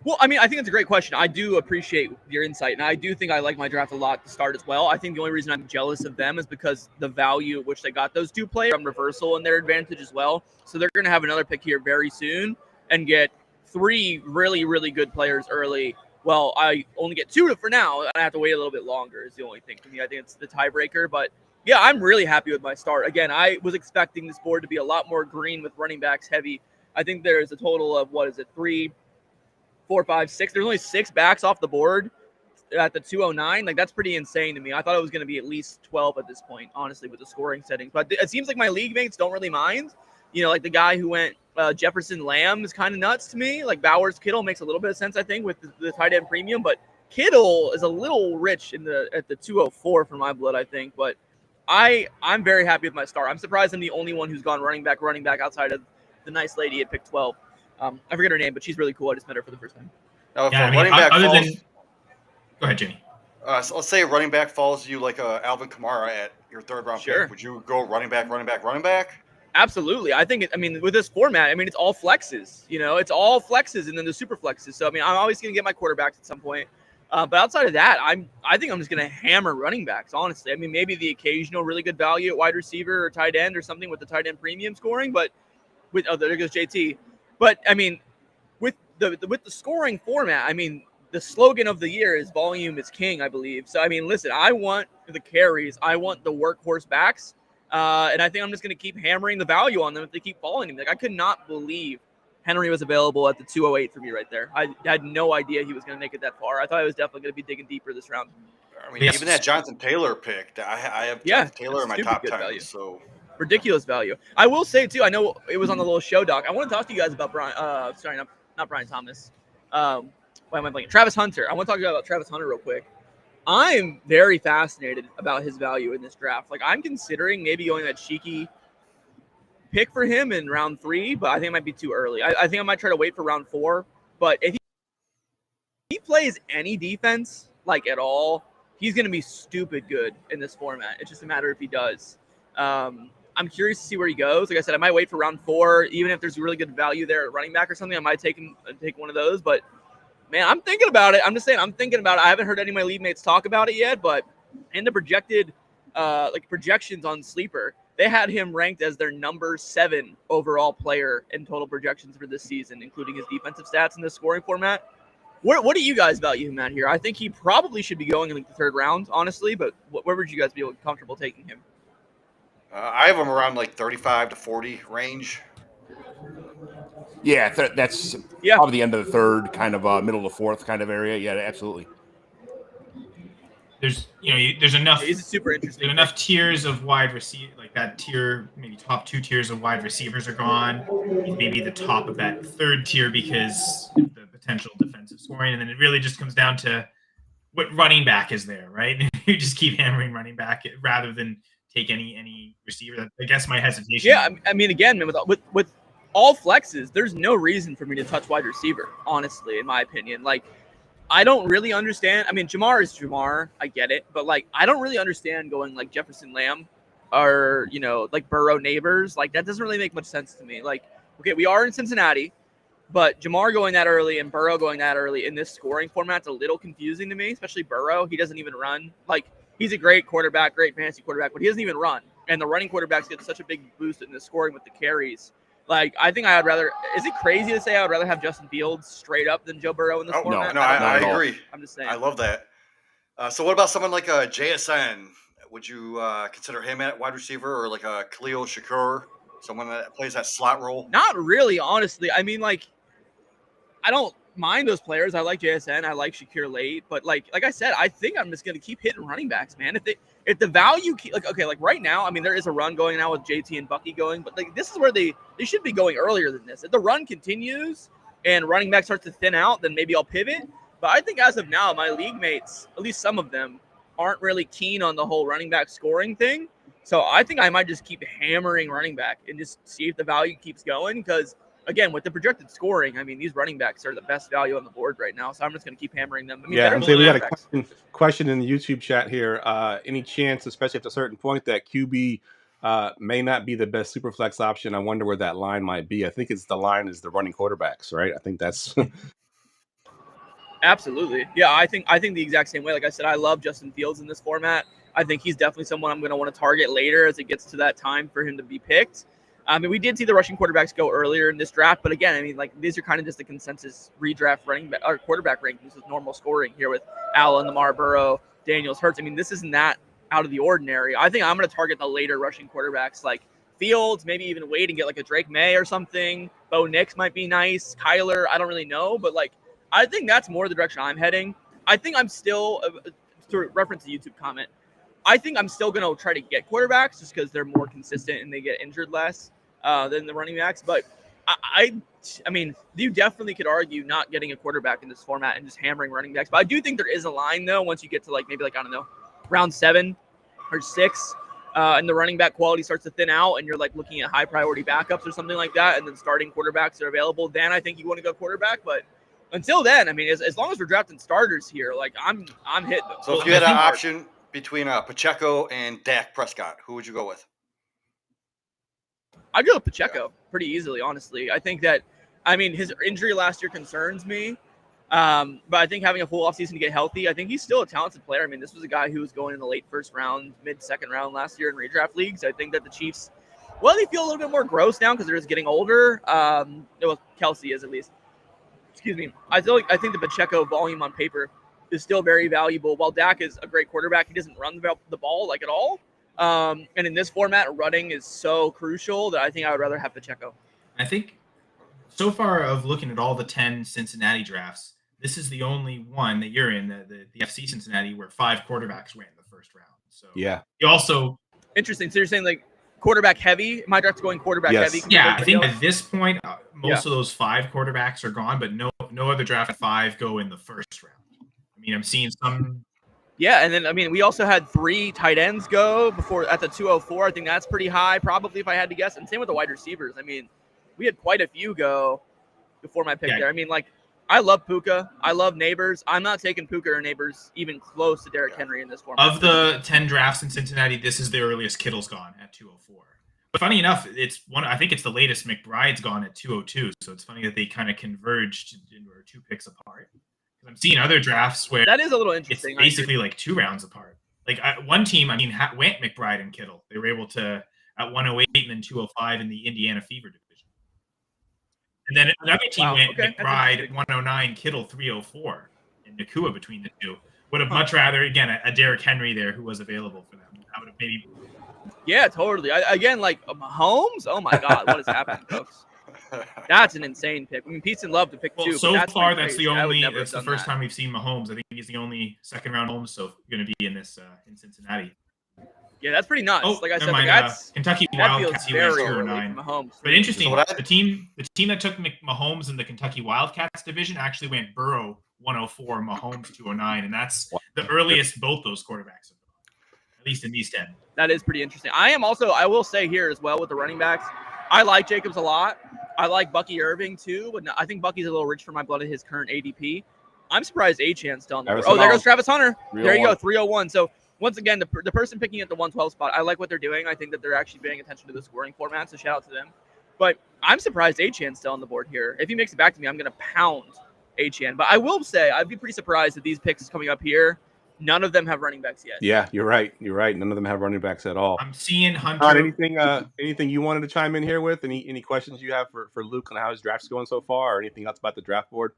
Well, I think it's a great question. I do appreciate your insight, and I do think I like my draft a lot to start as well. I think the only reason I'm jealous of them is because the value at which they got those two players, reversal in their advantage as well. So they're going to have another pick here very soon and get 3 really, really good players early. Well, I only get 2 for now, and I have to wait a little bit longer is the only thing for me. I think it's the tiebreaker, but yeah, I'm really happy with my start. Again, I was expecting this board to be a lot more green with running backs heavy. I think there's a total of, 3, 4, 5, 6. There's only 6 backs off the board at the 209. That's pretty insane to me. I thought it was going to be at least 12 at this point, honestly, with the scoring settings. But it seems like my league mates don't really mind. The guy who went Jefferson Lamb is kind of nuts to me. Bowers Kittle makes a little bit of sense, I think, with the tight end premium. But Kittle is a little rich at the 204 for my blood, I think. But I'm very happy with my start. I'm surprised I'm the only one who's gone running back outside of the nice lady at pick 12. I forget her name, but she's really cool. I just met her for the first time. Now, running back go ahead, Jimmy. So let's say a running back falls you like Alvin Kamara at your 3rd round pick. Would you go running back? Absolutely. I think with this format, it's all flexes. It's all flexes and then the super flexes. So I'm always going to get my quarterbacks at some point. But outside of that, I think I'm just going to hammer running backs. Honestly, maybe the occasional really good value at wide receiver or tight end or something with the tight end premium scoring. But there goes JT. But with the scoring format, the slogan of the year is volume is king, I believe. So listen, I want the carries, I want the workhorse backs, and I think I'm just going to keep hammering the value on them if they keep following me. I could not believe Henry was available at the 208 for me right there. I had no idea he was going to make it that far. I thought he was definitely going to be digging deeper this round. Even that Jonathan Taylor pick, I have Jonathan Taylor in my top 10. Value. So. Ridiculous value. I will say too, I know it was on the little show doc. I want to talk to you guys about not Brian Thomas. Why am I blanking? Travis Hunter. I want to talk to you about Travis Hunter real quick. I'm very fascinated about his value in this draft. I'm considering maybe going that cheeky pick for him in round 3, but I think it might be too early. I think I might try to wait for round 4. But if he plays any defense at all, he's going to be stupid good in this format. It's just a matter if he does. I'm curious to see where he goes. Like I said, I might wait for round 4. Even if there's really good value there at running back or something, I might take one of those. But, man, I'm thinking about it. I'm just saying I'm thinking about it. I haven't heard any of my league mates talk about it yet. But in the projected projections on Sleeper, they had him ranked as their number 7 overall player in total projections for this season, including his defensive stats in this scoring format. What do you guys value him at here? I think he probably should be going in the 3rd round, honestly. But where would you guys be comfortable taking him? I have him around 35 to 40 range. Yeah, that's probably the end of the 3rd, kind of middle of the 4th kind of area. Yeah, absolutely. There's there's enough. He's super interesting. There's enough tiers of wide receiver, that tier, maybe top 2 tiers of wide receivers are gone. Maybe the top of that 3rd tier because of the potential defensive scoring, and then it really just comes down to what running back is there, right? You just keep hammering running back rather than take any receiver. I guess my hesitation. Yeah, I mean, again, man, with all flexes, there's no reason for me to touch wide receiver, honestly, in my opinion. Like, I don't really understand. I mean, Jamar is Jamar. I get it. But, like, I don't really understand going, like, Jefferson Lamb or, you know, like, Burrow neighbors. Like, that doesn't really make much sense to me. Like, okay, we are in Cincinnati, but Jamar going that early and Burrow going that early in this scoring format's a little confusing to me, especially Burrow. He doesn't even run. Like, he's a great quarterback, great fantasy quarterback, but he doesn't even run. And the running quarterbacks get such a big boost in the scoring with the carries. Like, I think I would rather – is it crazy to say I would rather have Justin Fields straight up than Joe Burrow in this format? No, I agree. I'm just saying. I love that. So what about someone like a JSN? Would you consider him at wide receiver, or like a Khalil Shakur, someone that plays that slot role? Not really, honestly. I mean, like, I don't mind those players. I like JSN. I like Shakir late. But, like I said, I think I'm just going to keep hitting running backs, man. If the value like right now, I mean, there is a run going now with JT and Bucky going, but like this is where they should be going earlier than this. If the run continues and running back starts to thin out, then maybe I'll pivot. But I think as of now, my league mates, at least some of them, aren't really keen on the whole running back scoring thing. So I think I might just keep hammering running back and just see if the value keeps going. Because again, with the projected scoring, I mean, these running backs are the best value on the board right now. So I'm just going to keep hammering them. I mean, I'm saying we got a question in the YouTube chat here. Any chance, especially at a certain point, that QB may not be the best super flex option? I wonder where that line might be. I think the line is the running quarterbacks, right? I think that's absolutely. Yeah, I think the exact same way. Like I said, I love Justin Fields in this format. I think he's definitely someone I'm going to want to target later as it gets to that time for him to be picked. I mean, we did see the rushing quarterbacks go earlier in this draft, but again, I mean, like these are kind of just the consensus redraft running back or quarterback rankings with normal scoring here with Allen, Lamar, Burrow, Daniels, Hurts. I mean, this isn't that out of the ordinary. I think I'm going to target the later rushing quarterbacks like Fields, maybe even wait and get like a Drake May or something. Bo Nix might be nice. Kyler, I don't really know, but like I think that's more the direction I'm heading. I think I'm still to reference the YouTube comment. I think I'm still going to try to get quarterbacks just because they're more consistent and they get injured less than the running backs. But I mean, you definitely could argue not getting a quarterback in this format and just hammering running backs. But I do think there is a line, though, once you get to like maybe like, I don't know, round 7 or 6, and the running back quality starts to thin out and you're like looking at high priority backups or something like that, and then starting quarterbacks are available, then I think you want to go quarterback. But until then, I mean, as long as we're drafting starters here, like I'm hitting them. So if you had an option between Pacheco and Dak Prescott, who would you go with? I'd go with Pacheco pretty easily, honestly. I think that, I mean, his injury last year concerns me. But I think having a full offseason to get healthy, I think he's still a talented player. I mean, this was a guy who was going in the late first round, mid-second round last year in redraft leagues. I think that the Chiefs, well, they feel a little bit more gross now because they're just getting older. Well, Kelsey is at least. Excuse me. I think the Pacheco volume on paper is still very valuable. While Dak is a great quarterback, he doesn't run the ball like at all. And in this format, running is so crucial that I think I would rather have Pacheco. I think so far of looking at all the 10 Cincinnati drafts, this is the only one that you're in, the FC Cincinnati, where 5 quarterbacks went in the first round. So yeah. You also interesting. So you're saying like quarterback heavy? My draft's going quarterback heavy. Yeah, I think at this point, most of those 5 quarterbacks are gone, but no other draft 5 go in the first round. I mean, I'm seeing some. Yeah, and then, I mean, we also had 3 tight ends go before at the 204. I think that's pretty high, probably, if I had to guess. And same with the wide receivers. I mean, we had quite a few go before my pick there. I mean, like, I love Puka. I love Neighbors. I'm not taking Puka or Neighbors even close to Derrick Henry in this format. Of the 10 drafts in Cincinnati, this is the earliest Kittle's gone at 204. But funny enough, I think it's the latest McBride's gone at 202. So it's funny that they kind of converged and were 2 picks apart. I'm seeing other drafts where that is a little interesting. It's basically like 2 rounds apart. Like one team, I mean, went McBride and Kittle. They were able to at 108 and then 205 in the Indiana Fever division. And then another team went McBride 109, Kittle 304, and Nakua between the two. Would have much rather, again, a Derrick Henry there who was available for them. I would have maybe. Yeah, totally. Again, like Mahomes. Oh my God, what is happening, folks? That's an insane pick. I mean, Pete's in love to pick 2. So far, that's the first time we've seen Mahomes. I think he's the only second-round Mahomes, so going to be in this in Cincinnati. Yeah, that's pretty nuts. Like I said, that's Kentucky Wildcats. He went 209. Mahomes. But interesting, the team that took Mahomes in the Kentucky Wildcats division actually went Burrow 104, Mahomes 209, and that's the earliest both those quarterbacks have gone. least in these 10. That is pretty interesting. I will say here as well with the running backs, I like Jacobs a lot. I like Bucky Irving too, but I think Bucky's a little rich for my blood at his current ADP. I'm surprised Achane's still on the board. Oh, there goes Travis Hunter. There you go, 301. So once again, the person picking at the 112 spot, I like what they're doing. I think that they're actually paying attention to the scoring format, so shout out to them. But I'm surprised Achane's still on the board here. If he makes it back to me, I'm going to pound Achane. But I will say, I'd be pretty surprised that these picks coming up here, none of them have running backs yet. Yeah, you're right. You're right. None of them have running backs at all. I'm seeing Hunter. Anything you wanted to chime in here with? Any questions you have for Luke on how his draft's going so far, or anything else about the draft board?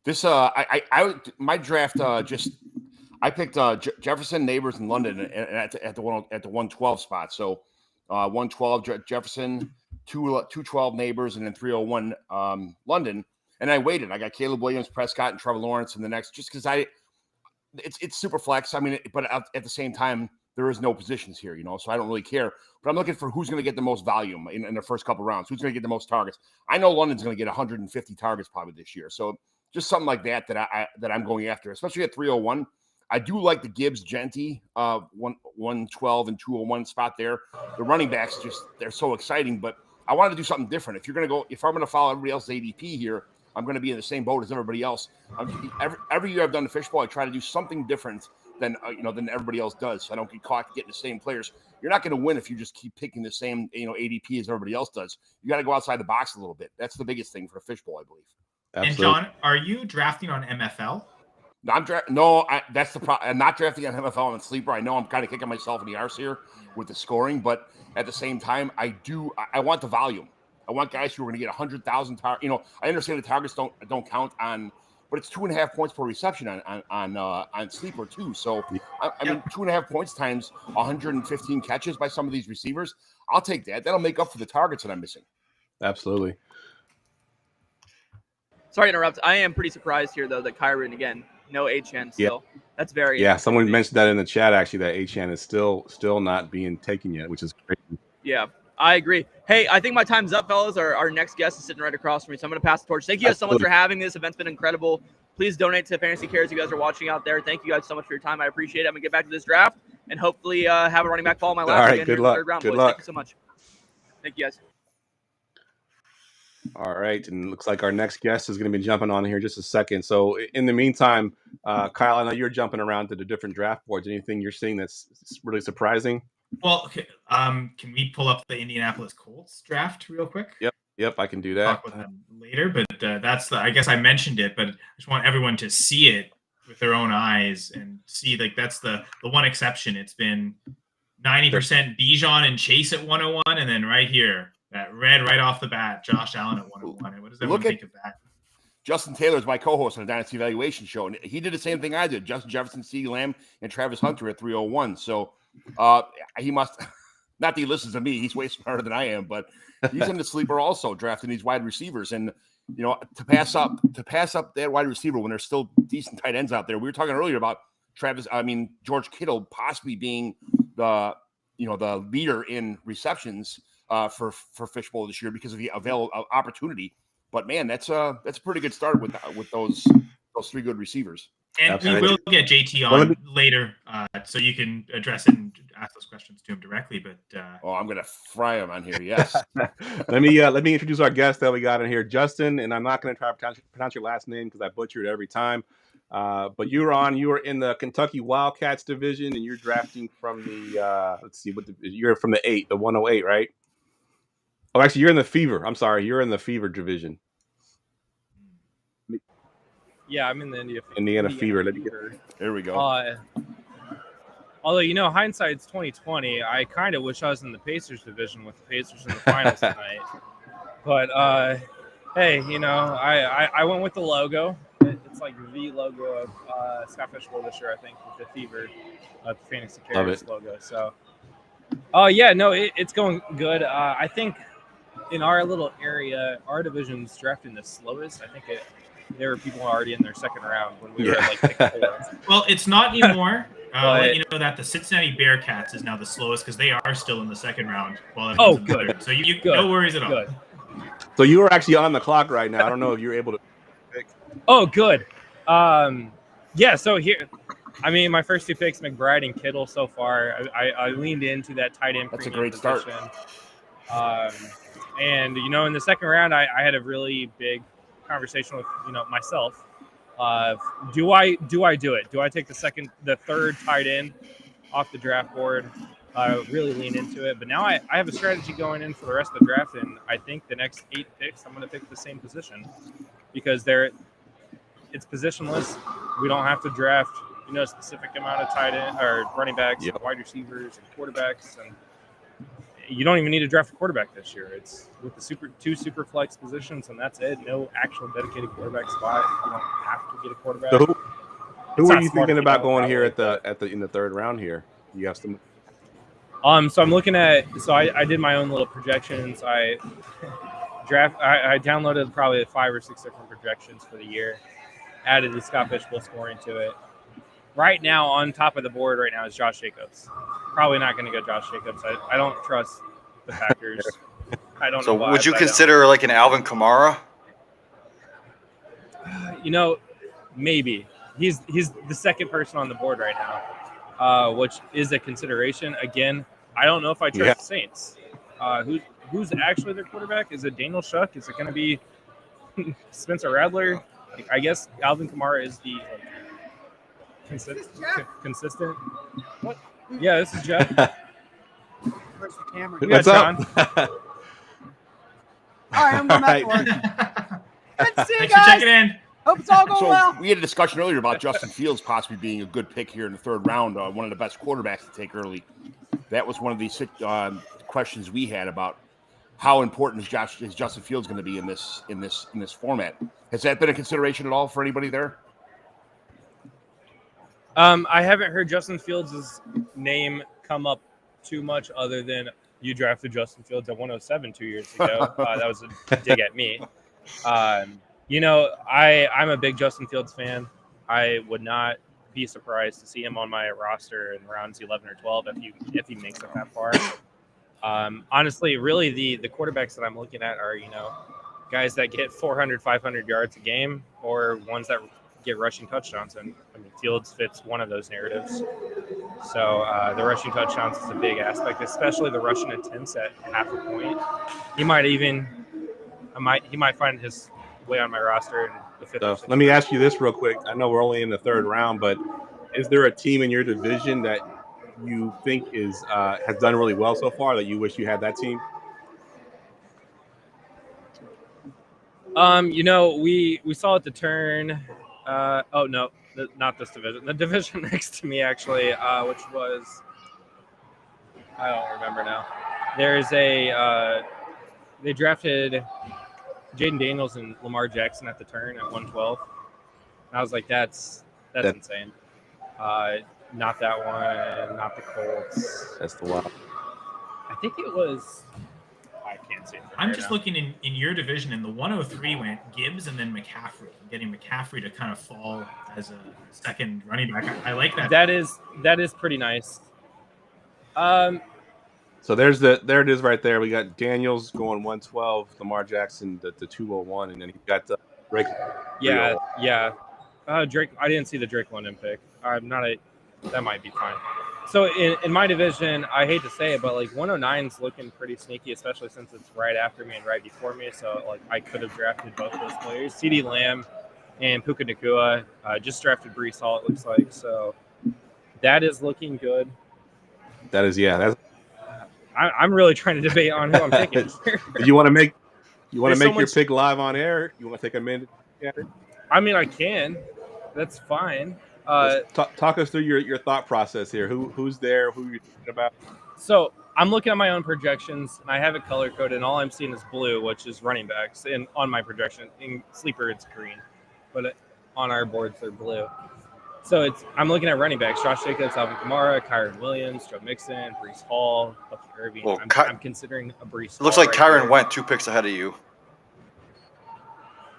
This my draft I picked Jefferson, Neighbors, and London at the 112 spot. So 112 Jefferson, 212 Neighbors, and then 301 London. And I waited. I got Caleb Williams, Prescott, and Trevor Lawrence in the next, just because it's super flex. I mean, but at the same time, there is no positions here, so I don't really care. But I'm looking for who's going to get the most volume in the first couple rounds. Who's going to get the most targets? I know London's going to get 150 targets probably this year. So just something like that I'm going after, especially at 301. I do like the Gibbs, Genty, 112 and 201 spot there. The running backs, they're so exciting, but I wanted to do something different. If I'm going to follow everybody else's ADP here, I'm going to be in the same boat as everybody else. Every year I've done the fishbowl, I try to do something different than everybody else does, so I don't get caught getting the same players. You're not going to win if you just keep picking the same ADP as everybody else does. You got to go outside the box a little bit. That's the biggest thing for a fishbowl, I believe. Absolutely. And John, are you drafting on MFL? That's the problem. I'm not drafting on MFL and Sleeper. I know I'm kind of kicking myself in the arse here with the scoring, but at the same time, I want the volume. I want guys who are going to get 100,000 targets. I understand the targets don't count on, but it's 2.5 points per reception on Sleeper too. So I mean, 2.5 points times 115 catches by some of these receivers. I'll take that. That'll make up for the targets that I'm missing. Absolutely. Sorry to interrupt. I am pretty surprised here though that Kyron again, no Achane still. Yeah. That's very someone mentioned that in the chat actually, that Achane is still not being taken yet, which is crazy. Yeah. I agree. Hey, I think my time's up, fellas. Our next guest is sitting right across from me, so I'm going to pass the torch. Thank you guys so much for having me. This event's been incredible. Please donate to FantasyCares. You guys are watching out there. Thank you guys so much for your time. I appreciate it. I'm going to get back to this draft and hopefully have a running back fall in my lap. All right, good luck. Good luck. Thank you so much. Thank you, guys. All right, and it looks like our next guest is going to be jumping on here in just a second. So in the meantime, Kyle, I know you're jumping around to the different draft boards. Anything you're seeing that's really surprising? Well, can we pull up the Indianapolis Colts draft real quick? Yep, I can do that. Talk with them later, but I guess I mentioned it, but I just want everyone to see it with their own eyes and see that's the one exception. It's been 90% Bijan and Chase at 101, and then right here, that red right off the bat, Josh Allen at 101. What does everyone think of that? Justin Taylor is my co-host on the Dynasty Evaluation Show, and he did the same thing I did. Justin Jefferson, CeeDee Lamb, and Travis Hunter at 301. So he must not that he listens to me. He's way smarter than I am, but he's in the sleeper also, drafting these wide receivers. And to pass up that wide receiver when there's still decent tight ends out there. We were talking earlier about George Kittle possibly being the leader in receptions for Fishbowl this year because of the available opportunity. But man, that's a pretty good start with those three good receivers. And Absolutely. We will get JT on later, so you can address it and ask those questions to him directly. But I'm gonna fry him on here. Yes. let me introduce our guest that we got in here, Justin. And I'm not going to try to pronounce your last name because I butcher it every time. But you were in the Kentucky Wildcats division, and you're drafting from the you're from the 108, right? Oh, actually, you're in the Fever. I'm sorry, you're in the Fever division. Yeah, I'm in the Indiana Fever. Let me get there. We go. Although hindsight's 2020, I kind of wish I was in the Pacers division with the Pacers in the finals tonight. But hey, I went with the logo. It's like the logo of Scott Fishbowl this year, I think, with the Fever, the FantasyCares logo. So, it's going good. I think in our little area, our division's drafting the slowest. I think there were people already in their second round when we were pick 4. Well, it's not anymore. You know that the Cincinnati Bearcats is now the slowest because they are still in the second round. Good. So you no worries at all. Good. So you are actually on the clock right now. I don't know if you're able to pick. Oh, good. So here, I mean, my first 2 picks, McBride and Kittle so far. I leaned into that tight end. That's a premium great start. position. And, you know, in the second round, I had a really big conversation with, you know, myself. Do I do it? Do I take the third tight end off the draft board? Really lean into it. But now I have a strategy going in for the rest of the draft, and I think the next 8 picks, I'm going to pick the same position because it's positionless. We don't have to draft, you know, a specific amount of tight end or running backs, and wide receivers, and quarterbacks, and you don't even need to draft a quarterback this year. It's with the 2 super flex positions, and that's it. No actual dedicated quarterback spot. You don't have to get a quarterback. So who are you thinking about going here in the third round here? You have some. So I'm looking at. So I did my own little projections. I downloaded probably 5 or 6 different projections for the year. Added the Scott Fishbowl scoring to it. Right now, on top of the board right now is Josh Jacobs. Probably not going to go Josh Jacobs. I don't trust the Packers. I don't. So know would you consider like an Alvin Kamara? You know, maybe he's the second person on the board right now, which is a consideration. Again, I don't know if I trust the Saints. Who's actually their quarterback? Is it Daniel Shuck? Is it going to be Spencer Rattler? I guess Alvin Kamara is the consistent. What? Yeah, this is Jeff. Where's the camera? What's up? All right, I'm going back to work. Good to see you Thanks guys. for checking in. Hope it's all going well. We had a discussion earlier about Justin Fields possibly being a good pick here in the third round, one of the best quarterbacks to take early. That was one of the questions we had about how important is Justin Fields going to be in this format. Has that been a consideration at all for anybody there? I haven't heard Justin Fields' name come up too much other than you drafted Justin Fields at 107 2 years ago. That was a dig at me. You know, I'm a big Justin Fields fan. I would not be surprised to see him on my roster in rounds 11 or 12 if he makes it that far. Honestly, really the quarterbacks that I'm looking at are, you know, guys that get 400, 500 yards a game or ones that get rushing touchdowns. And I mean, Fields fits one of those narratives. So the rushing touchdowns is a big aspect, especially the rushing attempts at half a point. He might find his way on my roster in the fifth. So let me ask you this real quick. I know we're only in the third round, but is there a team in your division that you think has done really well so far that you wish you had that team? You know, we saw it to turn. Oh no, not this division. The division next to me actually, which was I don't remember now. There's they drafted Jaden Daniels and Lamar Jackson at the turn at 112. And I was like, that's insane. Not that one, not the Colts. That's the one. I think it was. I can't see it. I'm just looking in your division, and the 103 went Gibbs and then McCaffrey. Getting McCaffrey to kind of fall as a second running back. I like that. That is pretty nice. So there it is right there. We got Daniels going 112, Lamar Jackson the 201, and then he got Drake. Yeah. Drake. I didn't see the Drake London pick. I'm not a. That might be fine. So in my division, I hate to say it, but like 109 is looking pretty sneaky, especially since it's right after me and right before me. So like I could have drafted both those players, CeeDee Lamb and Puka Nacua. Just drafted Breece Hall, it looks like. So that is looking good. That is, yeah. That's. I'm really trying to debate on who I'm picking. Do you want to make your pick live on air? You want to take a minute? I mean, I can. That's fine. Talk us through your thought process here. Who's there? Who you're thinking about? So I'm looking at my own projections, and I have it color coded, and all I'm seeing is blue, which is running backs. And on my projection, in Sleeper, it's green, but on our boards, they're blue. So I'm looking at running backs: Josh Jacobs, Alvin Kamara, Kyren Williams, Joe Mixon, Breece Hall, Bucky Irving. Well, I'm considering a Breece. It looks like Kyren went 2 picks ahead of you.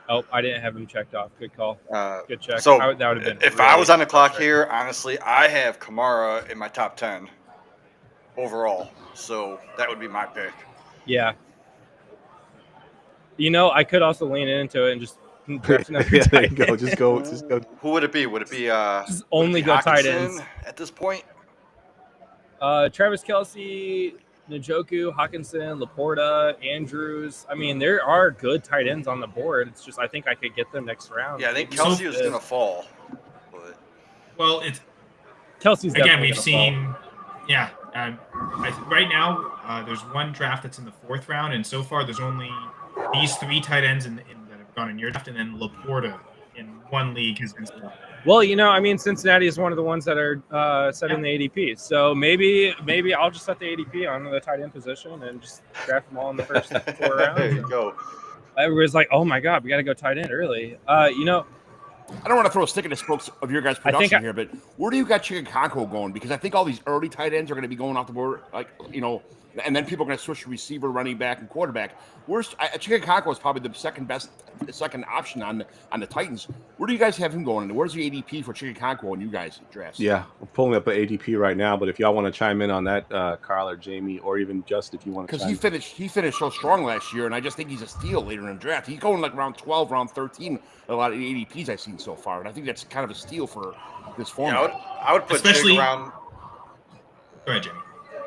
Oh, I didn't have him checked off. Good call. Good check. So that would have been. If I was on the clock here, honestly, I have Kamara in my top 10 overall. So that would be my pick. Yeah. You know, I could also lean into it and just Drafting every Yeah, there you tight go. end. Just go. Who would it be? Would it be Just would it only be go tight Hawkinson ends. at this point? Travis Kelce, Njoku, Hawkinson, Laporta, Andrews. I mean, there are good tight ends on the board. It's just I think I could get them next round. Yeah, I think Kelsey is going to fall. But Well, it's Kelsey's again definitely we've gonna seen, yeah. Right now, there's one draft that's in the 4th round, and so far there's only these 3 tight ends that have gone in your draft, and then Laporta in one league has been selected. Well, I mean, Cincinnati is one of the ones that are setting the ADP. So maybe I'll just set the ADP on the tight end position and just draft them all in the first 4 rounds. there you go. Everybody's like, "Oh my God, we got to go tight end early." I don't want to throw a stick in the spokes of your guys' production here, but where do you got Chicago going? Because I think all these early tight ends are going to be going off the board, and then people are going to switch to receiver, running back, and quarterback. Chicago is probably the second option on the Titans. Where do you guys have him going? Where's the ADP for Chicago and you guys drafts? Yeah, I'm pulling up an ADP right now. But if y'all want to chime in on that, Carl or Jamie, or even just if you want to, because he finished so strong last year, and I just think he's a steal later in the draft. He's going like round 12, round 13. A lot of the ADPs I've seen so far, and I think that's kind of a steal for this format. Yeah, I would put Especially Chig around. Go ahead, Jamie.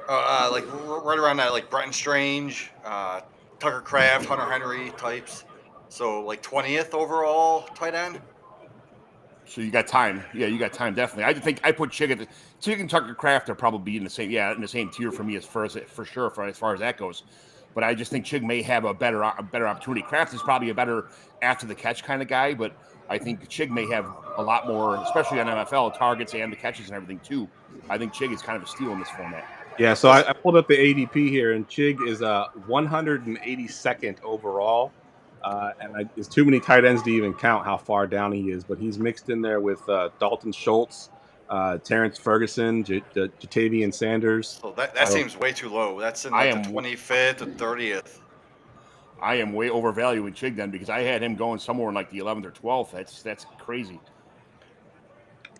Like right around that, like Brenton Strange, Tucker Kraft, Hunter Henry types. So like 20th overall tight end. So you got time. Yeah, you got time, definitely. I think I put Chig and Tucker Kraft are probably in the same tier for me as far as that goes. But I just think Chig may have a better opportunity. Kraft is probably a better after the catch kind of guy, but I think Chig may have a lot more, especially on NFL, targets and the catches and everything too. I think Chig is kind of a steal in this format. Yeah, so I pulled up the ADP here, and Chig is 182nd overall. And there's too many tight ends to even count how far down he is, but he's mixed in there with Dalton Schultz, Terrence Ferguson, Jatavian Sanders. So that seems way too low. That's in like the 25th and 30th. I am way overvaluing Chig then because I had him going somewhere in like the 11th or 12th. That's crazy.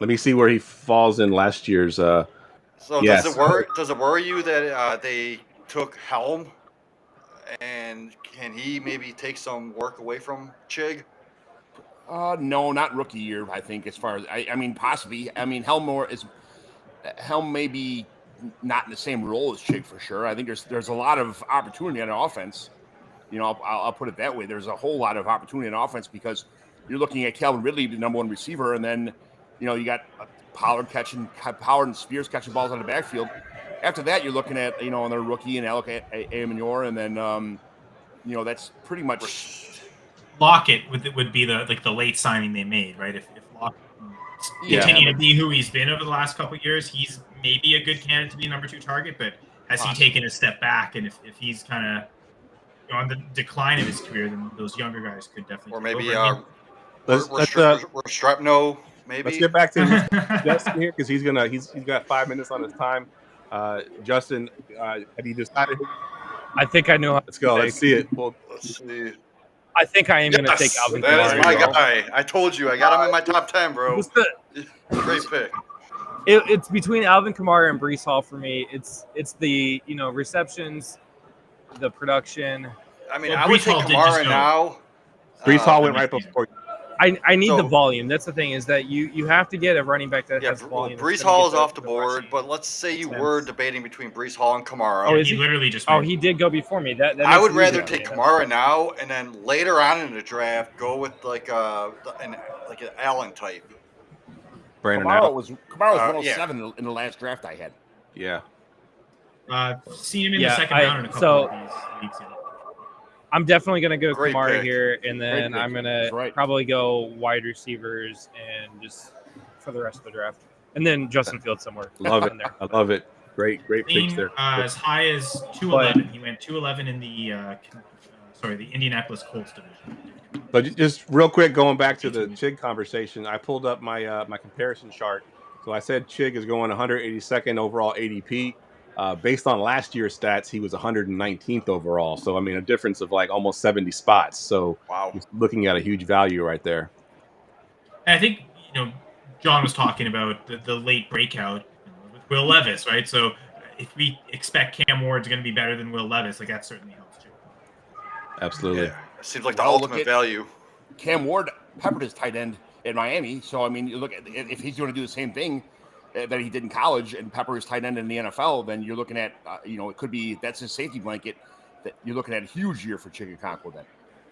Let me see where he falls in last year's. So yes. does it worry you that they took Helm, and can he maybe take some work away from Chig? No, not rookie year. I think as far as I mean, possibly. I mean, Helm may be not in the same role as Chig for sure. I think there's a lot of opportunity on offense. I'll put it that way. There's a whole lot of opportunity on offense because you're looking at Calvin Ridley, the number 1 receiver, and then you got Pollard and Spears catching balls out of the backfield. After that, you're looking at another rookie and Alec Amanor, and then that's pretty much Lockett would be the late signing they made, right? If Lockett continue to be who he's been over the last couple of years, he's maybe a good candidate to be number 2 target. But has he taken a step back? And if he's kind of on the decline of his career, then those younger guys could definitely. Or maybe Strepno. Maybe. Let's get back to Justin here because he's got 5 minutes on his time. Justin, have you decided? I think I know. Let's go. Let's see it. Well, let's see. I think I am going to take Alvin Kamara. That is my guy. I told you. I got him in my top 10, bro. Great pick. It's between Alvin Kamara and Breece Hall for me. It's the receptions, the production. I mean, I would take Kamara now. Breece Hall went right before. I need the volume. That's the thing is that you have to get a running back that has volume. Breece Hall is off the board, but let's say you were debating between Breece Hall and Kamara. Oh, he literally just. Oh, he did go before me. That I would rather take Kamara now and then later on in the draft go with like an Allen type. Brandon Kamara was 107 in the last draft I had. Yeah. Seen him in the second round in a couple of these leagues. I'm definitely going to go Great Kamara pick. here, and then I'm going to probably go wide receivers and just for the rest of the draft. And then Justin Fields somewhere. Love it. There. I love it. Great picks there. As high as 211. He went 211 in the the Indianapolis Colts division. But just real quick, going back to the Chig conversation, I pulled up my my comparison chart. So I said Chig is going 182nd overall ADP. Based on last year's stats, he was 119th overall. So, I mean, a difference of like almost 70 spots. So, wow, looking at a huge value right there. And I think, John was talking about the late breakout with Will Levis, right? So, if we expect Cam Ward's going to be better than Will Levis, like that certainly helps too. Absolutely. Yeah. It seems like the ultimate value. Cam Ward peppered his tight end at Miami. So, I mean, you look at if he's going to do the same thing that he did in college and pepper his tight end in the NFL, then you're looking at, it could be that's his safety blanket. That you're looking at a huge year for Chicago then.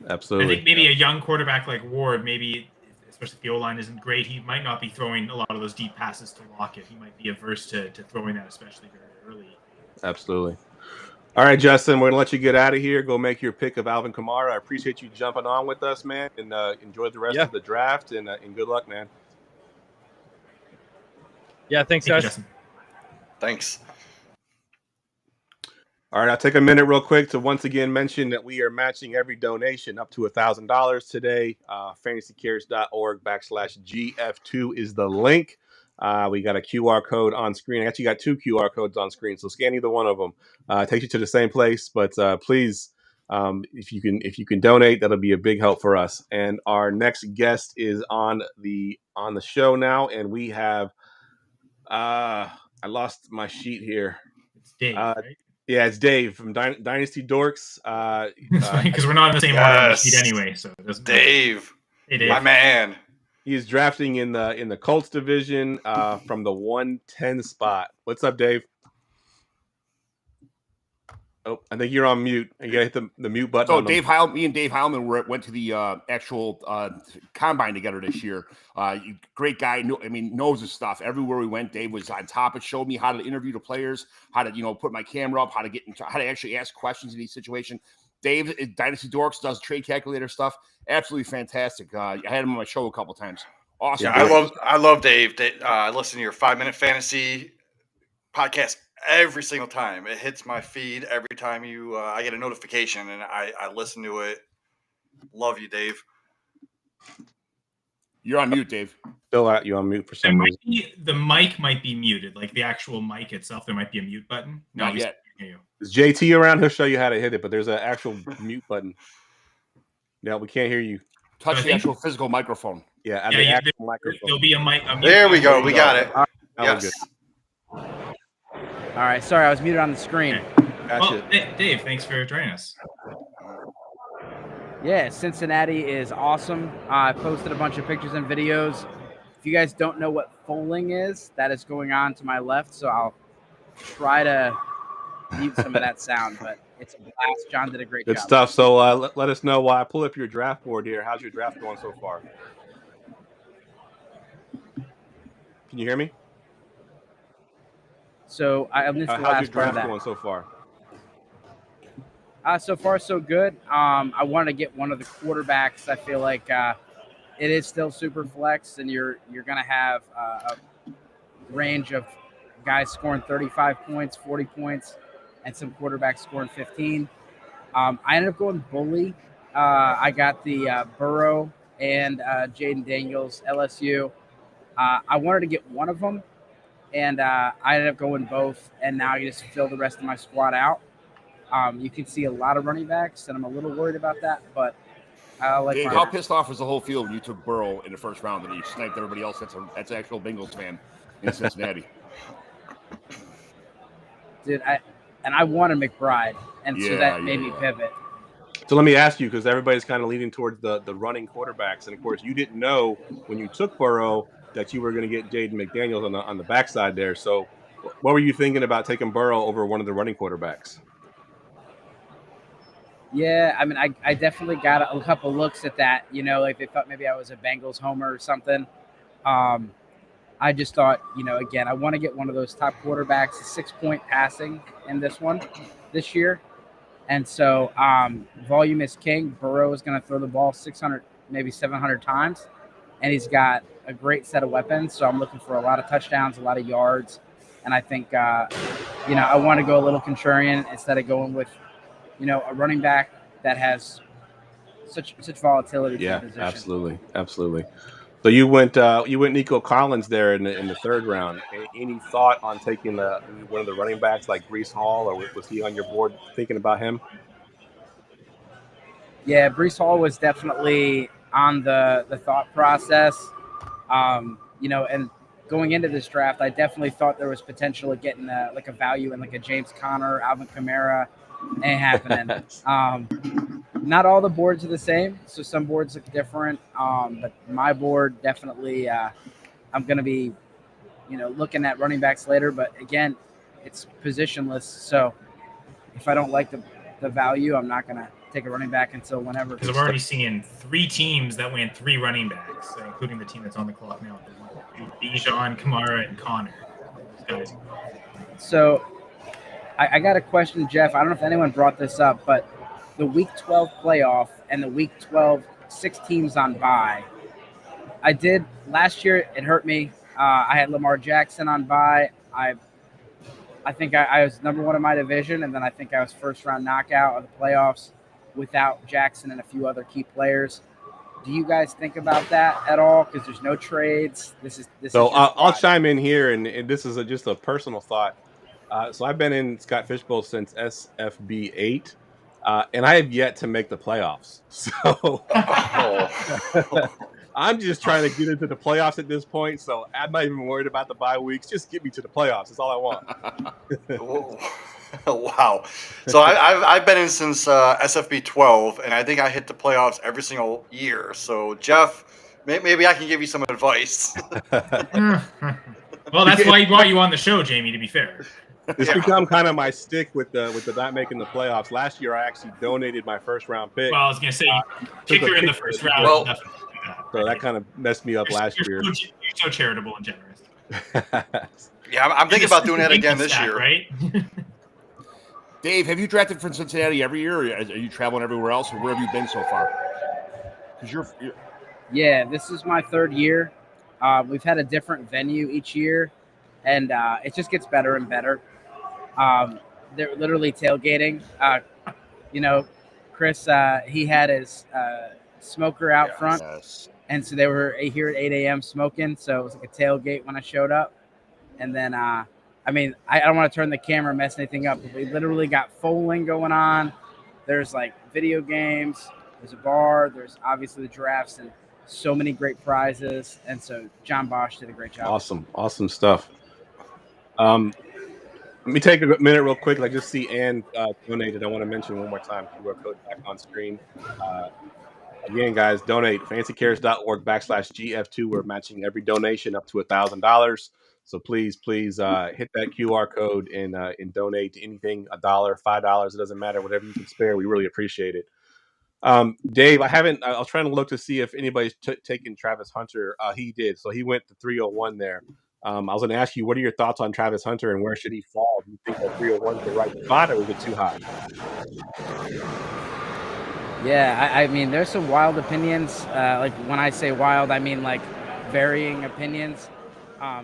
Absolutely. I think maybe a young quarterback like Ward, maybe, especially if the O-line isn't great, he might not be throwing a lot of those deep passes to Lockett. He might be averse to throwing that, especially very early. Absolutely. All right, Justin, we're going to let you get out of here. Go make your pick of Alvin Kamara. I appreciate you jumping on with us, man, and enjoy the rest of the draft, and good luck, man. Yeah, thanks, guys. Thanks. All right, I'll take a minute real quick to once again mention that we are matching every donation up to $1,000 today. FantasyCares.org/GF2 is the link. We got a QR code on screen. I actually got 2 QR codes on screen, so scan either one of them. It takes you to the same place, but please, if you can donate, that'll be a big help for us. And our next guest is on the show now, and we have I lost my sheet here. It's Dave, right? Yeah, it's Dave from Dynasty Dorks. Because we're not in the same order on the sheet anyway, so it doesn't matter. Dave, hey, Dave, my man. He is drafting in the Colts division from the 110 spot. What's up, Dave? Oh, I think you're on mute. You gotta hit the mute button. So me and Dave Hellman went to the actual combine together this year. Great guy. Knows his stuff. Everywhere we went, Dave was on top. It showed me how to interview the players, how to put my camera up, how to actually ask questions in each situation. Dave at Dynasty Dorks does trade calculator stuff. Absolutely fantastic. I had him on my show a couple times. Awesome. Yeah, I love Dave. I listen to your 5-minute fantasy podcast every single time. It hits my feed every time I get a notification, and I listen to it. Love you, Dave. You're on mute, Dave. Still at you on mute for some reason. The mic might be muted, like the actual mic itself. There might be a mute button. No, Not yet. Is JT around? He'll show you how to hit it, but there's an actual mute button. No, we can't hear you. Touch the actual physical microphone. Yeah, the actual microphone. There'll be a mic. There we go. We got it. Yes. All right. Sorry, I was muted on the screen. Gotcha. Well, Dave, thanks for joining us. Yeah, Cincinnati is awesome. I posted a bunch of pictures and videos. If you guys don't know what foaling is, that is going on to my left, so I'll try to mute some of that sound, but it's a blast. John did a great job. Good stuff. So let us know why I pull up your draft board here. How's your draft going so far? Can you hear me? So I missed the how's last your part of draft that. going so far? So far, so good. I wanted to get one of the quarterbacks. I feel like it is still super flex, and you're going to have a range of guys scoring 35 points, 40 points, and some quarterbacks scoring 15. I ended up going bully. I got the Burrow and Jaden Daniels, LSU. I wanted to get one of them, and I ended up going both, and now I just fill the rest of my squad out. You can see a lot of running backs, and I'm a little worried about that, but I like Dave, how pissed off was the whole field when you took Burrow in the first round and you sniped everybody else that's an actual Bengals fan in Cincinnati? Dude, I wanted McBride, and so that made me pivot. So let me ask you, because everybody's kind of leaning towards the running quarterbacks, and of course you didn't know when you took Burrow that you were going to get Jaden McDaniels on the backside there. So what were you thinking about taking Burrow over one of the running quarterbacks? Yeah, I mean, I definitely got a couple looks at that. Like they thought maybe I was a Bengals homer or something. I just thought, again, I want to get one of those top quarterbacks, 6-point passing in this year. And so volume is king. Burrow is going to throw the ball 600, maybe 700 times. And he's got a great set of weapons. So I'm looking for a lot of touchdowns, a lot of yards. And I think, I want to go a little contrarian instead of going with, a running back that has such volatility. Yeah, absolutely. So you went Nico Collins there in the third round. Any thought on taking one of the running backs like Breece Hall, or was he on your board thinking about him? Yeah, Breece Hall was definitely on the thought process. And going into this draft, I definitely thought there was potential of getting a value in like a James Conner, Alvin Kamara. Ain't happening. Not all the boards are the same, so some boards look different. But my board definitely, I'm going to be, looking at running backs later. But again, it's positionless, so if I don't like the value, I'm not going to take a running back until whenever. Because I'm already seeing 3 teams that went 3 running backs, including the team that's on the clock now. Bijan, Kamara, and Connor. Those guys. So I got a question, Geoff. I don't know if anyone brought this up, but the Week 12 playoff and the Week 12 6 teams on bye. I did last year. It hurt me. I had Lamar Jackson on bye. I think I was number 1 in my division, and then I think I was first round knockout of the playoffs without Jackson and a few other key players. Do you guys think about that at all? Because there's no trades. So I'll chime in here, and this is just a personal thought. So I've been in Scott Fishbowl since SFB 8, and I have yet to make the playoffs. So I'm just trying to get into the playoffs at this point. So I'm not even worried about the bye weeks. Just get me to the playoffs. That's all I want. Wow. So I've been in since SFB 12, and I think I hit the playoffs every single year. So Geoff, maybe I can give you some advice. Well, that's why he brought you on the show, Jamie, to be fair. It's become kind of my stick with the not making the playoffs. Last year, I actually donated my first round pick. Well, I was going to say, kicker in the first round. Well, so that kind of messed me up last year. You're so charitable and generous. Yeah, I'm thinking about doing that again this year. Right? Dave, have you drafted from Cincinnati every year, or are you traveling everywhere else, or where have you been so far? Because you're Yeah, this is my 3rd year. We've had a different venue each year, and it just gets better and better. They're literally tailgating. Chris, he had his smoker out front, and so they were here at 8 a.m. smoking, so it was like a tailgate when I showed up. And then, I don't want to turn the camera and mess anything up, but we literally got foaling going on. There's like video games, there's a bar, there's obviously the drafts, and so many great prizes. And so John Bosch did a great job. Awesome stuff. Let me take a minute real quick. I just see Ann donated. I want to mention one more time. QR code back on screen. Again, guys, donate fantasycares.org/GF2. We're matching every donation up to $1,000. So please hit that QR code and donate anything, $1, $5. It doesn't matter, whatever you can spare. We really appreciate it. Dave, I was trying to look to see if anybody's taken Travis Hunter. He did. So he went to 301 there. I was going to ask you, what are your thoughts on Travis Hunter and where should he fall? Do you think that 301 is the right spot, or is it too high? Yeah, I mean, there's some wild opinions. Like when I say wild, I mean like varying opinions.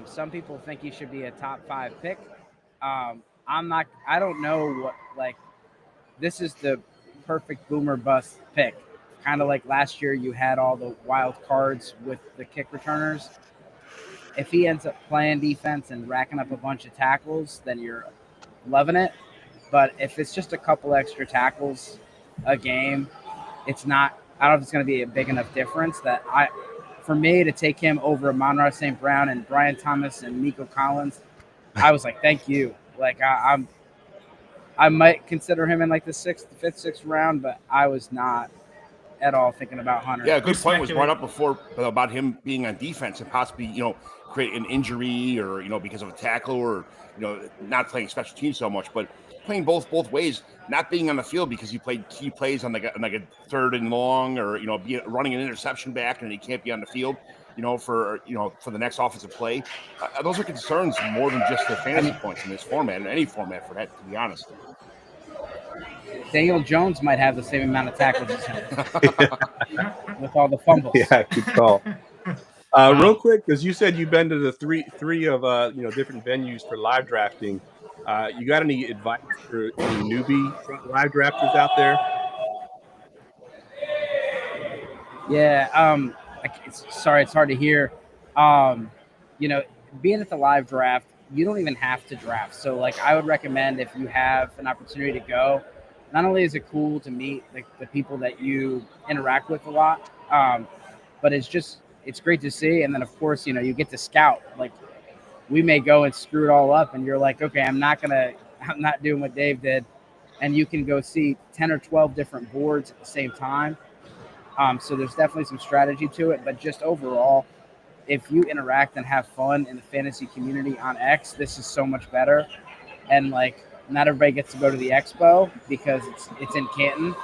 Some people think he should be a top 5 pick. I don't know what, like, this is the perfect boomer bust pick. Kind of like last year, you had all the wild cards with the kick returners. If he ends up playing defense and racking up a bunch of tackles, then you're loving it. But if it's just a couple extra tackles a game, it's not, I don't know if it's going to be a big enough difference that for me to take him over Monroe St. Brown and Brian Thomas and Nico Collins, I was like, thank you. Like I might consider him in like the 5th, 6th round, but I was not at all thinking about Hunter. Yeah, a good point was brought up before about him being on defense and possibly, create an injury or, because of a tackle or, not playing special teams so much, but playing both ways, not being on the field because he played key plays on like a 3rd and long or, running an interception back and he can't be on the field, for the next offensive play. Those are concerns more than just the fantasy points in this format, in any format for that, to be honest. Daniel Jones might have the same amount of tackles as him with all the fumbles. Yeah, good call. Real quick, because you said you've been to the three of different venues for live drafting. You got any advice for any newbie live drafters out there? Yeah, sorry, it's hard to hear. Being at the live draft, you don't even have to draft. So, like, I would recommend if you have an opportunity to go, not only is it cool to meet the people that you interact with a lot, but it's great to see. And then, of course, you get to scout. Like, we may go and screw it all up, and you're like, okay, I'm not doing what Dave did. and you can go see 10 or 12 different boards at the same time. So there's definitely some strategy to it, but just overall, if you interact and have fun in the fantasy community on X, this is so much better. And like, not everybody gets to go to the expo because it's in Canton,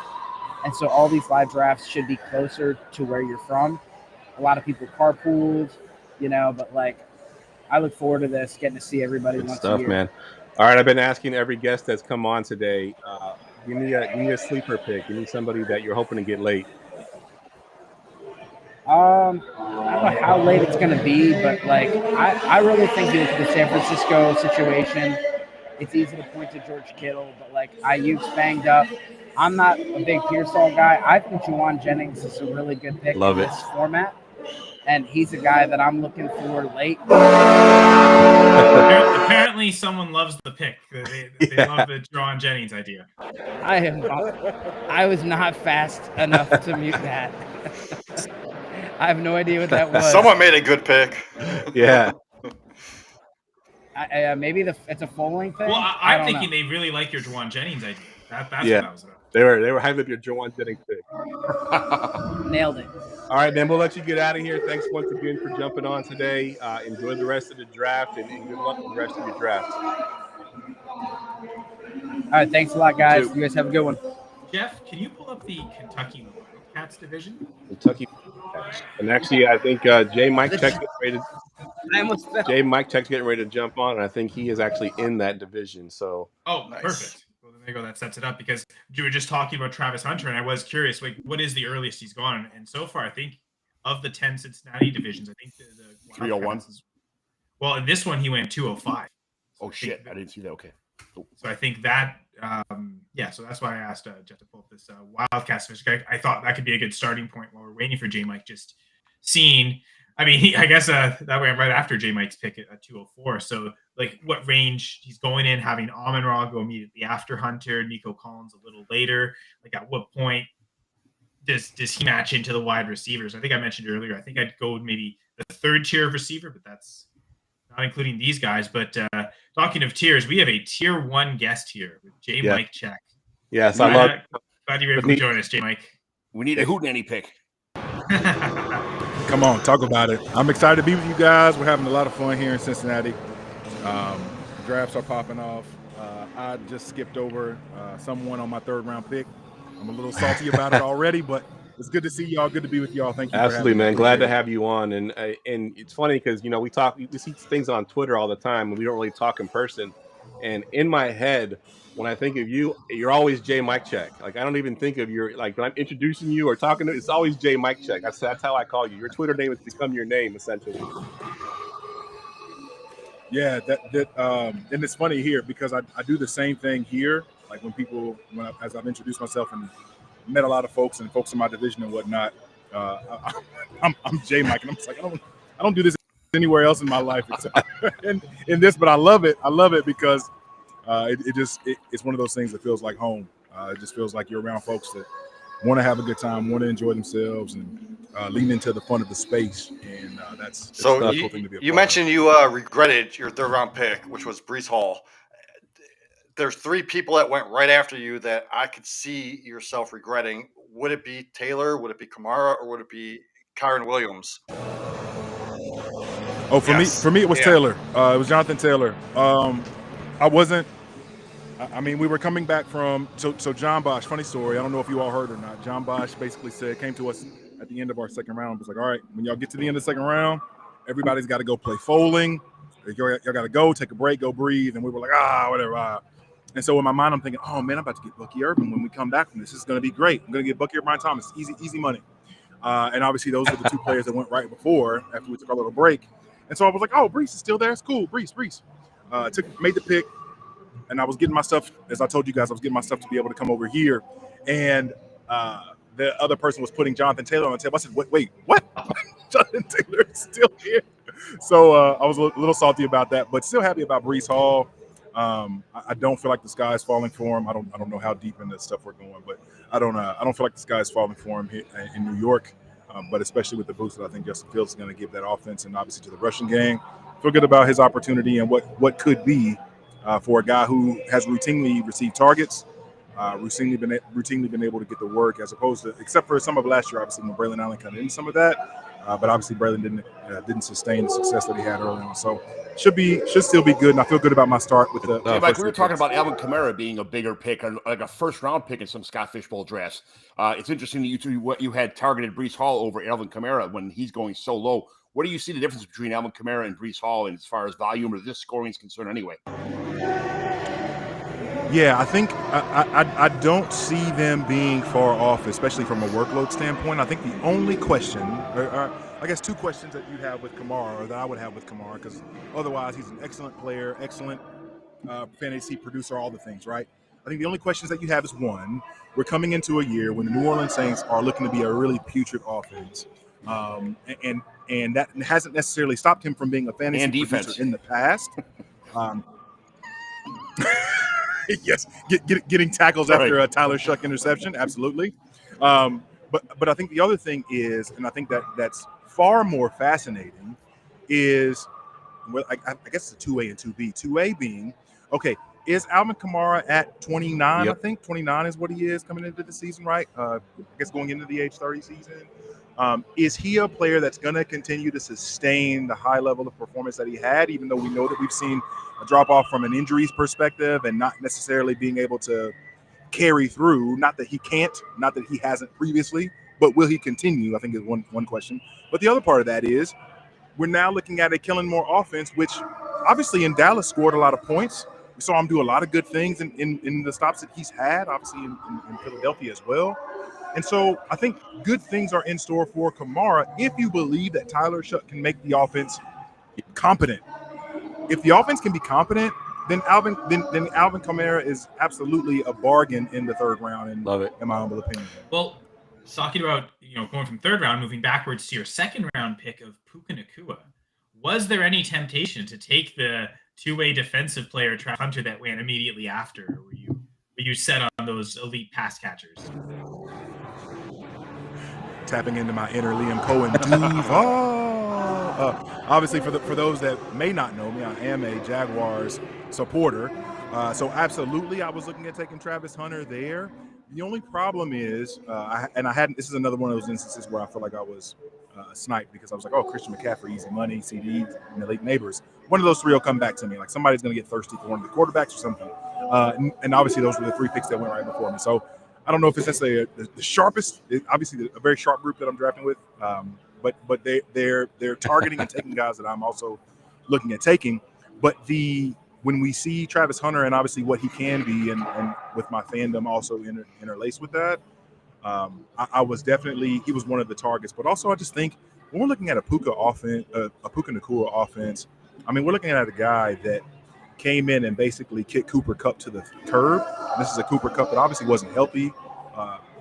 and so all these live drafts should be closer to where you're from. A lot of people carpooled, but like, I look forward to this, getting to see everybody once a year. Man. All right, I've been asking every guest that's come on today. Give me a sleeper pick. Give me somebody that you're hoping to get late. I don't know how late it's going to be, but like, I really think that the San Francisco situation, it's easy to point to George Kittle, but like, Ayuk's banged up. I'm not a big Pearsall guy. I think Juwan Jennings is a really good pick in this format, and he's a guy that I'm looking for late. Apparently, someone loves the pick. They love the Juwan Jennings idea. I was not fast enough to mute that. I have no idea what that was. Someone made a good pick. Yeah. Maybe it's a foaling thing. Well, I'm thinking they really like your Juwan Jennings idea. That's what that was about. They were hyped up your Juwan Jennings pick. Nailed it. All right, man. We'll let you get out of here. Thanks once again for jumping on today. Enjoy the rest of the draft and good luck with the rest of your draft. All right, thanks a lot, guys. You guys have a good one. Geoff, can you pull up the Kentucky Wildcats division? Kentucky Wildcats. And actually, I think Mike Check's getting ready to jump on, and I think he is actually in that division. So. Oh, nice. Perfect. Well, there you go. That sets it up because you were just talking about Travis Hunter, and I was curious, like, what is the earliest he's gone? And so far, I think of the 10 Cincinnati divisions, I think the 301. Well, in this one, he went 205. Oh, shit. I didn't see that. Okay. Cool. So I think that, so that's why I asked Geoff to pull up this Wildcats division. I thought that could be a good starting point while we're waiting for J-Mike, just seeing. I mean, I guess that way I'm right after J-Mike's pick at 204. So, like, what range he's going in, having Amon-Ra go immediately after Hunter, Nico Collins a little later. Like, at what point does he match into the wide receivers? I think I mentioned earlier, I think I'd go with maybe the third tier of receiver, but that's not including these guys. But talking of tiers, we have a tier 1 guest here with J-Mike Check. Yes, glad you're able to join us, J-Mike. We need a hootenanny pick. Come on, talk about it. I'm excited to be with you guys. We're having a lot of fun here in Cincinnati. Drafts are popping off. I just skipped over someone on my third-round pick. I'm a little salty about it already, but it's good to see y'all. Good to be with y'all. Thank you. Absolutely, man. Glad to have you on. And it's funny because we see things on Twitter all the time, and we don't really talk in person. And in my head, when I think of you, you're always J-Mike Check. Like, I don't even think of your, like, when I'm introducing you or talking to, it's always J-Mike Check. That's how I call you. Your Twitter name has become your name, essentially. Yeah, and it's funny here because I do the same thing here. Like as I've introduced myself and met a lot of folks and folks in my division and whatnot, I'm J-Mike, and I'm just like, I don't do this anywhere else in my life except in this, but I love it. I love it because it's one of those things that feels like home. It just feels like you're around folks that want to have a good time, want to enjoy themselves, and lean into the fun of the space. And that's so. A cool thing to be a you part mentioned you regretted your third-round pick, which was Breece Hall. There's 3 people that went right after you that I could see yourself regretting. Would it be Taylor? Would it be Kamara? Or would it be Kyren Williams? Oh, for me, it was Taylor. It was Jonathan Taylor. I wasn't. I mean, we were coming back from so John Bosch. Funny story. I don't know if you all heard or not. John Bosch basically came to us at the end of our second round. Was like, all right, when y'all get to the end of the second round, everybody's got to go play foaling. Y'all got to go take a break, go breathe. And we were like, whatever. And so in my mind, I'm thinking, oh man, I'm about to get Bucky Urban when we come back from this. This is going to be great. I'm going to get Bucky or Brian Thomas. Easy money. And obviously, those were the 2 players that went right before after we took our little break. And so I was like, oh, Breece is still there. It's cool. Breece. Made the pick. And I was getting my stuff, as I told you guys, I was getting my stuff to be able to come over here. And the other person was putting Jonathan Taylor on the table. I said, wait, what? Jonathan Taylor is still here. So I was a little salty about that, but still happy about Breece Hall. I don't feel like the sky is falling for him. I don't know how deep into stuff we're going, but I don't feel like the sky is falling for him here in New York. But especially with the boost that I think Justin Fields is going to give that offense and obviously to the rushing game. Feel good about his opportunity and what could be for a guy who has routinely received targets routinely been able to get the work, as opposed to, except for some of last year, obviously when Braylon Allen cut in some of that, but obviously Braylon didn't sustain the success that he had early on. So should still be good, and I feel good about my start with the. Hey, Mike, we were talking about Alvin Kamara being a bigger pick, like a first-round pick in some Scott Fishbowl drafts. It's interesting that you had targeted Breece Hall over Alvin Kamara when he's going so low. What do you see the difference between Alvin Kamara and Breece Hall, and as far as volume or this scoring is concerned, anyway? Yeah, I think I don't see them being far off, especially from a workload standpoint. I think the only question, or I guess two questions that you have with Kamara, or that I would have with Kamara, because otherwise he's an excellent player, excellent fantasy producer, all the things, right? I think the only questions that you have is, one, we're coming into a year when the New Orleans Saints are looking to be a really putrid offense. And that hasn't necessarily stopped him from being a fantasy producer in the past. Yes, getting tackles after a Tyler Shuck interception, absolutely. But I think the other thing is, and I think that's far more fascinating, is, well, I guess it's a 2A and 2B. 2A being, okay, is Alvin Kamara at 29? Yep. I think 29 is what he is coming into the season, right? I guess going into the age 30 season. Is he a player that's going to continue to sustain the high level of performance that he had, even though we know that we've seen a drop-off from an injuries perspective and not necessarily being able to carry through? Not that he can't, not that he hasn't previously, but will he continue, I think is one question. But the other part of that is, we're now looking at a Kellen Moore offense, which obviously in Dallas scored a lot of points. We saw him do a lot of good things in the stops that he's had, obviously in Philadelphia as well. And so I think good things are in store for Kamara if you believe that Tyler Shuck can make the offense competent. If the offense can be competent, then Alvin Kamara is absolutely a bargain in the third round, in my humble opinion. Well, talking about going from third round, moving backwards to your second round pick of Puka Nacua, was there any temptation to take the two-way defensive player Travis Hunter that went immediately after? Or were you set on those elite pass catchers? Tapping into my inner Liam Cohen Duval. Obviously, for those that may not know me, I am a Jaguars supporter. So absolutely, I was looking at taking Travis Hunter there. The only problem is, this is another one of those instances where I feel like I was sniped, because I was like, oh, Christian McCaffrey, easy money, CDs, and elite neighbors. One of those three will come back to me. Like somebody's going to get thirsty for one of the quarterbacks or something. And obviously, those were the three picks that went right before me. So I don't know if it's necessarily the sharpest, obviously a very sharp group that I'm drafting with, but they're targeting and taking guys that I'm also looking at taking. But when we see Travis Hunter and obviously what he can be, and with my fandom also interlaced with that, I was definitely, he was one of the targets. But also I just think when we're looking at a Puka Nacua offense, I mean, we're looking at a guy that came in and basically kicked Cooper Kupp to the curb. This is a Cooper Kupp that obviously wasn't healthy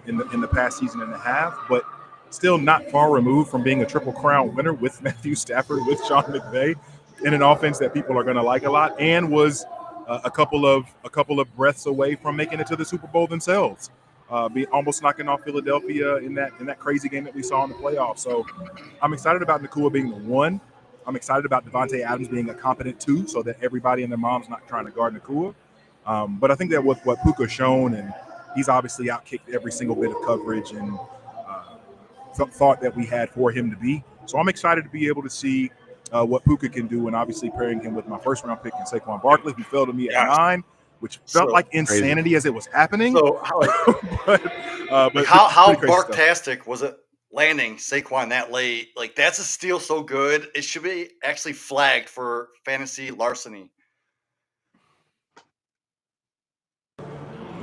in the past season and a half, but still not far removed from being a Triple Crown winner with Matthew Stafford, with Sean McVay, in an offense that people are going to like a lot, and was a couple of breaths away from making it to the Super Bowl themselves, almost knocking off Philadelphia in that crazy game that we saw in the playoffs. So I'm excited about Nacua being the one. I'm excited about Devontae Adams being a competent two, so that everybody and their mom's not trying to guard Nacua. But I think that with what Puka's shown, and he's obviously outkicked every single bit of coverage and thought that we had for him to be. So I'm excited to be able to see what Puka can do, and obviously pairing him with my first round pick in Saquon Barkley, who fell to me at 9, which felt like insanity crazy as it was happening. So but how barktastic was it landing Saquon that late? Like, that's a steal so good. It should be actually flagged for fantasy larceny.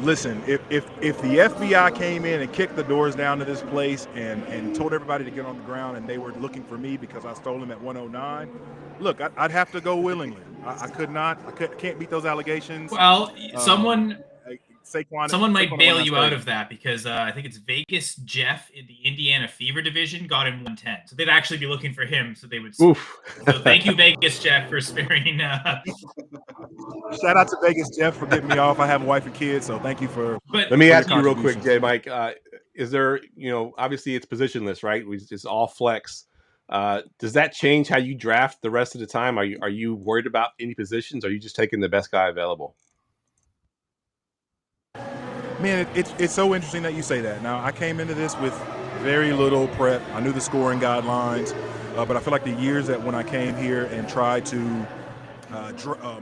Listen, if the FBI came in and kicked the doors down to this place and told everybody to get on the ground, and they were looking for me because I stole him at 109, look, I'd have to go willingly. I can't beat those allegations. Well, someone Saquon might bail you out of that, because I think it's Vegas Geoff in the Indiana Fever division got him 110. So they'd actually be looking for him. So they would. Oof. So thank you, Vegas Geoff, for sparing. Shout out to Vegas Geoff for getting me off. I have a wife and kids, so thank you for. But let me ask you real quick, Jay Mike. Is there, obviously it's positionless, right? It's all flex. Does that change how you draft the rest of the time? Are you worried about any positions? Or are you just taking the best guy available? Man, it's so interesting that you say that. Now, I came into this with very little prep. I knew the scoring guidelines, but I feel like the years that when I came here and tried to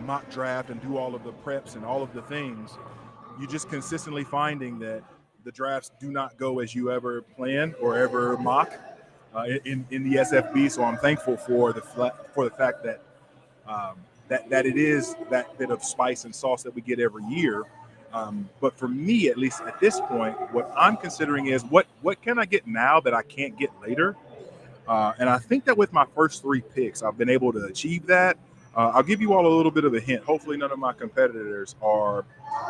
mock draft and do all of the preps and all of the things, you just consistently finding that the drafts do not go as you ever plan or ever mock in the SFB. So I'm thankful for the fact that that it is that bit of spice and sauce that we get every year. But for me, at least at this point, what I'm considering is what can I get now that I can't get later? And I think that with my first 3 picks, I've been able to achieve that. I'll give you all a little bit of a hint. Hopefully none of my competitors are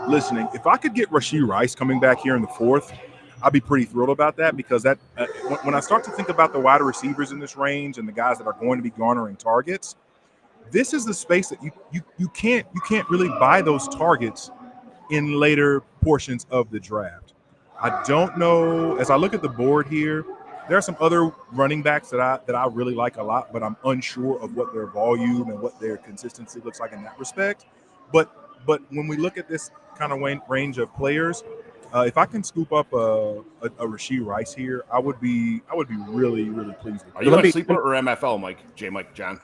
listening. If I could get Rashee Rice coming back here in the 4th, I'd be pretty thrilled about that, because that when I start to think about the wide receivers in this range and the guys that are going to be garnering targets, this is the space that you can't really buy those targets in later portions of the draft. I don't know, as I look at the board here, there are some other running backs that I really like a lot, but I'm unsure of what their volume and what their consistency looks like in that respect. But when we look at this kind of range of players, if I can scoop up a Rashee Rice here, I would be really, really pleased with it. Are you on Sleeper or MFL, Mike? John?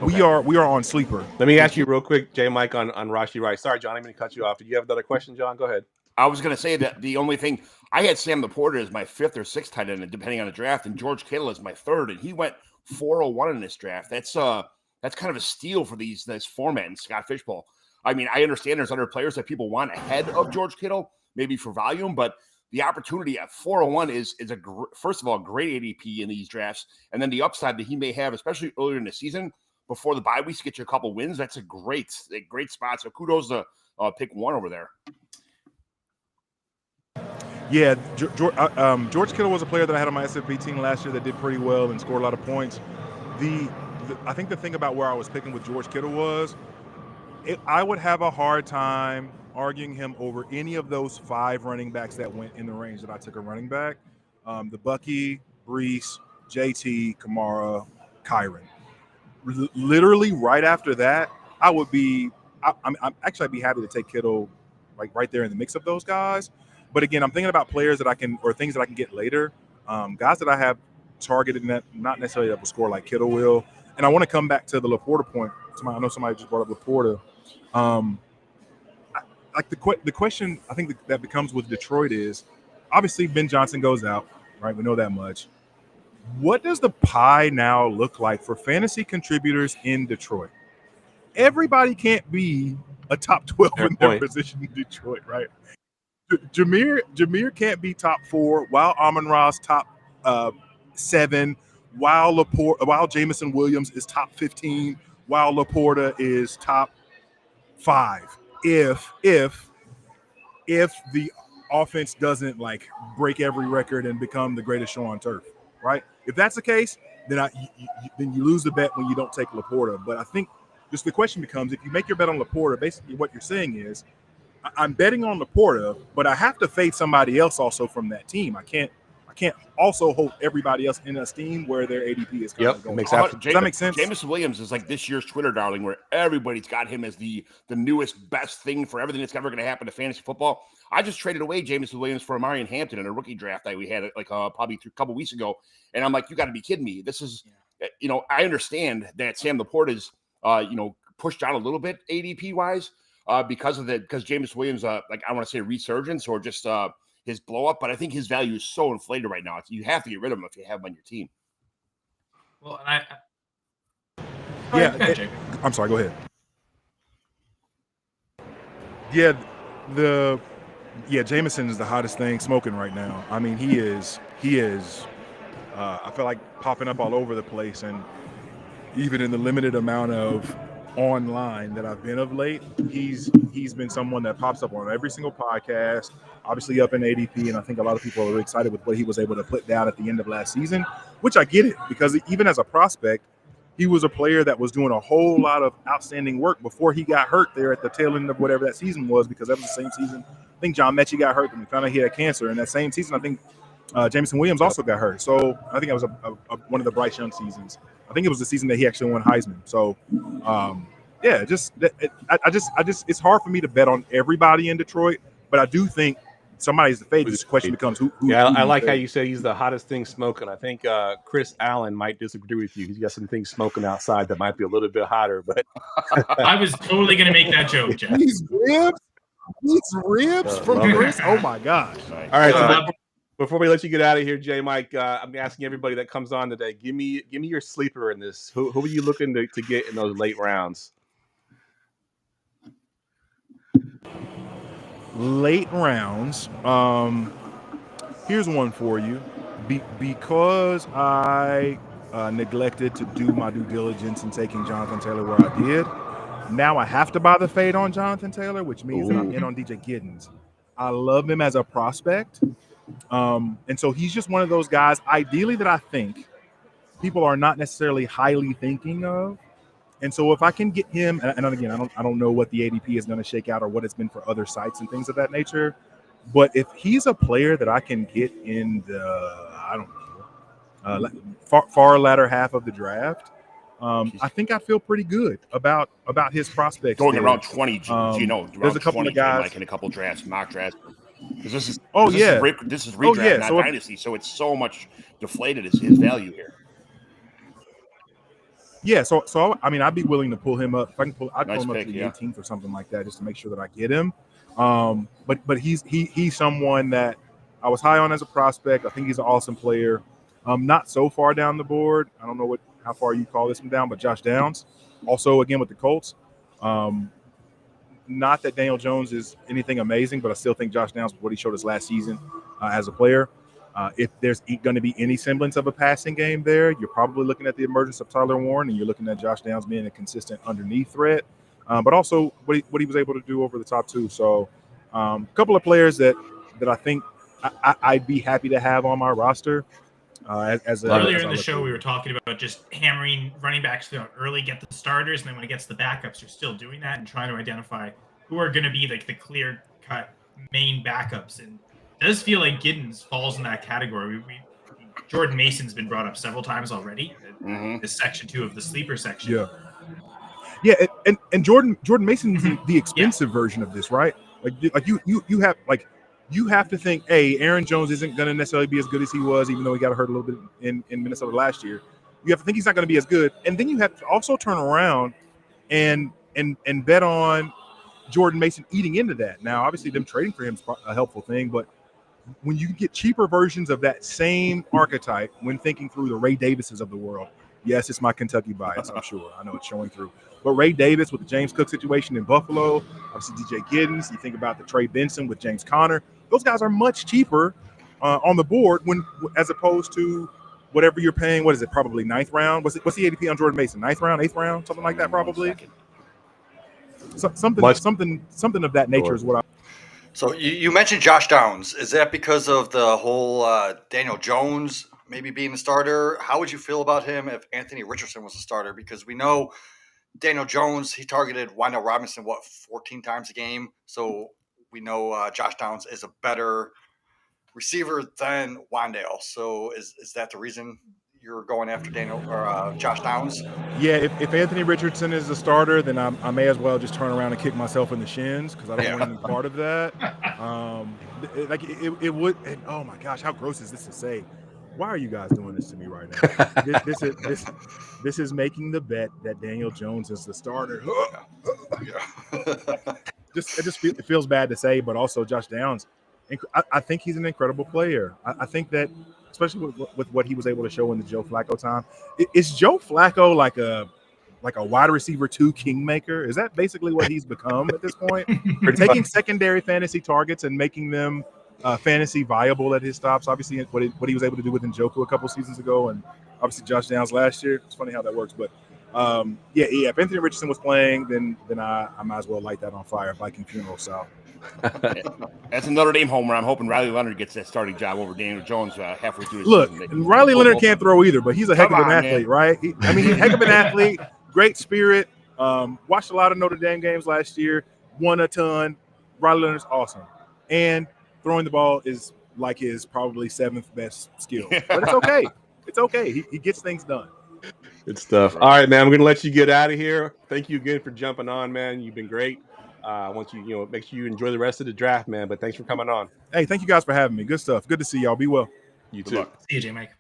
We are on Sleeper. Let me ask you real quick, J. Mike, on Rashee Rice. Sorry, John, I'm going to cut you off. Did you have another question, John? Go ahead. I was going to say that the only thing I had Sam Laporta as my 5th or 6th tight end, depending on the draft, and George Kittle as my 3rd, and he went 401 in this draft. That's kind of a steal for this format in Scott Fishbowl. I mean, I understand there's other players that people want ahead of George Kittle, maybe for volume, but the opportunity at 401 is first of all, great ADP in these drafts, and then the upside that he may have, especially earlier in the season before the bye weeks, get you a couple wins. That's a great spot. So kudos to pick 1 over there. Yeah, George Kittle was a player that I had on my SFB team last year that did pretty well and scored a lot of points. I think the thing about where I was picking with George Kittle was I would have a hard time arguing him over any of those 5 running backs that went in the range that I took a running back. The Bucky, Brees, JT, Kamara, Kyron. Literally right after that, I'd be happy to take Kittle right there in the mix of those guys. But again, I'm thinking about players that I can, or things that I can get later, guys that I have targeted, not necessarily that will score like Kittle will. And I want to come back to the Laporta point. I know somebody just brought up Laporta. The question I think that becomes with Detroit is, obviously Ben Johnson goes out, right? We know that much. What does the pie now look like for fantasy contributors in Detroit? Everybody can't be a top 12 in their position in Detroit, right? Jameer can't be top 4, while Amon-Ra's top 7, while Jameson Williams is top 15, while Laporta is top 5. If the offense doesn't break every record and become the greatest show on turf, right? If that's the case, then you lose the bet when you don't take Laporta. But I think just the question becomes, if you make your bet on Laporta, basically what you're saying is, I'm betting on Laporta, but I have to fade somebody else also from that team. I can't also hold everybody else in esteem where their ADP is currently going. Does that make sense? Jameson Williams is like this year's Twitter darling, where everybody's got him as the newest best thing for everything that's ever going to happen to fantasy football. I just traded away Jameson Williams for Marion Hampton in a rookie draft that we had probably a couple weeks ago, and I'm like, you got to be kidding me. This is, I understand that Sam Laporta is, pushed down a little bit ADP wise because Jameson Williams, I want to say resurgence or just his blow up, but I think his value is so inflated right now. You have to get rid of him if you have him on your team. Well, I'm sorry. Go ahead. Jameson is the hottest thing smoking right now. I mean, he is. I feel like popping up all over the place, and even in the limited amount of online that I've been of late, he's been someone that pops up on every single podcast, obviously up in ADP, and I think a lot of people are really excited with what he was able to put down at the end of last season, which I get it, because even as a prospect, he was a player that was doing a whole lot of outstanding work before he got hurt there at the tail end of whatever that season was, because that was the same season. I think John Mechie got hurt and we found out he had cancer. And that same season, I think Jameson Williams also got hurt. So I think that was one of the Bryce Young seasons. I think it was the season that he actually won Heisman. So yeah, I just it's hard for me to bet on everybody in Detroit, but I do think somebody's the fade. This question becomes who. Yeah, who I do you like how fade? you say he's the hottest thing smoking. I think Chris Allen might disagree with you. He's got some things smoking outside that might be a little bit hotter, but I was totally going to make that joke, Geoff. These ribs from love it. Chris. Oh my gosh! All right, so before we let you get out of here, J Mike, I'm asking everybody that comes on today, give me your sleeper in this. Who are you looking to get in those late rounds? Late rounds. Here's one for you. Because I neglected to do my due diligence in taking Jonathan Taylor where I did, now I have to buy the fade on Jonathan Taylor, which means that I'm in on DJ Giddens. I love him as a prospect. And so he's just one of those guys, ideally, that I think people are not necessarily highly thinking of. And so if I can get him, and again, I don't know what the ADP is going to shake out or what it's been for other sites and things of that nature. But if he's a player that I can get in the, far latter half of the draft, I think I feel pretty good about his prospects. Going there. around 20, there's a couple of guys like in a couple drafts, mock drafts. Because this is this is redraft, not so dynasty, so it's so much deflated his value here. Yeah, so I mean, I'd be willing to pull him up. If I can I'd pull him up to the 18th or something like that, just to make sure that I get him. But he's someone that I was high on as a prospect. I think he's an awesome player. Not so far down the board. I don't know how far you call this one down, but Josh Downs, also again with the Colts. Not that Daniel Jones is anything amazing, but I still think Josh Downs, what he showed us last season as a player. If there's going to be any semblance of a passing game there, you're probably looking at the emergence of Tyler Warren, and you're looking at Josh Downs being a consistent underneath threat, but also what he was able to do over the top two. So a couple of players that I think I'd be happy to have on my roster. Earlier in the show, we were talking about just hammering running backs early, get the starters, and then when it gets to the backups, you're still doing that and trying to identify who are going to be like the clear-cut main backups. And it does feel like Giddens falls in that category. Jordan Mason's been brought up several times already. This section 2 of the sleeper section. Yeah, and Jordan Mason's the expensive version of this, right? You have to think, hey, Aaron Jones isn't going to necessarily be as good as he was, even though he got hurt a little bit in Minnesota last year. You have to think he's not going to be as good. And then you have to also turn around and bet on Jordan Mason eating into that. Now, obviously, them trading for him is a helpful thing, but when you get cheaper versions of that same archetype, when thinking through the Ray Davises of the world, yes, it's my Kentucky bias, I'm sure. I know it's showing through. But Ray Davis with the James Cook situation in Buffalo, obviously DJ Giddens, you think about the Trey Benson with James Conner, those guys are much cheaper on the board as opposed to whatever you're paying. What is it? Probably 9th round. What's the ADP on Jordan Mason? 9th round, 8th round, something like that, probably. Something of that nature is what I. So you mentioned Josh Downs. Is that because of the whole Daniel Jones maybe being a starter? How would you feel about him if Anthony Richardson was a starter? Because we know Daniel Jones, he targeted Wendell Robinson, 14 times a game. So we know Josh Downs is a better receiver than Wandale. So is that the reason you're going after Josh Downs? Yeah, if Anthony Richardson is the starter, then I may as well just turn around and kick myself in the shins because I don't want any part of that. It would. And, oh my gosh, how gross is this to say? Why are you guys doing this to me right now? This is making the bet that Daniel Jones is the starter. It feels bad to say, but also Josh Downs. I think he's an incredible player. I think that, especially with what he was able to show in the Joe Flacco time, is Joe Flacco like a wide receiver 2 kingmaker? Is that basically what he's become at this point? Taking secondary fantasy targets and making them fantasy viable at his stops. Obviously, what he was able to do with Njoku a couple seasons ago, and obviously Josh Downs last year. It's funny how that works, but if Anthony Richardson was playing, then I might as well light that on fire, Viking funeral style. That's a Notre Dame homer. I'm hoping Riley Leonard gets that starting job over Daniel Jones halfway through his season. Look, Riley Leonard can't throw either, but he's a heck of an athlete, right? He's a heck of an athlete, great spirit. Watched a lot of Notre Dame games last year, won a ton. Riley Leonard's awesome. And throwing the ball is like his probably 7th best skill. But it's okay. It's okay. He gets things done. Good stuff. All right, man. I'm going to let you get out of here. Thank you again for jumping on, man. You've been great. I want you, make sure you enjoy the rest of the draft, man. But thanks for coming on. Hey, thank you guys for having me. Good stuff. Good to see y'all. Be well. You Good too. luck. See you, J-Mike.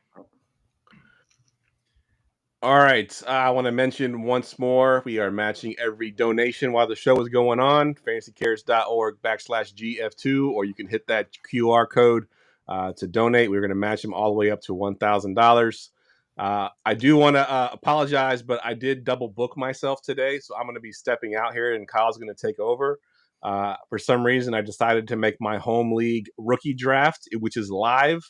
All right. I want to mention once more, we are matching every donation while the show is going on. FantasyCares.org/GF2, or you can hit that QR code to donate. We're going to match them all the way up to $1,000. I do want to apologize, but I did double book myself today, so I'm going to be stepping out here, and Kyle's going to take over. For some reason, I decided to make my home league rookie draft, which is live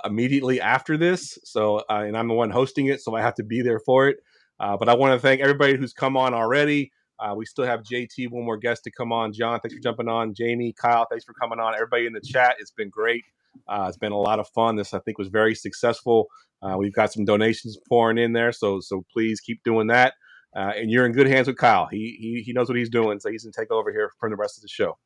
immediately after this. So, and I'm the one hosting it, so I have to be there for it. But I want to thank everybody who's come on already. We still have JT, one more guest to come on. John, thanks for jumping on. Jamie, Kyle, thanks for coming on. Everybody in the chat, it's been great. It's been a lot of fun. This, I think, was very successful. We've got some donations pouring in there, so please keep doing that. And you're in good hands with Kyle. He knows what he's doing, so he's going to take over here for the rest of the show.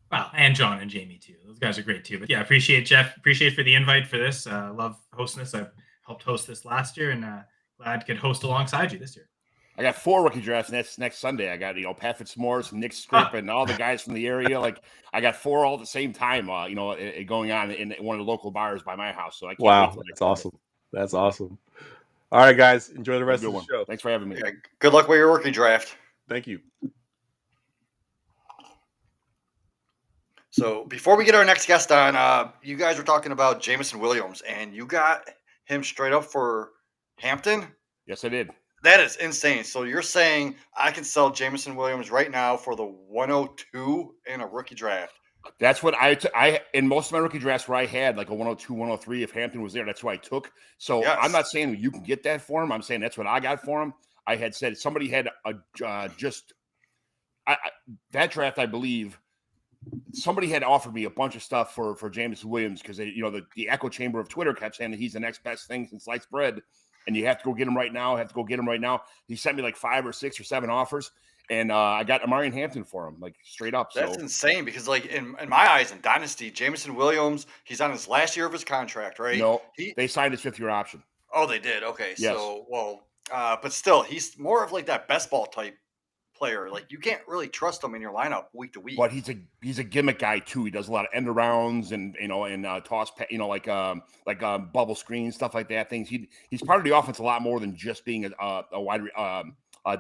Wow, and John and Jamie too. Those guys are great too. But yeah, appreciate Geoff. Appreciate for the invite for this. Love hosting this. I helped host this last year, and glad to could host alongside you this year. I got 4 rookie drafts next Sunday. I got Pat Fitzmaurice, Nick Scripp, and all the guys from the area. Like I got 4 all at the same time. Going on in one of the local bars by my house. So I can't wait till that's awesome. That's awesome. All right, guys, enjoy the rest of the show. Thanks for having me. Yeah, good luck with your rookie draft. Thank you. So before we get our next guest on, you guys were talking about Jameson Williams, and you got him straight up for Hampton? Yes, I did. That is insane. So you're saying I can sell Jameson Williams right now for the 102 in a rookie draft? That's what I in most of my rookie drafts where I had like a 102, 103, if Hampton was there, that's what I took. So yes. I'm not saying you can get that for him. I'm saying that's what I got for him. I had said somebody had that draft, I believe. Somebody had offered me a bunch of stuff for Jameson Williams because the echo chamber of Twitter kept saying that he's the next best thing since sliced bread, and you have to go get him right now. He sent me like 5 or 6 or 7 offers, and I got Amarian Hampton for him, like straight up. That's insane because, like in my eyes, in Dynasty, Jameson Williams, he's on his last year of his contract, right? No, they signed his 5th-year option. Oh, they did. Okay, yes. So but still, he's more of like that best ball type player. Like you can't really trust him in your lineup week to week. But he's a gimmick guy too. He does a lot of end arounds and toss, like bubble screen stuff like that. Things he's part of the offense a lot more than just being a wide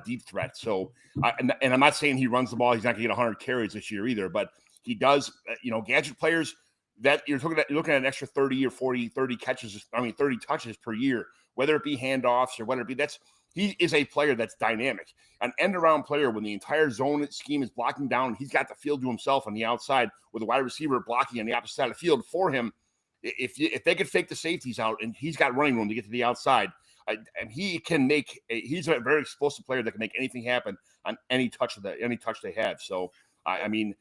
deep threat. So and I'm not saying he runs the ball. He's not going to get 100 carries this year either. But he does. Gadget players that you're looking at an extra 30 or 40, 30 catches. 30 touches per year, whether it be handoffs or whether it be he is a player that's dynamic. An end-around player when the entire zone scheme is blocking down, he's got the field to himself on the outside with a wide receiver blocking on the opposite side of the field for him. If they could fake the safeties out and he's got running room to get to the outside, and he's a very explosive player that can make anything happen on any touch they have. So, I don't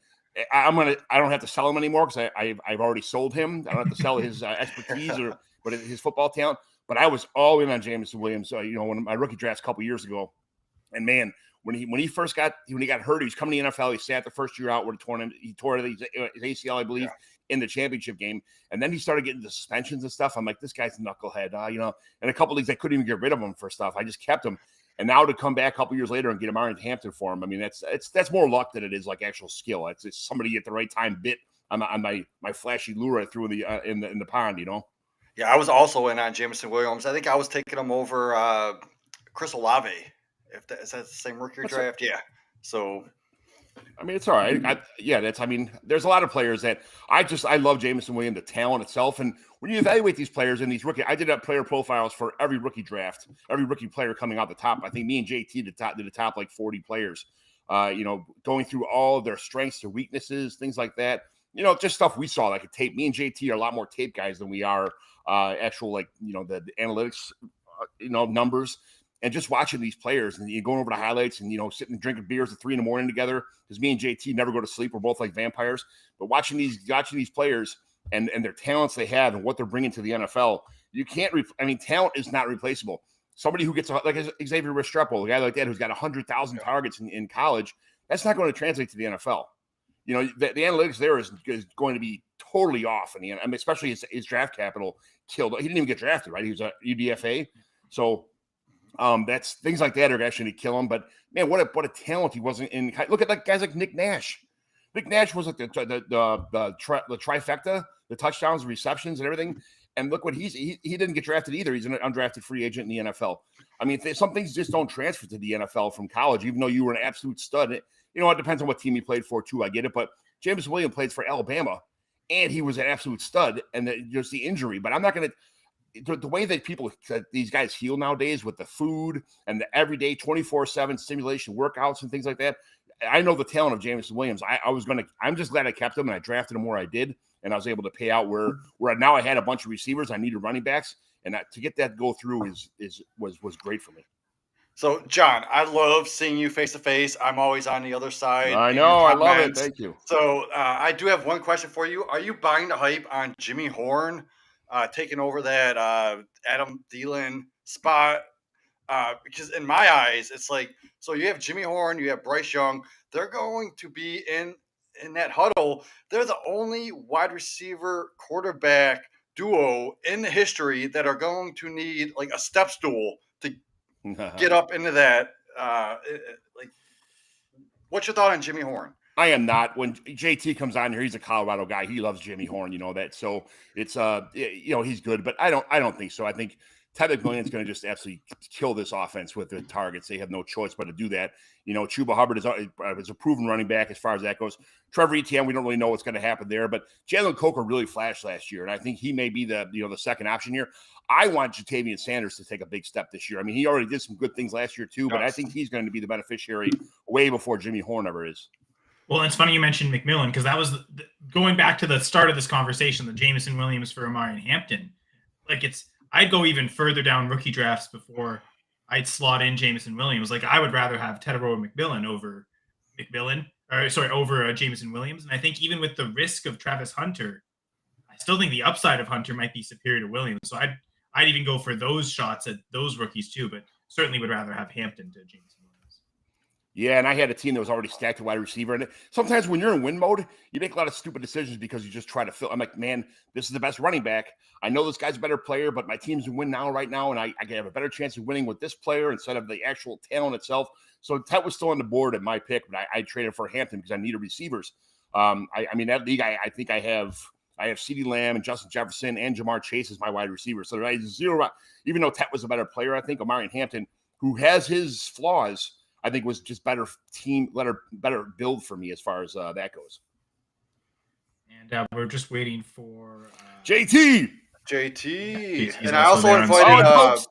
have to sell him anymore because I've already sold him. I don't have to sell his expertise but his football talent. But I was all in on Jameson Williams, when my rookie drafts a couple years ago. And man, when he got hurt, he was coming to the NFL. He sat the first year out where he tore his ACL, I believe, in the championship game. And then he started getting the suspensions and stuff. I'm like, this guy's a knucklehead, And a couple of leagues I couldn't even get rid of him for stuff. I just kept him. And now to come back a couple years later and get Amarian Hampton for him, I mean, that's more luck than it is like actual skill. It's somebody at the right time bit on my flashy lure I threw in the pond, Yeah, I was also in on Jameson Williams. I think I was taking him over Chris Olave. Is that the same rookie draft? Yeah. So, I mean, it's all right. There's a lot of players that I love Jameson Williams, the talent itself. And when you evaluate these players and these rookie, I did up player profiles for every rookie draft, every rookie player coming out the top. I think me and JT did the top like 40 players, going through all of their strengths, their weaknesses, things like that. Just stuff we saw like a tape. Me and JT are a lot more tape guys than we are actual, the analytics, numbers. And just watching these players and going over the highlights and, sitting and drinking beers at 3 a.m. together, because me and JT never go to sleep. We're both like vampires. But watching these players and their talents they have and what they're bringing to the NFL, you can't talent is not replaceable. Somebody who gets like Xavier Restrepo, a guy like that who's got 100,000 targets in college, that's not going to translate to the NFL. The analytics there is going to be totally off. Especially his draft capital killed. He didn't even get drafted, right? He was a UDFA. So That's things like that are actually going to kill him. But man, what a talent he wasn't in. Look at like guys like Nick Nash. Nick Nash was like the trifecta, the touchdowns, receptions, and everything. And look what he didn't get drafted either. He's an undrafted free agent in the NFL. I mean, some things just don't transfer to the NFL from college, even though you were an absolute stud. It depends on what team he played for too. I get it, but James Williams played for Alabama, and he was an absolute stud. And just the injury, but I'm not going to. The way that these guys heal nowadays with the food and the everyday 24/7 stimulation workouts and things like that. I know the talent of Jameson Williams. I'm just glad I kept him and I drafted him where I did. And I was able to pay out where now I had a bunch of receivers. I needed running backs, and to get that go through was great for me. So, John, I love seeing you face to face. I'm always on the other side. I know. I love it. Thank you. So, I do have one question for you. Are you buying the hype on Jimmy Horn taking over that Adam Thielen spot? Because in my eyes, it's like, so you have Jimmy Horn, you have Bryce Young. They're going to be in that huddle. They're the only wide receiver quarterback duo in the history that are going to need like a step stool to get up into that. What's your thought on Jimmy Horn? I am not. When JT comes on here, he's a Colorado guy. He loves Jimmy Horn, you know that. So it's he's good, but I don't think so. I think Ted McMillan's going to just absolutely kill this offense with the targets. They have no choice but to do that. Chuba Hubbard is a proven running back as far as that goes. Trevor Etienne, we don't really know what's going to happen there, but Jalen Coker really flashed last year, and I think he may be the second option here. I want Jatavian Sanders to take a big step this year. I mean, he already did some good things last year too, but I think he's going to be the beneficiary way before Jimmy Horn ever is. Well, it's funny you mentioned McMillan because that was going back to the start of this conversation, the Jameson Williams for Amari Hampton. I'd go even further down rookie drafts before I'd slot in Jameson Williams. Like, I would rather have Tedero McMillan over Jameson Williams. And I think even with the risk of Travis Hunter, I still think the upside of Hunter might be superior to Williams. So I'd even go for those shots at those rookies too, but certainly would rather have Hampton to Jameson Williams. Yeah, and I had a team that was already stacked at wide receiver. And sometimes when you're in win mode, you make a lot of stupid decisions because you just try to fill. I'm like, man, this is the best running back. I know this guy's a better player, but my team's in win now right now, and I can have a better chance of winning with this player instead of the actual talent itself. So Ted was still on the board at my pick, but I traded for Hampton because I needed receivers. I mean, that league, I think I have CeeDee Lamb and Justin Jefferson and Jamar Chase as my wide receiver. So I zero, even though Ted was a better player, I think Amari Hampton, who has his flaws, I think was just better build for me as far as that goes. And we're just waiting for JT. And I also invited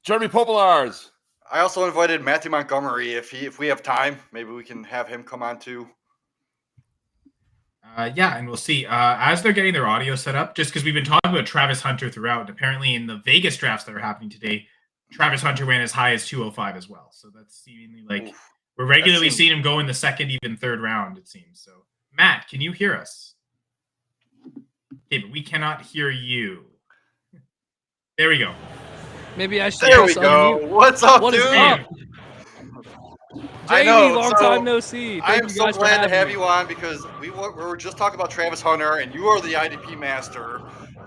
Jeremy Popolars. I also invited Matthew Montgomery. If we have time, maybe we can have him come on too. And we'll see. As they're getting their audio set up, just because we've been talking about Travis Hunter throughout, and apparently in the Vegas drafts that are happening today, Travis Hunter went as high as 205 as well. So that's seemingly like we're regularly seeing him go in the second, even third round, it seems. So, Matt, can you hear us? Okay, but we cannot hear you. There we go. Maybe I should. There we go. What's up, what dude? Is up? I know. Long time no see. I am so glad to have you on because we were just talking about Travis Hunter, and you are the IDP master.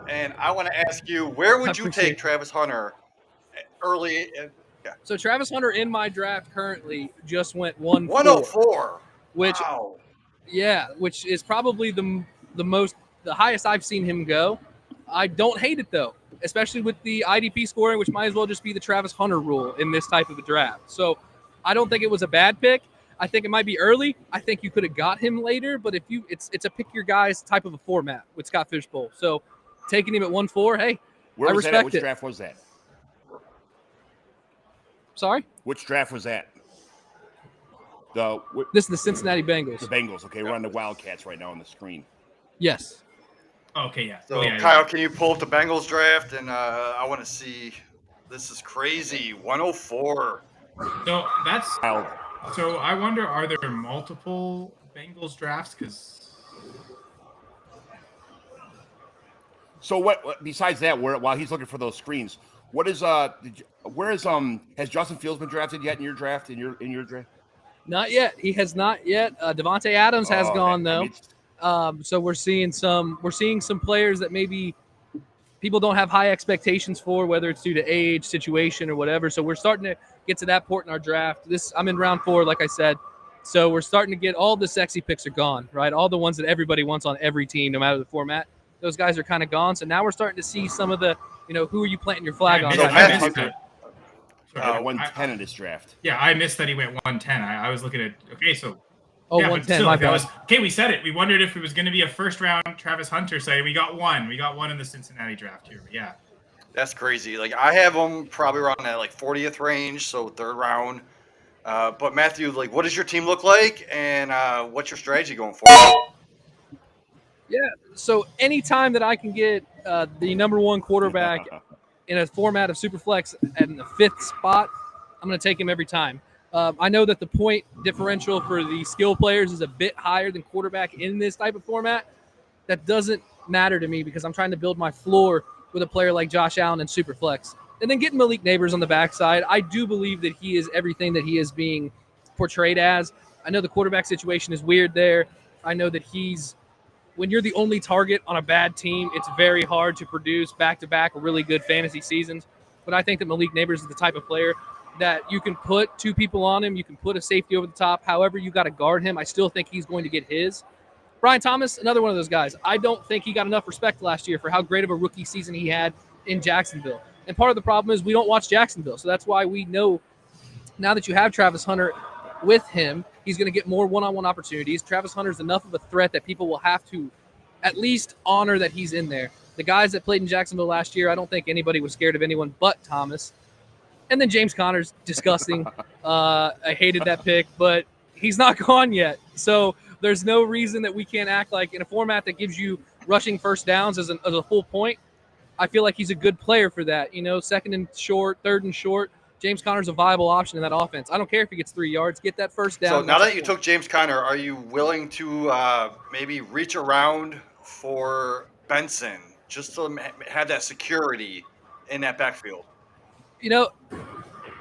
And I want to ask you, where would you take Travis Hunter early? Yeah. So Travis Hunter in my draft currently just went 104, which which is probably the highest I've seen him go. I don't hate it though, especially with the IDP scoring, which might as well just be the Travis Hunter rule in this type of a draft. So I don't think it was a bad pick. I think it might be early. I think you could have got him later, but it's a pick your guys type of a format with Scott Fishbowl. So taking him at 1-4, hey, I respect Which it. draft was that? Sorry? Which draft was that? This is the Cincinnati Bengals. The Bengals. Okay, we're on the Wildcats right now on the screen. Yes. Okay, yeah. So, Kyle, can you pull up the Bengals draft? And I want to see. This is crazy. 104. So that's. So I wonder, are there multiple Bengals drafts? Because. So what? Besides that, while he's looking for those screens, what is has Justin Fields been drafted yet in your draft? In your draft? Not yet. He has not yet. Devontae Adams has gone though. So we're seeing some players that maybe people don't have high expectations for, whether it's due to age, situation, or whatever. So we're starting to get to that point in our draft. I'm in round 4, like I said. So we're starting to get all the sexy picks are gone, right? All the ones that everybody wants on every team, no matter the format. Those guys are kind of gone. So now we're starting to see some of the, who are you planting your flag on? So Hunter, 110 in this draft. Yeah, I missed that he went 110. I was looking at so. Oh, yeah, 110. My bad. Okay, we said it. We wondered if it was going to be a first round Travis Hunter site. We got one. We got one in the Cincinnati draft here. But yeah. That's crazy. Like I have him probably around that 40th range, so 3rd round. But Matthew, what does your team look like, and what's your strategy going forward? Yeah. So anytime that I can get the number 1 quarterback in a format of Superflex at the 5th spot, I'm going to take him every time. I know that the point differential for the skill players is a bit higher than quarterback in this type of format. That doesn't matter to me because I'm trying to build my floor with a player like Josh Allen in Superflex. And then getting Malik Neighbors on the backside, I do believe that he is everything that he is being portrayed as. I know the quarterback situation is weird there. I know that when you're the only target on a bad team, it's very hard to produce back-to-back really good fantasy seasons. But I think that Malik Neighbors is the type of player that you can put 2 people on him. You can put a safety over the top. However, you got to guard him. I still think he's going to get his. Brian Thomas, another one of those guys. I don't think he got enough respect last year for how great of a rookie season he had in Jacksonville. And part of the problem is we don't watch Jacksonville. So that's why we know now that you have Travis Hunter with him, he's going to get more one-on-one opportunities. Travis Hunter is enough of a threat that people will have to at least honor that he's in there. The guys that played in Jacksonville last year, I don't think anybody was scared of anyone but Thomas. And then James Conner's disgusting. I hated that pick, but he's not gone yet. So there's no reason that we can't act like in a format that gives you rushing first downs as a full point. I feel like he's a good player for that. 2nd and short, 3rd and short. James Conner's a viable option in that offense. I don't care if he gets 3 yards. Get that first down. So now that you took James Conner, are you willing to maybe reach around for Benson just to have that security in that backfield?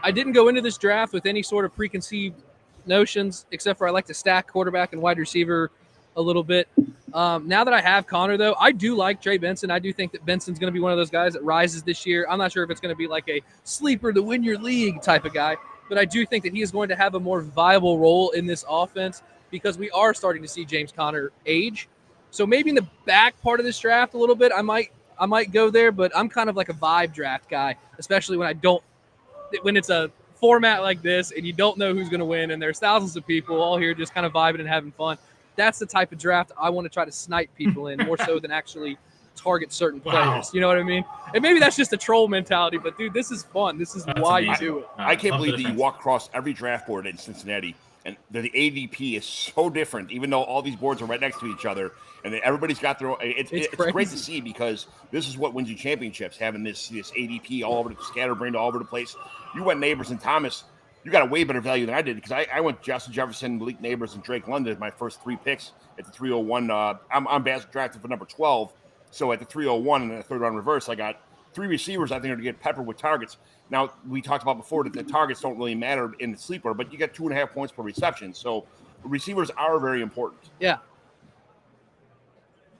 I didn't go into this draft with any sort of preconceived notions, except for I like to stack quarterback and wide receiver a little bit. Now that I have Conner, though, I do like Trey Benson. I do think that Benson's going to be one of those guys that rises this year. I'm not sure if it's going to be like a sleeper to win your league type of guy, but I do think that he is going to have a more viable role in this offense because we are starting to see James Conner age. So maybe in the back part of this draft a little bit, I might go there, but I'm kind of like a vibe draft guy, especially when it's a format like this and you don't know who's going to win and there's thousands of people all here just kind of vibing and having fun. That's the type of draft I want to try to snipe people in more so than actually target certain players. You know what I mean? And maybe that's just a troll mentality, but dude, this is fun. This is why you do it. I can't believe that you walk across every draft board in Cincinnati and the ADP is so different, even though all these boards are right next to each other and everybody's got their own. It's great to see because this is what wins you championships, having this ADP all over the scatterbrained all over the place. You went Neighbors and Thomas. You got a way better value than I did because I went Justin Jefferson, Malik Neighbors, and Drake London as my first 3 picks at the 301. I'm drafted for number 12. So at the 301 and the 3rd round reverse, I got 3 receivers I think are going to get peppered with targets. Now, we talked about before that the targets don't really matter in the sleeper, but you get 2.5 points per reception. So receivers are very important. Yeah.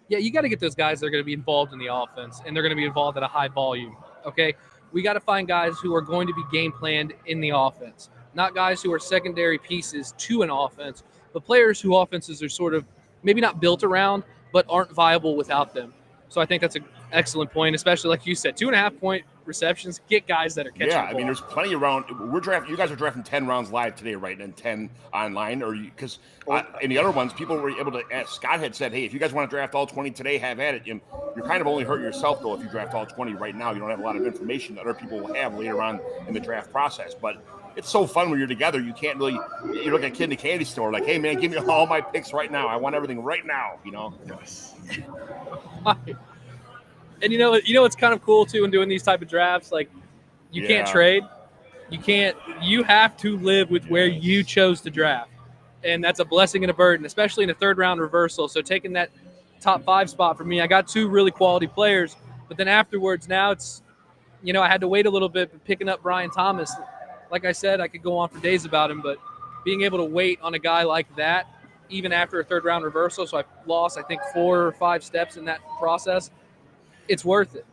Yeah, you got to get those guys that are going to be involved in the offense, and they're going to be involved at a high volume, okay? We got to find guys who are going to be game planned in the offense, not guys who are secondary pieces to an offense, but players who offenses are sort of maybe not built around, but aren't viable without them. So I think that's an excellent point, especially like you said, 2.5 point receptions. Get guys that are catching. Yeah, I mean, there's plenty around. You guys are drafting 10 rounds live today, right? And 10 online, or because in the other ones, people were able to. Scott had said, "Hey, if you guys want to draft all 20 today, have at it." You're kind of only hurting yourself though if you draft all 20 right now. You don't have a lot of information that other people will have later on in the draft process, but. It's so fun when you're together. You can't really. You look at a kid in the candy store, like, "Hey, man, give me all my picks right now. I want everything right now." You know. Yes. And you know what's kind of cool too in doing these type of drafts, like you can't trade. You have to live with where you chose to draft. And that's a blessing and a burden, especially in a 3rd round reversal. So taking that top 5 spot for me, I got 2 really quality players, but then afterwards now it's I had to wait a little bit picking up Brian Thomas. Like I said, I could go on for days about him, but being able to wait on a guy like that, even after a 3rd round reversal, so I lost, I think, 4 or 5 steps in that process, it's worth it.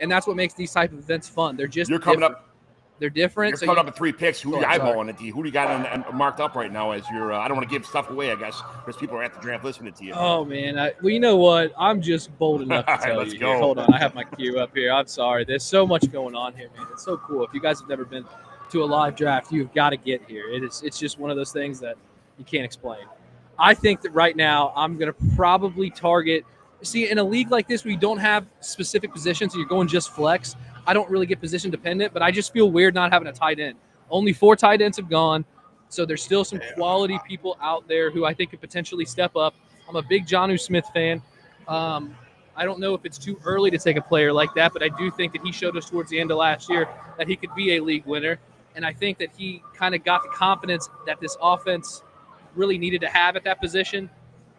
and that's what makes these type of events fun. They're just You're coming different. up. They're different. You're so coming up with 3 picks. Who are you Go ahead, sorry. eyeballing it to? Who do you got marked up right now as your? I don't want to give stuff away, I guess, because people are at the draft listening to you. Oh man, well, you know what? I'm just bold enough to All right, tell let's you. go. Hold on, I have my queue up here. I'm sorry. There's so much going on here, man. It's so cool. If you guys have never been to a live draft, you've got to get here. It's just one of those things that you can't explain. I think that right now I'm going to probably target. See, in a league like this where you don't have specific positions, so you're going just flex. I don't really get position dependent, but I just feel weird not having a tight end. Only 4 tight ends have gone, so there's still some quality people out there who I think could potentially step up. I'm a big Jonnu Smith fan. I don't know if it's too early to take a player like that, but I do think that he showed us towards the end of last year that he could be a league winner, and I think that he kind of got the confidence that this offense really needed to have at that position.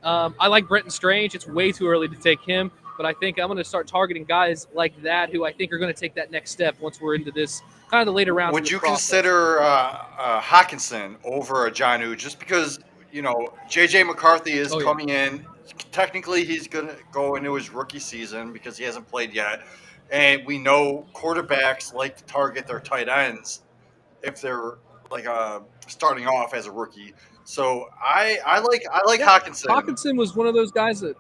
I like Brenton Strange. It's way too early to take him, but I think I'm going to start targeting guys like that who I think are going to take that next step once we're into this kind of the later rounds. Would you consider Hawkinson over a Jonnu just because, you know, JJ McCarthy is coming in. Technically, he's going to go into his rookie season because he hasn't played yet. And we know quarterbacks like to target their tight ends if they're like starting off as a rookie. So I like Hawkinson. Hawkinson was one of those guys that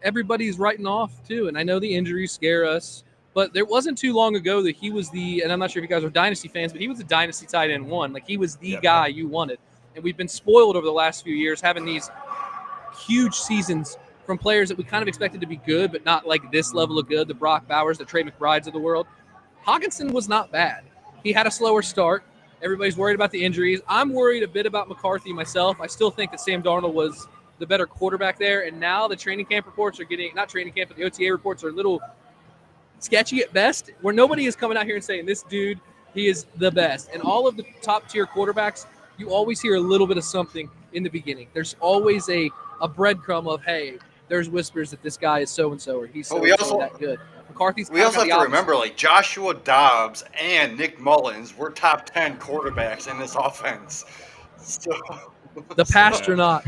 everybody's writing off too. And I know the injuries scare us, but there wasn't too long ago that he was and I'm not sure if you guys are Dynasty fans, but he was a Dynasty tight end 1. Like he was the guy you wanted. And we've been spoiled over the last few years having these huge seasons from players that we kind of expected to be good, but not like this level of good. The Brock Bowers, the Trey McBrides of the world. Hawkinson was not bad. He had a slower start. Everybody's worried about the injuries. I'm worried a bit about McCarthy myself. I still think that Sam Darnold was the better quarterback there. And now the training camp reports are getting, not training camp, but the OTA reports are a little sketchy at best, where nobody is coming out here and saying this dude, he is the best. And all of the top tier quarterbacks, you always hear a little bit of something in the beginning. There's always a breadcrumb of, hey, there's whispers that this guy is so-and-so or he's so-and-so that good. McCarthy's we also have to remember, like, Joshua Dobbs and Nick Mullins were top 10 quarterbacks in this offense. So the past or not.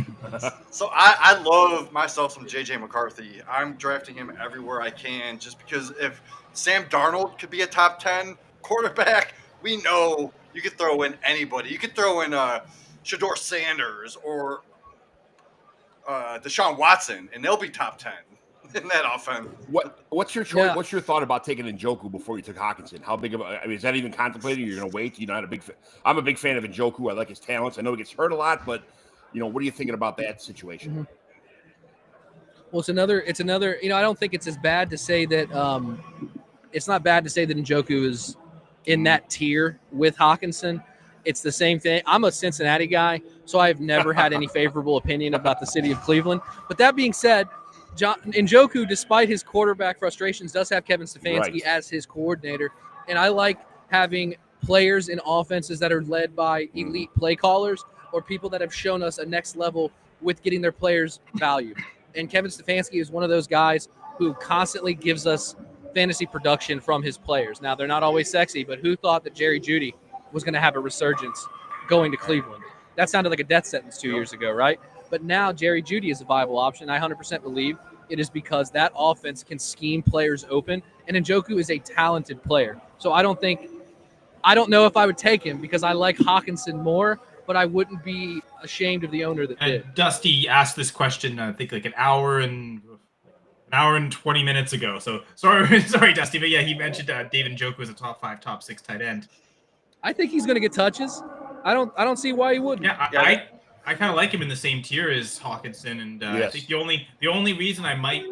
So I love myself some JJ McCarthy. I'm drafting him everywhere I can just because if Sam Darnold could be a top 10 quarterback, we know you could throw in anybody. You could throw in Shedeur Sanders or Deshaun Watson, and they'll be top 10 in that offense. What's your choice? Yeah. What's your thought about taking Njoku before you took Hawkinson? How big of I mean, is that even contemplated? You're going to wait? I'm a big fan of Njoku. I like his talents. I know he gets hurt a lot, but what are you thinking about that situation? Mm-hmm. Well, it's another. I don't think it's as bad to say that. It's not bad to say that Njoku is in that tier with Hawkinson. It's the same thing. I'm a Cincinnati guy, so I've never had any favorable opinion about the city of Cleveland. But that being said, Njoku, despite his quarterback frustrations, does have Kevin Stefanski as his coordinator. And I like having players in offenses that are led by elite play callers or people that have shown us a next level with getting their players value. And Kevin Stefanski is one of those guys who constantly gives us fantasy production from his players. Now, they're not always sexy, but who thought that Jerry Jeudy was going to have a resurgence going to Cleveland? That sounded like a death sentence 2 years ago, right? But now Jerry Jeudy is a viable option. I 100% believe it is because that offense can scheme players open, and Njoku is a talented player. So I don't know if I would take him because I like Hawkinson more, but I wouldn't be ashamed of the owner that did. Dusty asked this question, I think, like an hour and 20 minutes ago. So sorry, Dusty, but yeah, he mentioned David Njoku as a top 5, top 6 tight end. I think he's going to get touches. I don't see why he wouldn't. Yeah, I kind of like him in the same tier as Hawkinson, and I think the only reason I might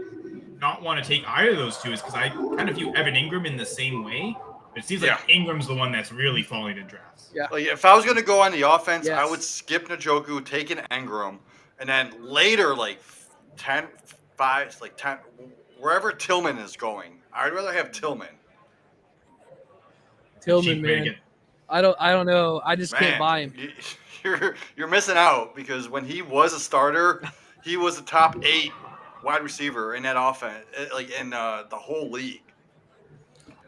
not want to take either of those two is because I kind of view Evan Ingram in the same way. It seems like Ingram's the one that's really falling in drafts. Yeah. Like if I was going to go on the offense, I would skip Njoku, take an Ingram, and then later, like 10, 5, like 10, wherever Tillman is going, I'd rather have Tillman. Tillman, man. I don't know. I just can't buy him. You're missing out because when he was a starter, he was a top 8 wide receiver in that offense, like in the whole league.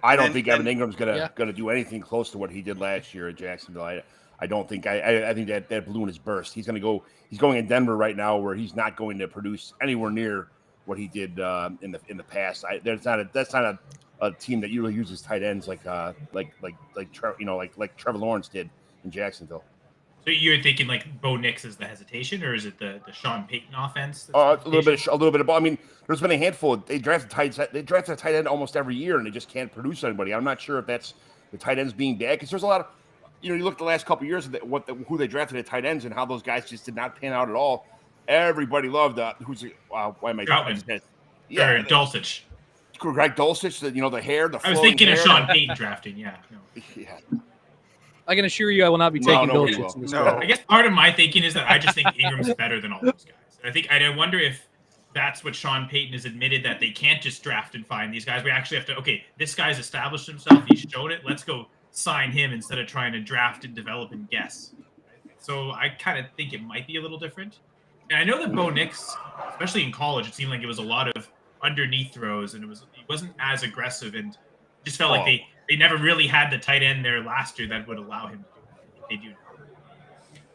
I don't think Evan Ingram's gonna do anything close to what he did last year at Jacksonville. I don't think. I think that balloon is burst. He's going in Denver right now, where he's not going to produce anywhere near what he did in the past. That's not a team that usually uses tight ends like Trevor Lawrence did in Jacksonville. So you're thinking like Bo Nix is the hesitation, or is it the Sean Payton offense? A little bit of ball. I mean, there's been a handful. They draft a tight end almost every year, and they just can't produce anybody. I'm not sure if that's the tight ends being bad, because there's a lot of, you look at the last couple of years of who they drafted at tight ends and how those guys just did not pan out at all. Everybody loved why am I? Yeah, Dulcich. Greg Dulcich. The hair. I was thinking of Sean Payton drafting. Yeah. Yeah. I can assure you, I will not be taking Dulcich in this draft. I guess part of my thinking is that I just think Ingram's better than all those guys. I wonder if that's what Sean Payton has admitted, that they can't just draft and find these guys. We actually have to, okay, this guy's established himself. He's shown it. Let's go sign him instead of trying to draft and develop and guess. So I kind of think it might be a little different. And I know that Bo Nix, especially in college, it seemed like it was a lot of underneath throws, and he wasn't as aggressive, and just felt like they never really had the tight end there last year that would allow him to do it. They do.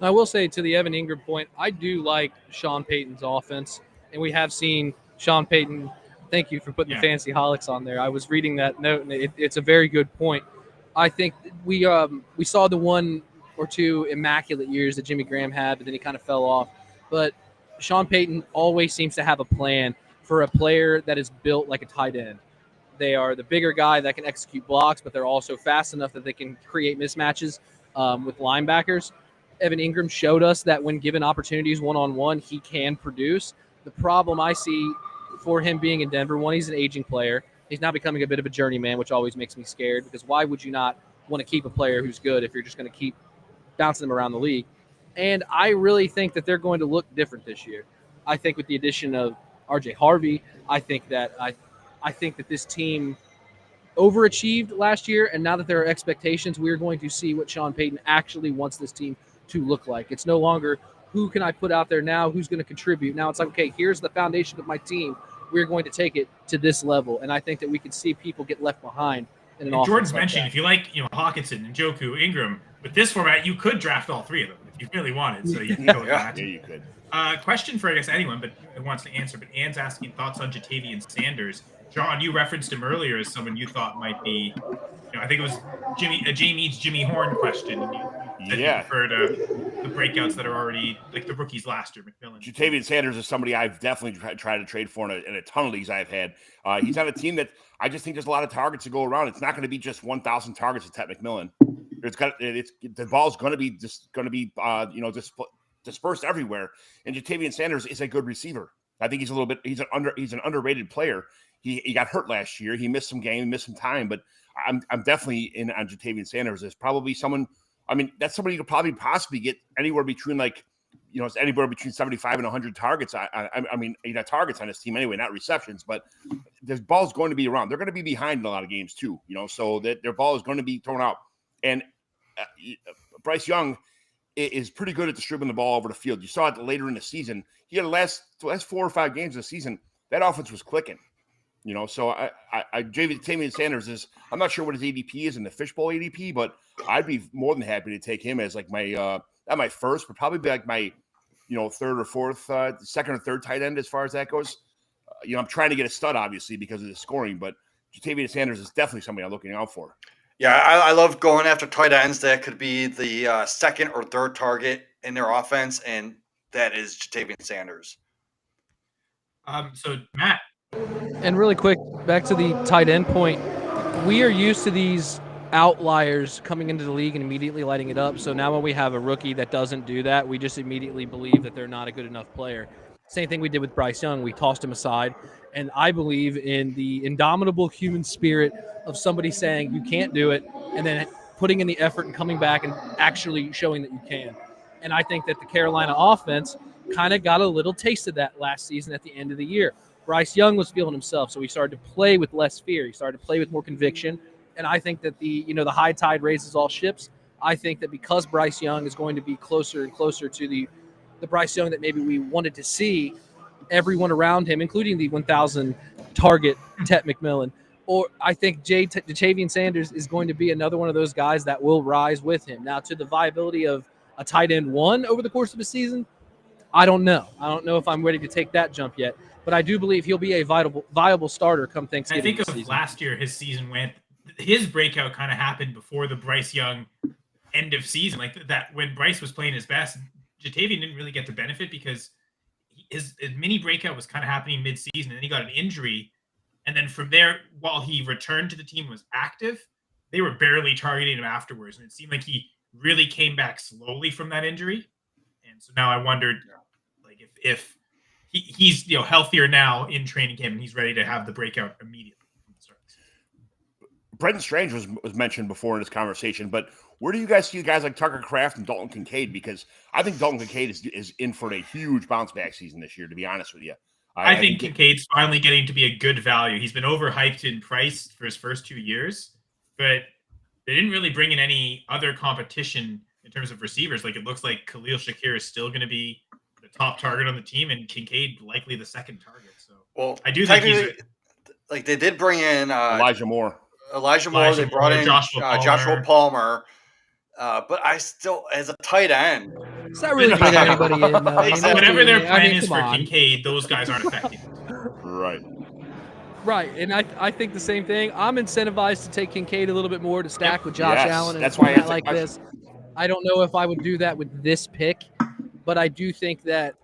I will say, to the Evan Ingram point, I do like Sean Payton's offense, and we have seen Sean Payton. Thank you for putting the Fantasy Holics on there. I was reading that note, and it's a very good point. I think we saw the 1 or 2 immaculate years that Jimmy Graham had, but then he kind of fell off. But Sean Payton always seems to have a plan for a player that is built like a tight end. They are the bigger guy that can execute blocks, but they're also fast enough that they can create mismatches with linebackers. Evan Ingram showed us that when given opportunities one-on-one, he can produce. The problem I see for him being in Denver, one, he's an aging player. He's now becoming a bit of a journeyman, which always makes me scared, because why would you not want to keep a player who's good if you're just going to keep bouncing them around the league? And I really think that they're going to look different this year. I think with the addition of RJ Harvey, I think that this team overachieved last year, and now that there are expectations, we're going to see what Sean Payton actually wants this team to look like. It's no longer who can I put out there now, who's going to contribute. Now it's like, okay, here's the foundation of my team. We're going to take it to this level, and I think that we can see people get left behind in an offense. Jordan's like mentioning, that. if you like, Hawkinson, Njoku, Ingram, with this format, you could draft all 3 of them if you really wanted. So you can go with that. Yeah, you could. Question for, I guess, anyone, but who wants to answer. But Ann's asking thoughts on Jatavian Sanders. John, you referenced him earlier as someone you thought might be, I think it was Jimmy Horn question. You prefer to the breakouts that are already like the rookies last year, McMillan. Jatavian Sanders is somebody I've definitely tried to trade for in a ton of leagues I've had. He's on a team that I just think there's a lot of targets to go around. It's not going to be just 1,000 targets to Ted McMillan. The ball's going to be dispersed everywhere. And Jatavian Sanders is a good receiver. I think he's an underrated player. He got hurt last year. He missed some game, missed some time, but I'm definitely in on Jatavian Sanders. There's probably someone. I mean, that's somebody you could probably possibly get anywhere between anywhere between 75 and 100 targets. I mean, targets on his team anyway, not receptions, but the ball's going to be around. They're going to be behind in a lot of games too, so that their ball is going to be thrown out. And Bryce Young is pretty good at distributing the ball over the field. You saw it later in the season. He had the last 4 or 5 games of the season, that offense was clicking. So Jatavian Sanders is, I'm not sure what his ADP is in the fishbowl ADP, but I'd be more than happy to take him as like my, not my first, but probably be like my, third or fourth, second or third tight end as far as that goes. I'm trying to get a stud, obviously, because of the scoring, but Jatavian Sanders is definitely somebody I'm looking out for. Yeah, I love going after tight ends that could be the second or third target in their offense, and that is Jatavian Sanders. So, Matt. And really quick, back to the tight end point. We are used to these outliers coming into the league and immediately lighting it up. So now when we have a rookie that doesn't do that, we just immediately believe that they're not a good enough player. Same thing we did with Bryce Young. We tossed him aside. And I believe in the indomitable human spirit of somebody saying you can't do it and then putting in the effort and coming back and actually showing that you can. And I think that the Carolina offense kind of got a little taste of that last season at the end of the year. Bryce Young was feeling himself, so he started to play with less fear. He started to play with more conviction. And I think that the high tide raises all ships. I think that because Bryce Young is going to be closer and closer to the Bryce Young that maybe we wanted to see, everyone around him, including the 1,000 target Tet McMillan, or I think Jatavian Sanders is going to be another one of those guys that will rise with him. Now, to the viability of a tight end 1 over the course of a season, I don't know. I don't know if I'm ready to take that jump yet, but I do believe he'll be a viable starter come Thanksgiving. I think this of season. last year, his breakout kind of happened before the Bryce Young end of season. Like that, when Bryce was playing his best, Jatavian didn't really get the benefit because his mini breakout was kind of happening mid-season, and then he got an injury. And then from there, while he returned to the team, was active, they were barely targeting him afterwards. And it seemed like he really came back slowly from that injury. And so now I wondered, like, if he's healthier now in training camp and he's ready to have the breakout immediately. Brendan Strange was mentioned before in this conversation, but where do you guys see guys like Tucker Kraft and Dalton Kincaid? Because I think Dalton Kincaid is in for a huge bounce back season this year, to be honest with you. I think Kincaid's finally getting to be a good value. He's been overhyped in price for his first 2 years, but they didn't really bring in any other competition in terms of receivers. Like, it looks like Khalil Shakir is still going to be the top target on the team, and Kincaid likely the second target. So, well, I do think he's like they did bring in Elijah Moore. They brought in Joshua Palmer. But I still, as a tight end, it's not really bringing anybody in. Whatever their plan is for Kincaid, those guys aren't affecting it. Right. Right, and I think the same thing. I'm incentivized to take Kincaid a little bit more to stack with Josh Allen and that's why like this. I don't know if I would do that with this pick, but I do think that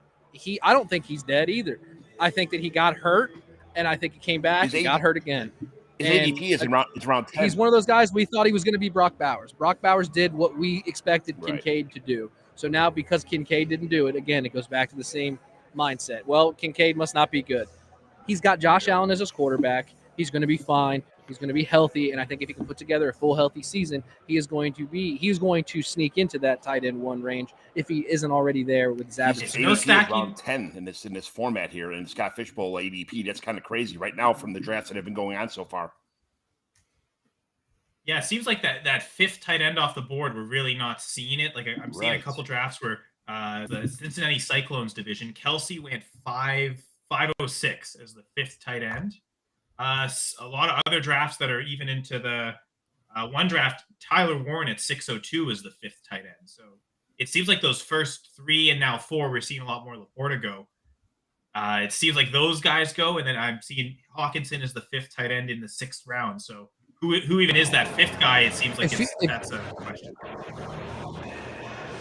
I don't think he's dead either. I think that he got hurt, and I think he came back. He got hurt again. His ADP is around 10. He's one of those guys we thought he was going to be Brock Bowers. Brock Bowers did what we expected Kincaid to do. So now because Kincaid didn't do it, again, it goes back to the same mindset. Well, Kincaid must not be good. He's got Josh Allen as his quarterback. He's going to be fine. He's going to be healthy. And I think if he can put together a full healthy season, he's going to sneak into that tight end 1 range if he isn't already there with Zabin. He's around 10 in this format here, and Scott Fishbowl ADP. That's kind of crazy right now from the drafts that have been going on so far. Yeah, it seems like that fifth tight end off the board, we're really not seeing it. Like, I'm seeing a couple drafts where the Cincinnati Cyclones division, Kelsey went 506 as the fifth tight end. A lot of other drafts that are even into the one draft, Tyler Warren at 602 is the fifth tight end. So it seems like those first 3 and now 4, we're seeing a lot more Laporta go. It seems like those guys go, and then I'm seeing Hawkinson as the fifth tight end in the 6th round. So who even is that fifth guy? It seems like that's a question.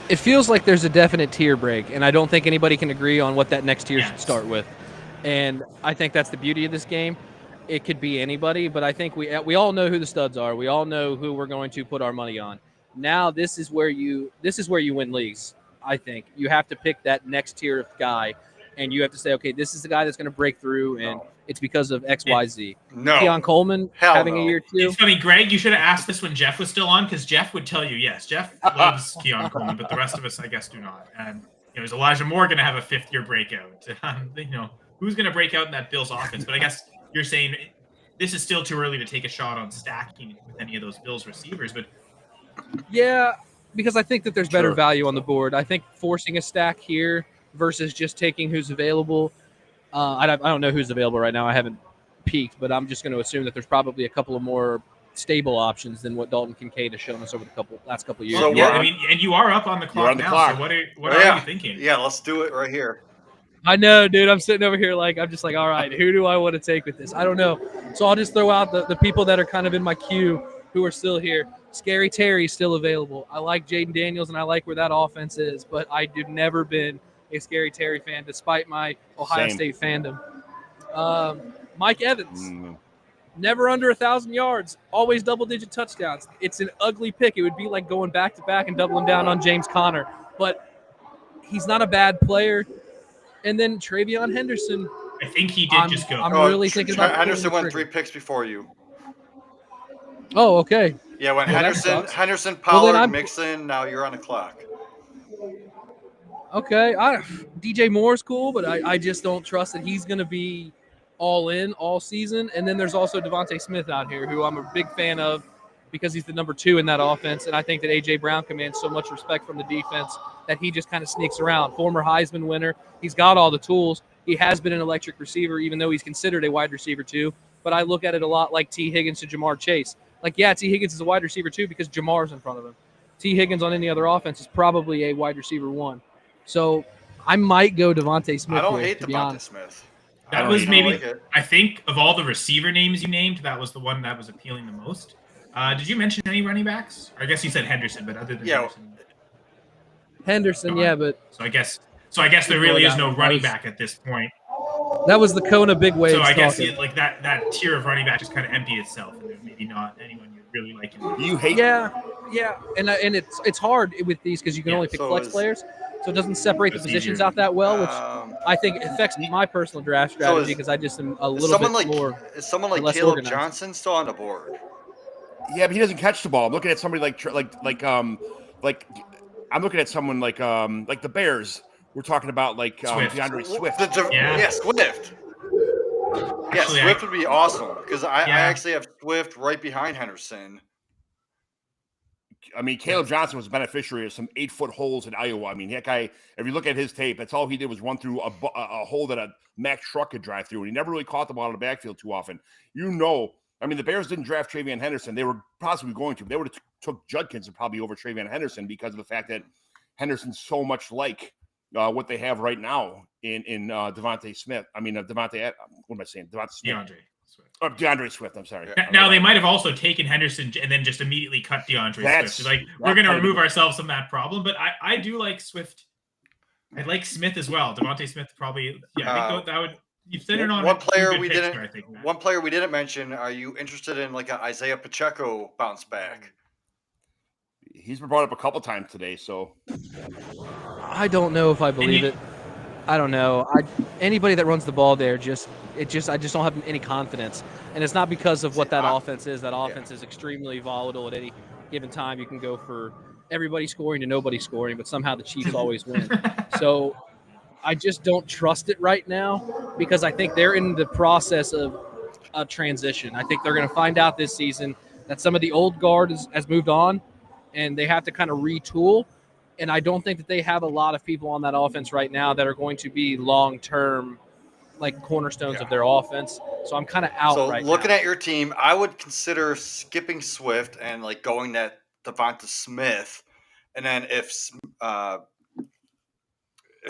It feels like there's a definite tier break, and I don't think anybody can agree on what that next tier should start with. And I think that's the beauty of this game. It could be anybody, but I think we all know who the studs are. We all know who we're going to put our money on. Now this is where you win leagues. I think you have to pick that next tier of guy, and you have to say, okay, this is the guy that's going to break through, and it's because of X, Y, Z. No, Keon Coleman having a year 2. It's funny, Greg. You should have asked this when Geoff was still on, because Geoff would tell you yes. Geoff loves Keon Coleman, but the rest of us, I guess, do not. And is Elijah Moore going to have a 5th-year breakout? Who's going to break out in that Bills offense? But I guess you're saying this is still too early to take a shot on stacking with any of those Bills receivers. But yeah, because I think that there's better value on the board. I think forcing a stack here versus just taking who's available. I don't know who's available right now. I haven't peeked, but I'm just going to assume that there's probably a couple of more stable options than what Dalton Kincaid has shown us over the last couple of years. So, and you are up on the clock now. So what are you thinking? Yeah, let's do it right here. I know, dude. I'm sitting over here I'm just like, all right, who do I want to take with this? I don't know. So I'll just throw out the people that are kind of in my queue who are still here. Scary Terry's still available. I like Jaden Daniels, and I like where that offense is, but I've never been a Scary Terry fan, despite my Ohio State fandom. Mike Evans, never under 1,000 yards, always double-digit touchdowns. It's an ugly pick. It would be like going back-to-back and doubling down on James Conner, but he's not a bad player. And then Travion Henderson. I think he did just go. I'm really thinking about Henderson went 3 picks before you. Oh, okay. Yeah, when Henderson, Pollard, Mixon, now you're on the clock. Okay. DJ Moore's cool, but I just don't trust that he's going to be all in all season. And then there's also Devontae Smith out here, who I'm a big fan of because he's the number 2 in that offense. And I think that A.J. Brown commands so much respect from the defense that he just kind of sneaks around. Former Heisman winner. He's got all the tools. He has been an electric receiver, even though he's considered a wide receiver too. But I look at it a lot like T. Higgins to Jamar Chase. Like, yeah, T. Higgins is a wide receiver too because Jamar's in front of him. T. Higgins on any other offense is probably a wide receiver 1. So I might go Devontae Smith. I don't here, hate to be Devontae honest. Smith. That was maybe, like it. I think, of all the receiver names you named, that was the one that was appealing the most. Did you mention any running backs? I guess you said Henderson, but other than Henderson, yeah, but so I guess there really is no running back at this point. that was the Kona big wave. So I guess talking. like that tier of running back just kind of emptied itself, and there's maybe not anyone you really like. You hate? Yeah, and it's hard with these because you can only pick flex players, so it doesn't separate the positions out that well, which I think affects my personal draft strategy because I just am a little bit more. Is someone like less Caleb organized. Johnson still on the board? Yeah, but he doesn't catch the ball. I'm looking at somebody like I'm looking at someone like the Bears. We're talking about like DeAndre Swift. Yeah, Swift. Yeah, Swift would be awesome because I actually have Swift right behind Henderson. I mean, Caleb Johnson was a beneficiary of some 8-foot holes in Iowa. I mean, that guy, if you look at his tape, that's all he did was run through a hole that a Mack truck could drive through, and he never really caught the ball in the backfield too often. I mean, the Bears didn't draft Travion Henderson. They were possibly going to. They would have took Judkins and probably over Travion Henderson because of the fact that Henderson's so much like what they have right now in Devontae Smith. I mean, Devontae. What am I saying? Devontae Smith. DeAndre Swift. I'm sorry. Now they might have also taken Henderson and then just immediately cut DeAndre Swift. Like we're going to remove ourselves from that problem. But I do like Swift. I like Smith as well. Devontae Smith probably. Yeah, I think that would. You've said it on one player we didn't mention. Are you interested in like an Isaiah Pacheco bounce back? He's been brought up a couple times today, so I don't know if I believe it. I don't know. Anybody that runs the ball there I just don't have any confidence, and it's not because of what that offense is. That offense is extremely volatile at any given time. You can go for everybody scoring to nobody scoring, but somehow the Chiefs always win. So I just don't trust it right now because I think they're in the process of a transition. I think they're going to find out this season that some of the old guard has moved on, and they have to kind of retool. And I don't think that they have a lot of people on that offense right now that are going to be long-term, like cornerstones of their offense. So I'm kind of out right now. So looking at your team, I would consider skipping Swift and like going that Devonta Smith. And then if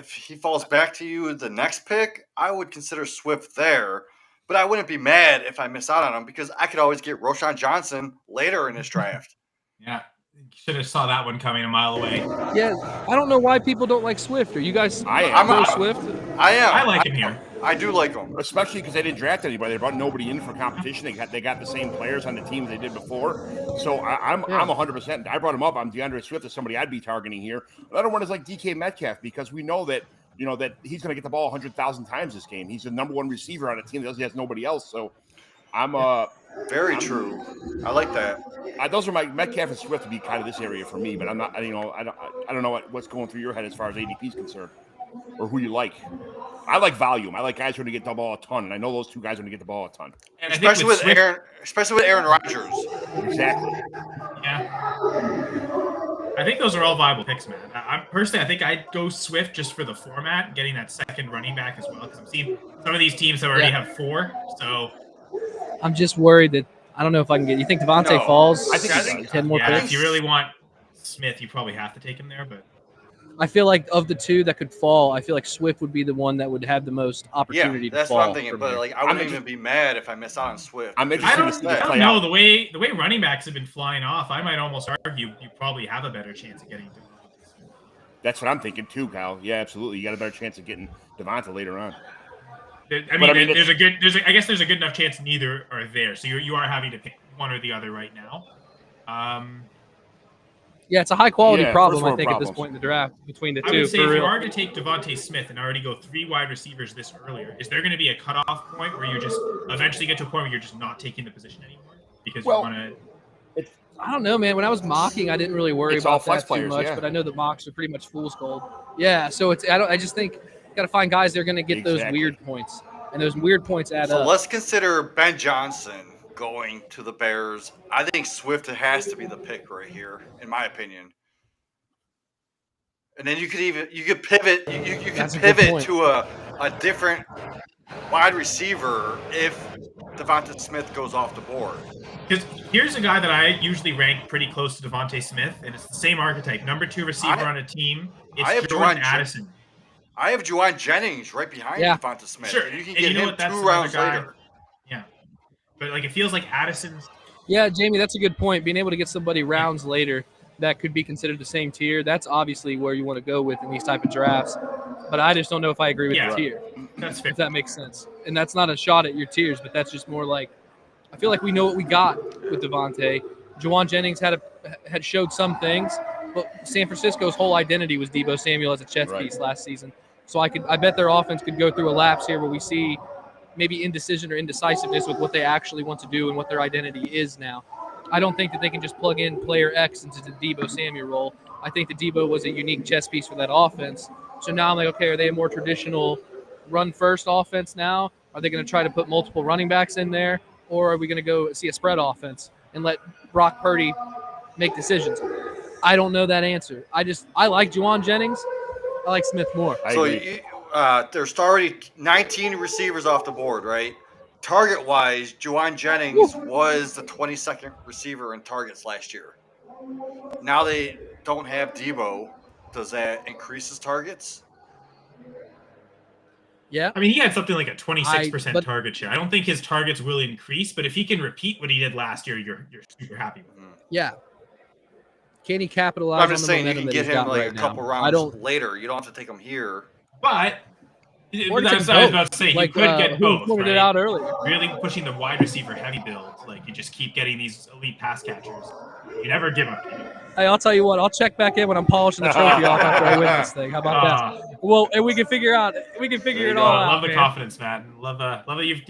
he falls back to you the next pick, I would consider Swift there. But I wouldn't be mad if I miss out on him because I could always get Roschon Johnson later in this draft. Yeah. Should have saw that one coming a mile away. Yeah, I don't know why people don't like Swift. Are you guys I'm Swift? I am. I like him here. I do like him, especially because they didn't draft anybody. They brought nobody in for competition. They got the same players on the team they did before. So I'm 100%. I brought him up. I'm DeAndre Swift is somebody I'd be targeting here. Another one is like DK Metcalf because we know that that he's going to get the ball 100,000 times this game. He's the number one receiver on a team that has nobody else. So I'm very true. I like that. Those are my Metcalf and Swift to be kind of this area for me, but I'm not. I don't know what's going through your head as far as ADP is concerned, or who you like. I like volume. I like guys who are going to get the ball a ton, and I know those two guys are going to get the ball a ton. And especially with Aaron Rodgers. Exactly. Yeah. I think those are all viable picks, man. I think I'd go Swift just for the format, getting that second running back as well, because I'm seeing some of these teams that already have 4. So I'm just worried that I don't know if I can get. You think Devontae falls? I think 10 more picks. If you really want Smith, you probably have to take him there. But I feel like of the two that could fall, I feel like Swift would be the one that would have the most opportunity to fall. That's what I'm thinking. But like, I wouldn't even be mad if I miss out on Swift. I'm interested. I don't know the way running backs have been flying off. I might almost argue you probably have a better chance of getting Devontae. That's what I'm thinking too, Kyle. Yeah, absolutely. You got a better chance of getting Devontae later on. There's a good enough chance neither are there. So you are having to pick one or the other right now. Yeah, it's a high quality problem, I think, at this point in the draft between the two. I would say if you are to take Devontae Smith and already go 3 wide receivers this earlier, is there going to be a cutoff point where you just eventually get to a point where you're just not taking the position anymore because you want to? I don't know, man. When I was mocking, I didn't really worry about that too much, but I know that mocks are pretty much fool's gold. Yeah, so I just think you got to find guys that are going to get those weird points, and those weird points add up. So let's consider Ben Johnson going to the Bears. I think Swift has to be the pick right here, in my opinion. And then you could pivot. You could pivot to a different wide receiver if Devonta Smith goes off the board. Because here's a guy that I usually rank pretty close to Devontae Smith, and it's the same archetype. Number 2 receiver on a team. It's Jordan Addison. I have Juwan Jennings right behind Yeah. Devonta Smith. Sure. And you can And get you know him what? That's 2 another rounds guy. later. Yeah. But like it feels like Addison's. Yeah, Jamie, that's a good point. Being able to get somebody rounds later that could be considered the same tier, that's obviously where you want to go with in these type of drafts. But I just don't know if I agree with the tier. That's fair. If that makes sense. And that's not a shot at your tiers, but that's just more like I feel like we know what we got with Devontae. Juwan Jennings had showed some things, but San Francisco's whole identity was Deebo Samuel as a chess piece last season. So I bet their offense could go through a lapse here where we see maybe indecision or indecisiveness with what they actually want to do and what their identity is now. I don't think that they can just plug in player X into the Deebo Samuel role. I think that Deebo was a unique chess piece for that offense. So now I'm like, okay, are they a more traditional run-first offense now? Are they going to try to put multiple running backs in there? Or are we going to go see a spread offense and let Brock Purdy make decisions? I don't know that answer. I like Juwan Jennings. I like Smith more. There's already 19 receivers off the board, right? Target-wise, Juwan Jennings was the 22nd receiver in targets last year. Now they don't have Deebo. Does that increase his targets? Yeah. I mean, he had something like a 26% target share. I don't think his targets will increase, but if he can repeat what he did last year, you're super happy with him. Yeah. Can he capitalize I'm just on the saying you momentum can that get he's him got like right a couple now? rounds later. You don't have to take him here. But Or that's take what I was both. about to say. Like, You could get who both, pointed right? it out earlier. Really pushing the wide receiver heavy build. Like, you just keep getting these elite pass catchers. You never give up. Hey, I'll tell you what. I'll check back in when I'm polishing the trophy off after I win this thing. How about that? Well, and we can figure it all out. Love the man. confidence, man. Love that you've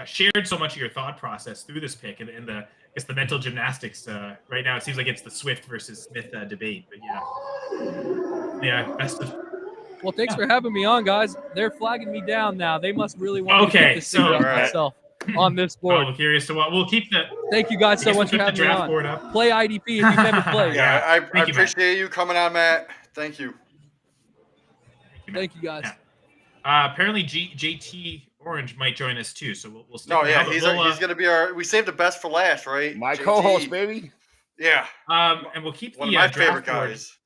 shared so much of your thought process through this pick and the I guess the mental gymnastics. Right now, it seems like it's the Swift versus Smith debate. But best of. Well, thanks for having me on, guys. They're flagging me down now. They must really want me to keep this secret up myself on this board. I'm curious to what we'll keep the. Thank you guys so much for having me on. Play IDP if you've never played. I appreciate you coming on, Matt. Thank you. Thank you, guys. Apparently, JT Orange might join us too, so we'll stick around. He's going to be our. We saved the best for last, right? My JT. co-host, baby. Yeah. And we'll keep one the of my draft favorite guys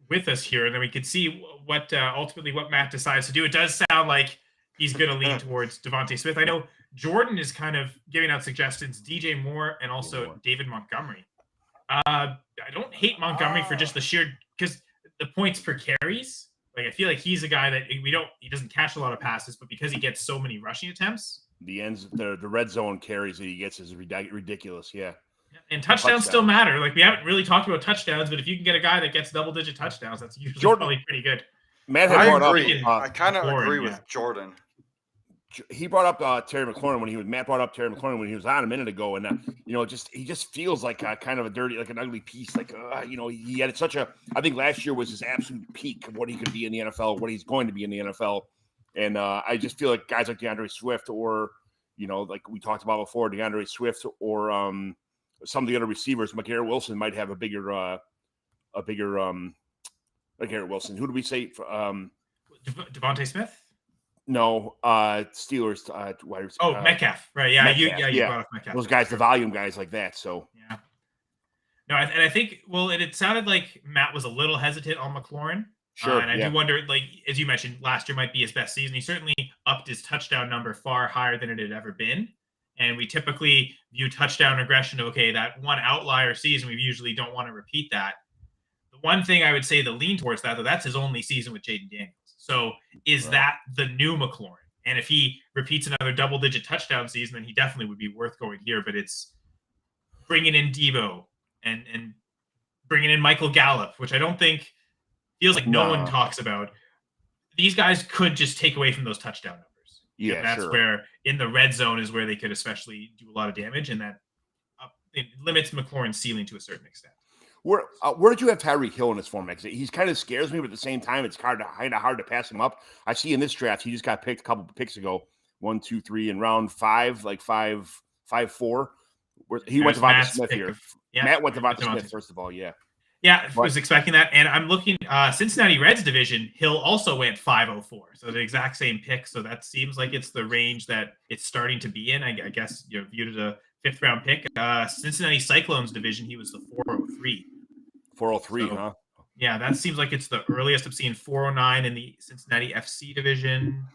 with us here, and then we can see what ultimately what Matt decides to do. It does sound like he's going to lean towards Devontae Smith. I know Jordan is kind of giving out suggestions, DJ Moore and also David Montgomery. I don't hate Montgomery for just the sheer because the points per carries. Like I feel like he's a guy that he doesn't catch a lot of passes, but because he gets so many rushing attempts, the red zone carries that he gets is ridiculous. Yeah. And touchdowns still matter. Like we haven't really talked about touchdowns, but if you can get a guy that gets double-digit touchdowns, that's usually probably pretty good. Matt had brought up. I kind of agree with Jordan. He brought up Terry McLaurin when Matt brought up Terry McLaurin when he was on a minute ago, and he just feels like kind of a dirty, like an ugly piece. Like he had such a. I think last year was his absolute peak of what he could be in the NFL, what he's going to be in the NFL, and I just feel like guys like DeAndre Swift or like we talked about before, DeAndre Swift or some of the other receivers, McGarrett Wilson might have a bigger McGarrett Wilson. Who do we say? Devontae Smith. No, Steelers. Metcalf, right? Yeah, Metcalf. you brought up Metcalf. Those guys, the volume guys like that. So yeah. No, and I think it sounded like Matt was a little hesitant on McLaurin. Sure, and I do wonder, like as you mentioned, last year might be his best season. He certainly upped his touchdown number far higher than it had ever been. And we typically view touchdown regression. Okay, that one outlier season, we usually don't want to repeat that. The one thing I would say the lean towards that, though, that's his only season with Jaden Daniels. So is that the new McLaurin? And if he repeats another double-digit touchdown season, then he definitely would be worth going here. But it's bringing in Deebo and bringing in Michael Gallup, which I don't think feels like no one talks about. These guys could just take away from those touchdown numbers. Yeah, and that's where in the red zone is where they could especially do a lot of damage, and that it limits McLaurin's ceiling to a certain extent. Where did you have Tyreek Hill in this format? He kind of scares me, but at the same time, it's kind of hard to pass him up. I see in this draft, he just got picked a couple of picks ago, 1, 2, 3 in round 5, like 5, 4. He went to Devontae Smith here. Matt went to Devontae Smith first of all. Yeah. Yeah, I was expecting that. And I'm looking, Cincinnati Reds division, Hill also went 504. So the exact same pick. So that seems like it's the range that it's starting to be in. I guess viewed as a 5th round pick. Cincinnati Cyclones division, he was the 403. 403, huh? Yeah, that seems like it's the earliest. I'm seeing 409 in the Cincinnati FC division.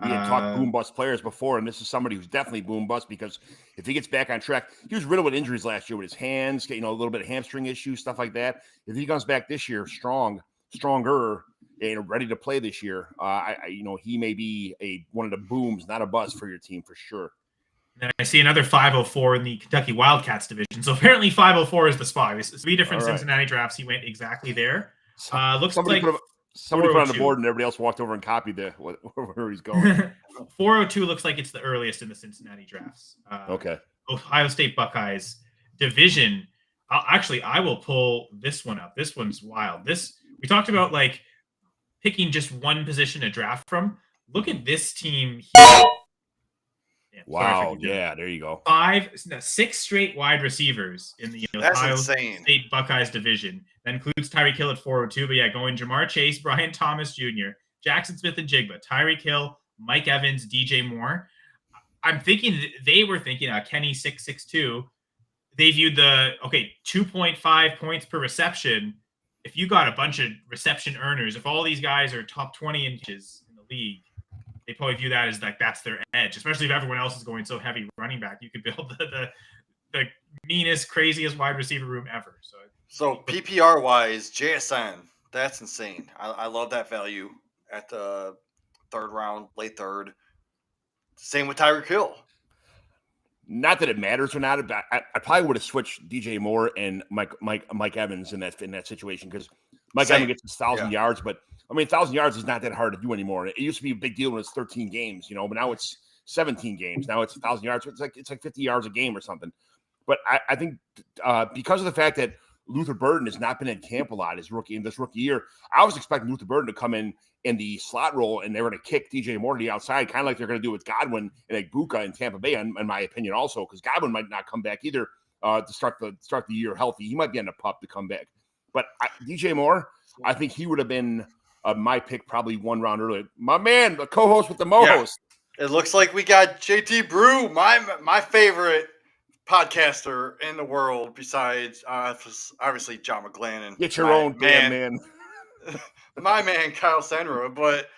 We had talked boom bust players before, and this is somebody who's definitely boom bust because if he gets back on track, he was riddled with injuries last year with his hands, a little bit of hamstring issues, stuff like that. If he comes back this year stronger, and ready to play this year, he may be one of the booms, not a bust for your team for sure. And I see another 504 in the Kentucky Wildcats division. So apparently 504 is the spot. It's 3 different Cincinnati drafts. He went exactly there. Looks somebody like somebody put on the board and everybody else walked over and copied where he's going. 402 looks like it's the earliest in the Cincinnati drafts. Okay. Ohio State Buckeyes division. I will pull this one up. This one's wild. We talked about like picking just one position to draft from. Look at this team here. Wow. Yeah, there you go. 6 straight wide receivers in the That's Ohio insane. State Buckeyes division. That includes Tyreek Hill at 402. But yeah, going Jamar Chase, Brian Thomas Jr., Jackson Smith and Jigba, Tyreek Hill, Mike Evans, DJ Moore. I'm thinking they were thinking Kenny 662. They viewed 2.5 points per reception. If you got a bunch of reception earners, if all these guys are top 20 inches in the league, they probably view that as like that's their edge, especially if everyone else is going so heavy running back. You could build the meanest, craziest wide receiver room ever. So PPR wise, JSN, that's insane. I love that value at the third round, late third. Same with Tyreek Hill. Not that it matters or not, but I probably would have switched DJ Moore and Mike Evans in that situation because Mike Evans gets his 1,000 yards, but 1,000 yards is not that hard to do anymore. It used to be a big deal when it's 13 games, but now it's 17 games. Now it's 1,000 yards. It's like 50 yards a game or something. But I think because of the fact that Luther Burden has not been in camp a lot this rookie year, I was expecting Luther Burden to come in the slot role and they were going to kick DJ Moore to the outside, kind of like they're going to do with Godwin and Egbuka in Tampa Bay, in my opinion, also because Godwin might not come back either to start the year healthy. He might be on the pup to come back. But DJ Moore, I think he would have been my pick probably one round earlier. My man, the co-host with the mo-host. Yeah. It looks like we got JT Brew, my favorite podcaster in the world, besides obviously John McGlennon. Get your own damn man. My man, Kyle Sandro. But,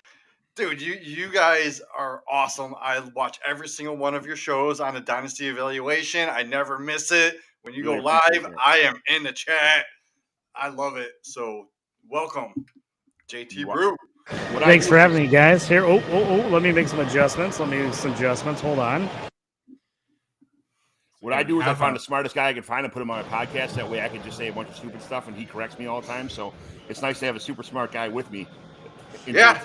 dude, you guys are awesome. I watch every single one of your shows on the Dynasty Evaluation. I never miss it. When you go live, I am in the chat. I love it. So, welcome, JT Brew. Thanks for having me, guys. Here, let me make some adjustments. Hold on. What I do is I find the smartest guy I can find and put him on my podcast. That way I can just say a bunch of stupid stuff and he corrects me all the time. So it's nice to have a super smart guy with me. Yeah,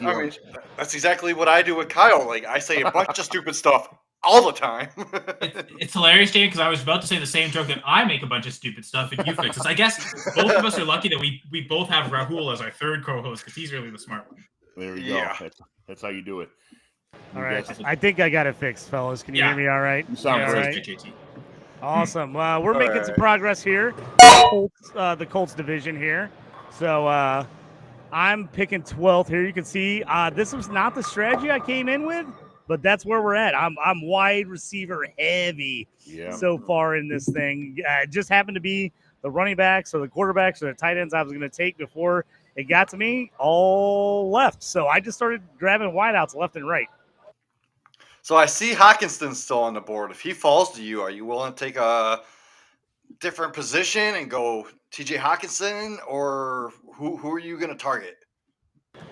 that's exactly what I do with Kyle. Like, I say a bunch of stupid stuff all the time. It's hilarious, Dan, because I was about to say the same joke that I make a bunch of stupid stuff and you fix it. I guess both of us are lucky that we both have Rahul as our third co-host because he's really the smart one. There we go. That's how you do it. All right. I think I got it fixed, fellas. Can you hear me all right? You sound great. JT. Awesome. We're making some progress here. The Colts division here. So I'm picking 12th here. You can see this was not the strategy I came in with, but that's where we're at. I'm wide receiver heavy so far in this thing. It just happened to be the running backs or the quarterbacks or the tight ends I was going to take before it got to me all left. So I just started grabbing wideouts left and right. So I see Hawkinson's still on the board. If he falls to you, are you willing to take a different position and go TJ Hawkinson, or who are you going to target?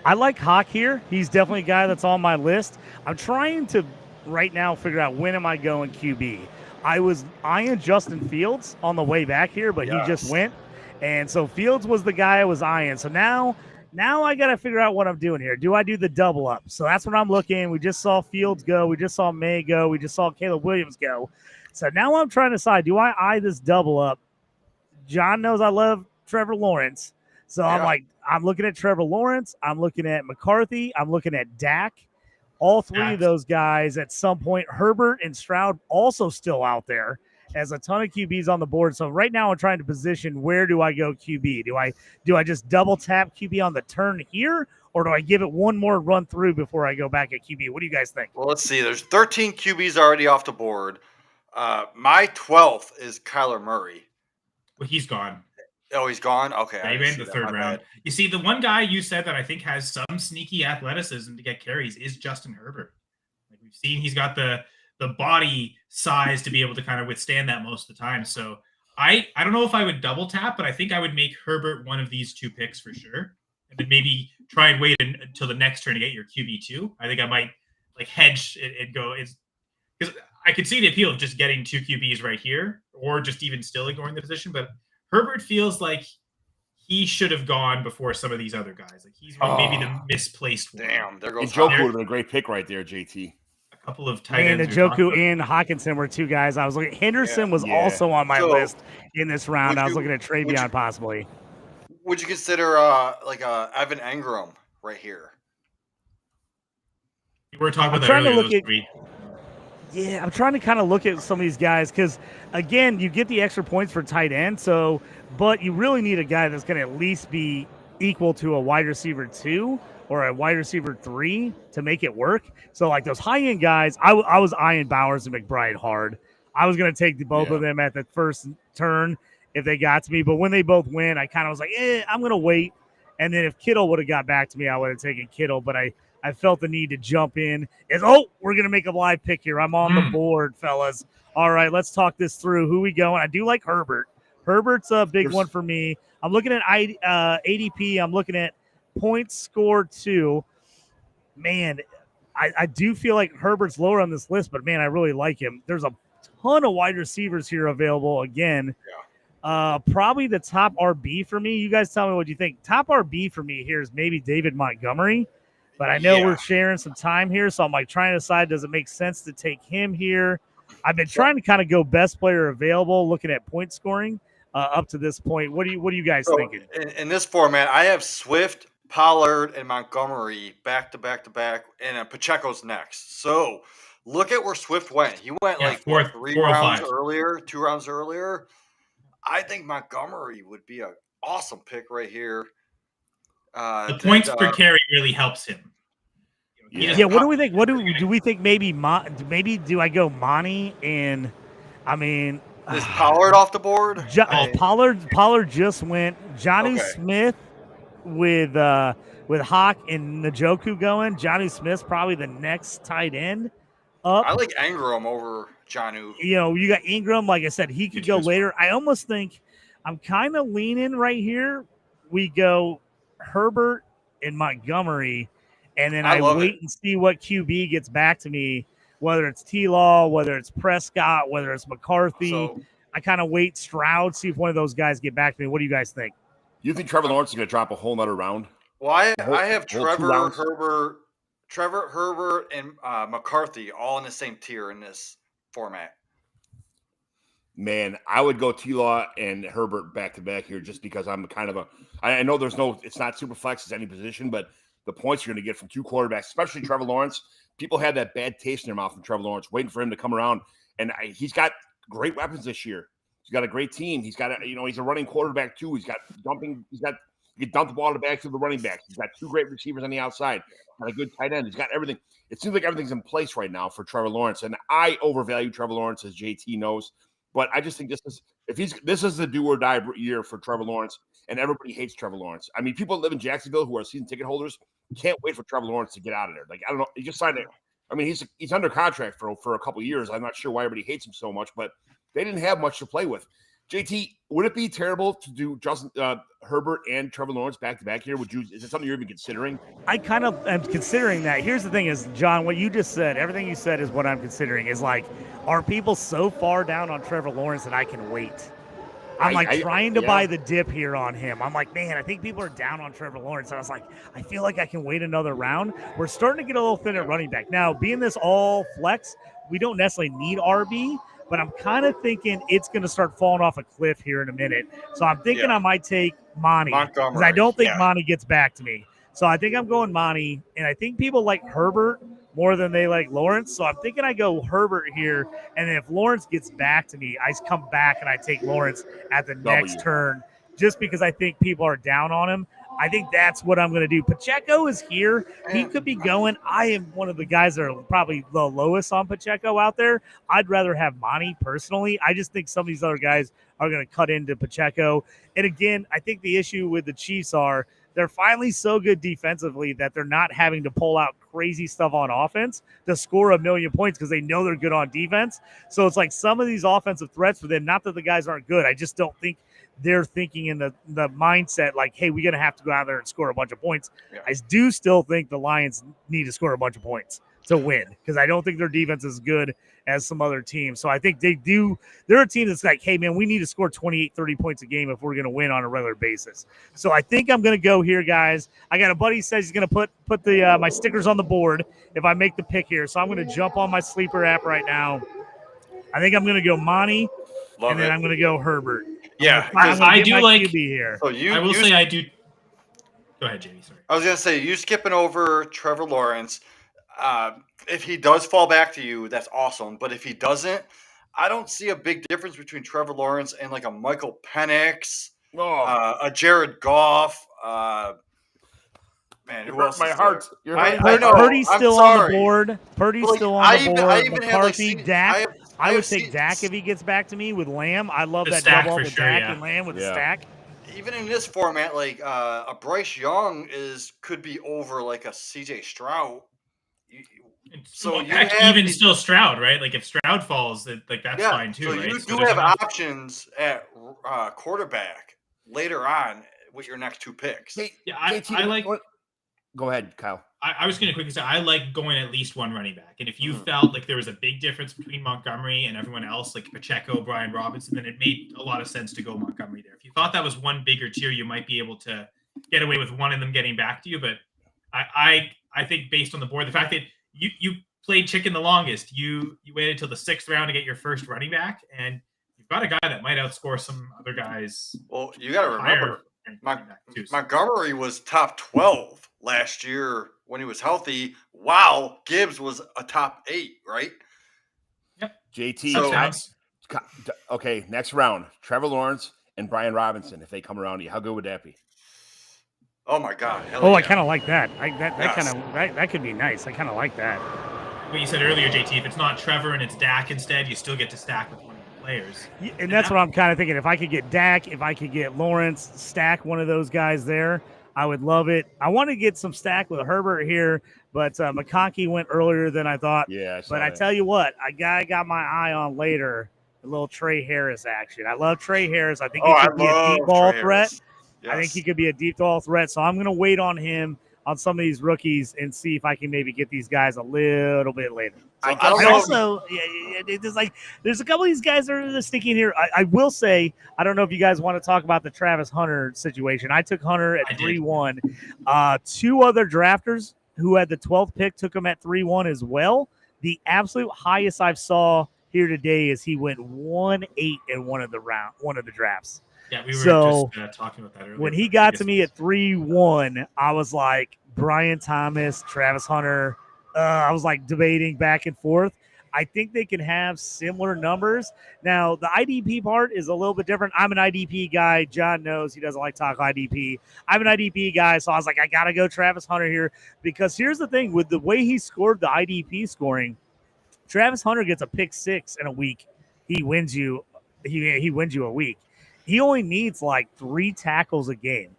I like Hawk here. He's definitely a guy that's on my list. I'm trying to right now figure out when am I going QB. I was eyeing Justin Fields on the way back here, but he just went. And so Fields was the guy I was eyeing. So now I got to figure out what I'm doing here. Do I do the double up? So that's what I'm looking. We just saw Fields go. We just saw May go. We just saw Caleb Williams go. So now I'm trying to decide, do I eye this double up? John knows I love Trevor Lawrence. So I'm looking at Trevor Lawrence. I'm looking at McCarthy. I'm looking at Dak. All three of those guys at some point. Herbert and Stroud also still out there. Has a ton of QBs on the board. So right now I'm trying to position, where do I go QB? Do I just double tap QB on the turn here, or do I give it one more run through before I go back at QB? What do you guys think? Well, let's see. There's 13 QBs already off the board. My 12th is Kyler Murray. Well, he's gone. Oh, he's gone? Okay. Yeah, he ran the third round. You see, the one guy you said that I think has some sneaky athleticism to get carries is Justin Herbert. Like we've seen, he's got the body size to be able to kind of withstand that most of the time. So I don't know if I would double tap, but I think I would make Herbert one of these 2 picks for sure. And then maybe try and wait until the next turn to get your QB2. I think I might like hedge and go because I could see the appeal of just getting 2 QBs right here or just even still ignoring the position. But Herbert feels like he should have gone before some of these other guys. Like he's maybe the misplaced one. Damn, there goes Njoku would have been a great pick right there, JT. A couple of tight And ends. Njoku and Hawkinson were 2 guys. I was looking. Henderson was also on my list in this round. I was looking at Travion possibly. Would you consider like Evan Engram right here? We were talking I'm about trying that to earlier, look those at. 3. Yeah, I'm trying to kind of look at some of these guys because, again, you get the extra points for tight end. So, but you really need a guy that's going to at least be equal to a wide receiver 2 or a wide receiver 3 to make it work. So, like those high end guys, I was eyeing Bowers and McBride hard. I was going to take both of them at the first turn if they got to me. But when they both win, I kind of was like, I'm going to wait. And then if Kittle would have got back to me, I would have taken Kittle. But I felt the need to jump in. We're going to make a live pick here. I'm on the board, fellas. All right, let's talk this through. Who we going? I do like Herbert. Herbert's a big one for me. I'm looking at ADP. I'm looking at points scored too. Man, I do feel like Herbert's lower on this list, but, man, I really like him. There's a ton of wide receivers here available again. Probably the top RB for me. You guys tell me what you think. Top RB for me here is maybe David Montgomery. But I know we're sharing some time here, so I'm like trying to decide, does it make sense to take him here? I've been trying to kind of go best player available, looking at point scoring up to this point. What are you guys thinking? In this format, I have Swift, Pollard, and Montgomery back to back to back, and Pacheco's next. So look at where Swift went. He went like 3 rounds earlier, 2 rounds earlier. I think Montgomery would be an awesome pick right here. The points per carry really helps him. Yeah, what do we think? What do we think? Maybe do I go Monty and is Pollard off the board? Pollard just went. Jonnu Smith with Hawk and Njoku going. Jonnu Smith's probably the next tight end up. I like Engram over Jonnu. You got Ingram. Like I said, he could go later. I almost think I'm kind of leaning right here. We go Herbert and Montgomery, and then I wait and see what QB gets back to me, whether it's T-Law, whether it's Prescott, whether it's McCarthy. I kind of wait Stroud, see if one of those guys get back to me. What do you guys think? You think Trevor Lawrence is going to drop a whole nother round? Well, I have Trevor Herbert, and McCarthy all in the same tier in this format. Man, I would go T-Law and Herbert back to back here just because I'm kind of I know it's not super flex as any position, but the points you're going to get from 2 quarterbacks, especially Trevor Lawrence, people had that bad taste in their mouth from Trevor Lawrence, waiting for him to come around. And he's got great weapons this year. He's got a great team. He's got he's a running quarterback too. You can dump the ball to back to the running backs. He's got 2 great receivers on the outside. Got a good tight end. He's got everything. It seems like everything's in place right now for Trevor Lawrence. And I overvalue Trevor Lawrence, as JT knows. But I just think this is the do or die year for Trevor Lawrence, and everybody hates Trevor Lawrence. I mean, people that live in Jacksonville who are season ticket holders can't wait for Trevor Lawrence to get out of there. Like, I don't know, he just signed it. I mean, he's under contract for a couple of years. I'm not sure why everybody hates him so much, but they didn't have much to play with. JT, would it be terrible to do Justin Herbert and Trevor Lawrence back to back here? Is it something you're even considering? I kind of am considering that. Here's the thing: is John, what you just said, everything you said is what I'm considering. Is like, are people so far down on Trevor Lawrence that I can wait? I'm trying to buy the dip here on him. I'm like, man, I think people are down on Trevor Lawrence. And I was like, I feel like I can wait another round. We're starting to get a little thin at running back now. Being this all flex, we don't necessarily need RB. But I'm kind of thinking it's going to start falling off a cliff here in a minute. So I'm thinking I might take Monty because I don't think Monty gets back to me. So I think I'm going Monty, and I think people like Herbert more than they like Lawrence. So I'm thinking I go Herbert here, and then if Lawrence gets back to me, I come back and I take Lawrence at the next turn just because I think people are down on him. I think that's what I'm going to do. Pacheco is here. He could be going. I am one of the guys that are probably the lowest on Pacheco out there. I'd rather have Monty personally. I just think some of these other guys are going to cut into Pacheco. And again, I think the issue with the Chiefs are they're finally so good defensively that they're not having to pull out crazy stuff on offense to score 1 million points because they know they're good on defense. So it's like some of these offensive threats for them, not that the guys aren't good. I just don't think they're thinking in the mindset like, hey, we're going to have to go out there and score a bunch of points. Yeah. I do still think the Lions need to score a bunch of points to win because I don't think their defense is good as some other teams. So I think they do. They're a team that's like, hey, man, we need to score 28, 30 points a game if we're going to win on a regular basis. So I think I'm going to go here, guys. I got a buddy who says he's going to put the my stickers on the board if I make the pick here. So I'm going to jump on my sleeper app right now. I think I'm going to go Monty, then I'm going to go Herbert. Yeah, I do like QB here. So I will say I do. Go ahead, Jamie. Sorry. I was going to say, you skipping over Trevor Lawrence. If he does fall back to you, that's awesome. But if he doesn't, I don't see a big difference between Trevor Lawrence and like a Michael Penix, a Jared Goff. Man, who else? My heart. I know. Purdy's still on the board. Purdy's Like, still on the board. I even McCarthy, have like Dak. I would take Dak if he gets back to me with Lamb. I love The that stack double for with sure, Dak yeah. and Lamb with the stack. Even in this format, like a Bryce Young could be over like a CJ Stroud. So you Heck, have even still Stroud, right? Like if Stroud falls, that's fine too, so right? you So do there's have enough- options at quarterback later on with your next two picks. Yeah, I like. Go ahead, Kyle. I was going to quickly say I like going at least one running back, and if you felt like there was a big difference between Montgomery and everyone else, like Pacheco, Brian Robinson, then it made a lot of sense to go Montgomery there. If you thought that was one bigger tier, you might be able to get away with one of them getting back to you. But I think based on the board, the fact that you played chicken the longest, you waited till the 6th round to get your first running back, and you've got a guy that might outscore some other guys. Well, you got to remember, Montgomery was top 12 last year when he was healthy. Wow, Gibbs was a top 8, right? Yep. JT. Okay, next round. Trevor Lawrence and Brian Robinson, if they come around to you, how good would that be? Oh my God! I kind of like that. That could be nice. I kind of like that. What you said earlier, JT, if it's not Trevor and it's Dak instead, you still get to stack with one of the players. Yeah, and that's what I'm kind of thinking. If I could get Dak, if I could get Lawrence, stack one of those guys there, I would love it. I want to get some stack with Herbert here, but McConkey went earlier than I thought. Yeah, but I tell you what, I got my eye on later, a little Trey Harris action. I love Trey Harris. I think he could be a deep ball threat. Yes. I think he could be a deep ball threat. So I'm going to wait on him on some of these rookies and see if I can maybe get these guys a little bit later. It's like there's a couple of these guys that are sneaking here. I will say, I don't know if you guys want to talk about the Travis Hunter situation. I took Hunter at 3-1. 2 other drafters who had the 12th pick took him at 3-1 as well. The absolute highest I've saw here today is he went 1-8 in one of the drafts. Yeah, we were just talking about that earlier. When he got to me at 3-1, I was like, Brian Thomas, Travis Hunter. I was like debating back and forth. I think they can have similar numbers. Now, the IDP part is a little bit different. I'm an IDP guy. John knows he doesn't like talk IDP. I'm an IDP guy, so I was like, I got to go Travis Hunter here because here's the thing. With the way he scored the IDP scoring, Travis Hunter gets a pick 6 in a week. He wins you. He wins you a week. He only needs like 3 tackles a game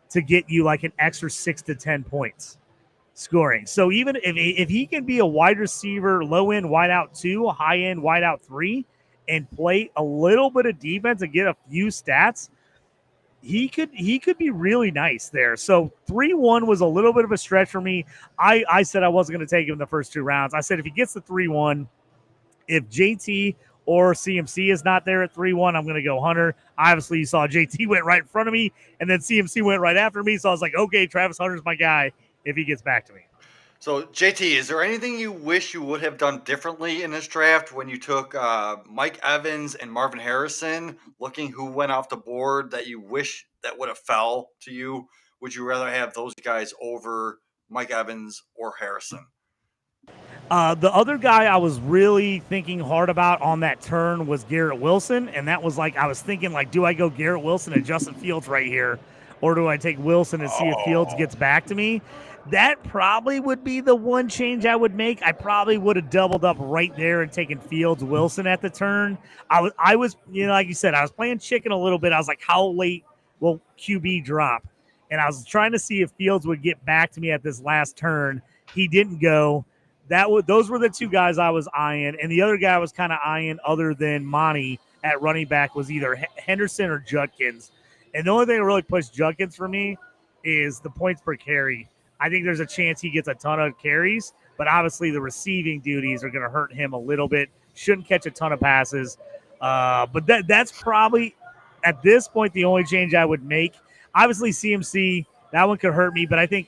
to get you like an extra 6 to 10 points scoring. So even if he can be a wide receiver, low end wide out 2, high end wide out 3, and play a little bit of defense and get a few stats, he could be really nice there. So 3-1 was a little bit of a stretch for me. I said I wasn't going to take him in the first 2 rounds. I said if he gets the 3-1, if JT or CMC is not there at 3-1, I'm going to go Hunter. Obviously, you saw JT went right in front of me, and then CMC went right after me. So I was like, okay, Travis Hunter's my guy if he gets back to me. So, JT, is there anything you wish you would have done differently in this draft when you took Mike Evans and Marvin Harrison, looking who went off the board that you wish that would have fell to you? Would you rather have those guys over Mike Evans or Harrison? The other guy I was really thinking hard about on that turn was Garrett Wilson, and that was like I was thinking, like, do I go Garrett Wilson and Justin Fields right here, or do I take Wilson and see if Fields gets back to me? That probably would be the one change I would make. I probably would have doubled up right there and taken Fields Wilson at the turn. I was, like you said, I was playing chicken a little bit. I was like, how late will QB drop? And I was trying to see if Fields would get back to me at this last turn. He didn't go. Those were the two guys I was eyeing, and the other guy I was kind of eyeing other than Monty at running back was either Henderson or Judkins. And the only thing that really pushed Judkins for me is the points per carry. I think there's a chance he gets a ton of carries, but obviously the receiving duties are going to hurt him a little bit. Shouldn't catch a ton of passes. But that's probably, at this point, the only change I would make. Obviously, CMC, that one could hurt me, but I think,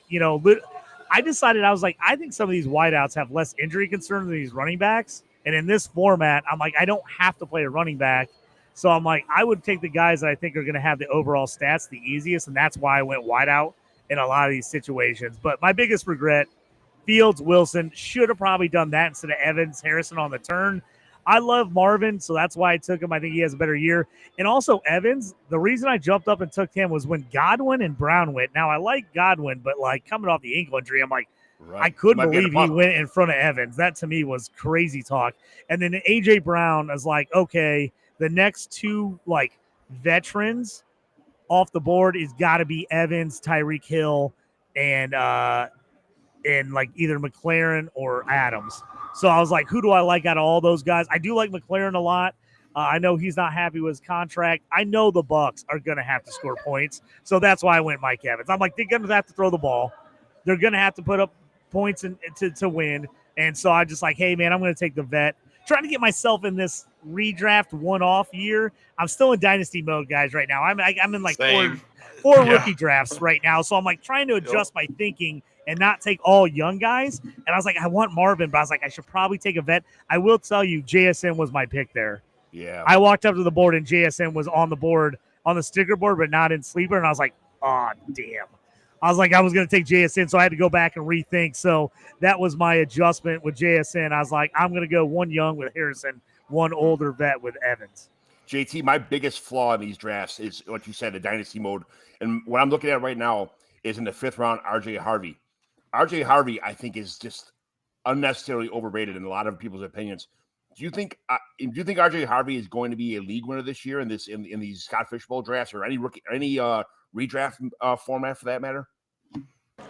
I decided, I was like, I think some of these wideouts have less injury concern than these running backs. And in this format, I'm like, I don't have to play a running back. So I'm like, I would take the guys that I think are going to have the overall stats the easiest, and that's why I went wideout in a lot of these situations. But my biggest regret, Fields, Wilson, should have probably done that instead of Evans, Harrison on the turn. I love Marvin, so that's why I took him. I think he has a better year. And also Evans, the reason I jumped up and took him was when Godwin and Brown went. Now, I like Godwin, but, coming off the ankle injury, I'm like, right. I couldn't believe he went in front of Evans. That, to me, was crazy talk. And then A.J. Brown is like, okay, the next two, veterans off the board is got to be Evans, Tyreek Hill, and either McLaren or Adams. So I was like, who do I like out of all those guys? I do like McLaren a lot. I know he's not happy with his contract. I know the Bucs are going to have to score points. So that's why I went Mike Evans. I'm like, they're going to have to throw the ball. They're going to have to put up points to win. And so I just like, hey, man, I'm going to take the vet. Trying to get myself in this redraft one-off year. I'm still in dynasty mode, guys, right now. I'm in four rookie drafts right now. So I'm trying to adjust my thinking and not take all young guys. And I was like, I want Marvin, but I was like, I should probably take a vet. I will tell you, JSN was my pick there. Yeah. I walked up to the board and JSN was on the board, on the sticker board, but not in sleeper. And I was like, oh, damn. I was like, I was going to take JSN, so I had to go back and rethink. So that was my adjustment with JSN. I was like, I'm going to go one young with Harrison, one older vet with Evans. JT, my biggest flaw in these drafts is what you said, the dynasty mode. And what I'm looking at right now is in the 5th round, RJ Harvey. RJ Harvey, I think, is just unnecessarily overrated in a lot of people's opinions. Do you think RJ Harvey is going to be a league winner this year in these Scott Fish Bowl drafts or any redraft format for that matter?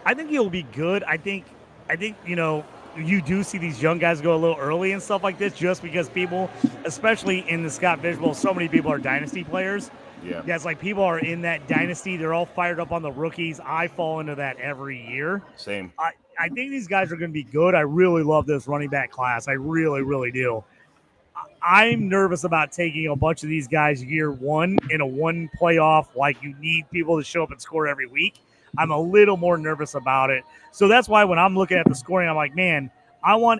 I think he'll be good. I think you do see these young guys go a little early and stuff like this just because people, especially in the Scott Fish Bowl, so many people are dynasty players. Yeah. It's like people are in that dynasty. They're all fired up on the rookies. I fall into that every year. Same. I think these guys are going to be good. I really love this running back class. I really, really do. I'm nervous about taking a bunch of these guys year one in a one playoff, you need people to show up and score every week. I'm a little more nervous about it. So that's why when I'm looking at the scoring, I'm like, man,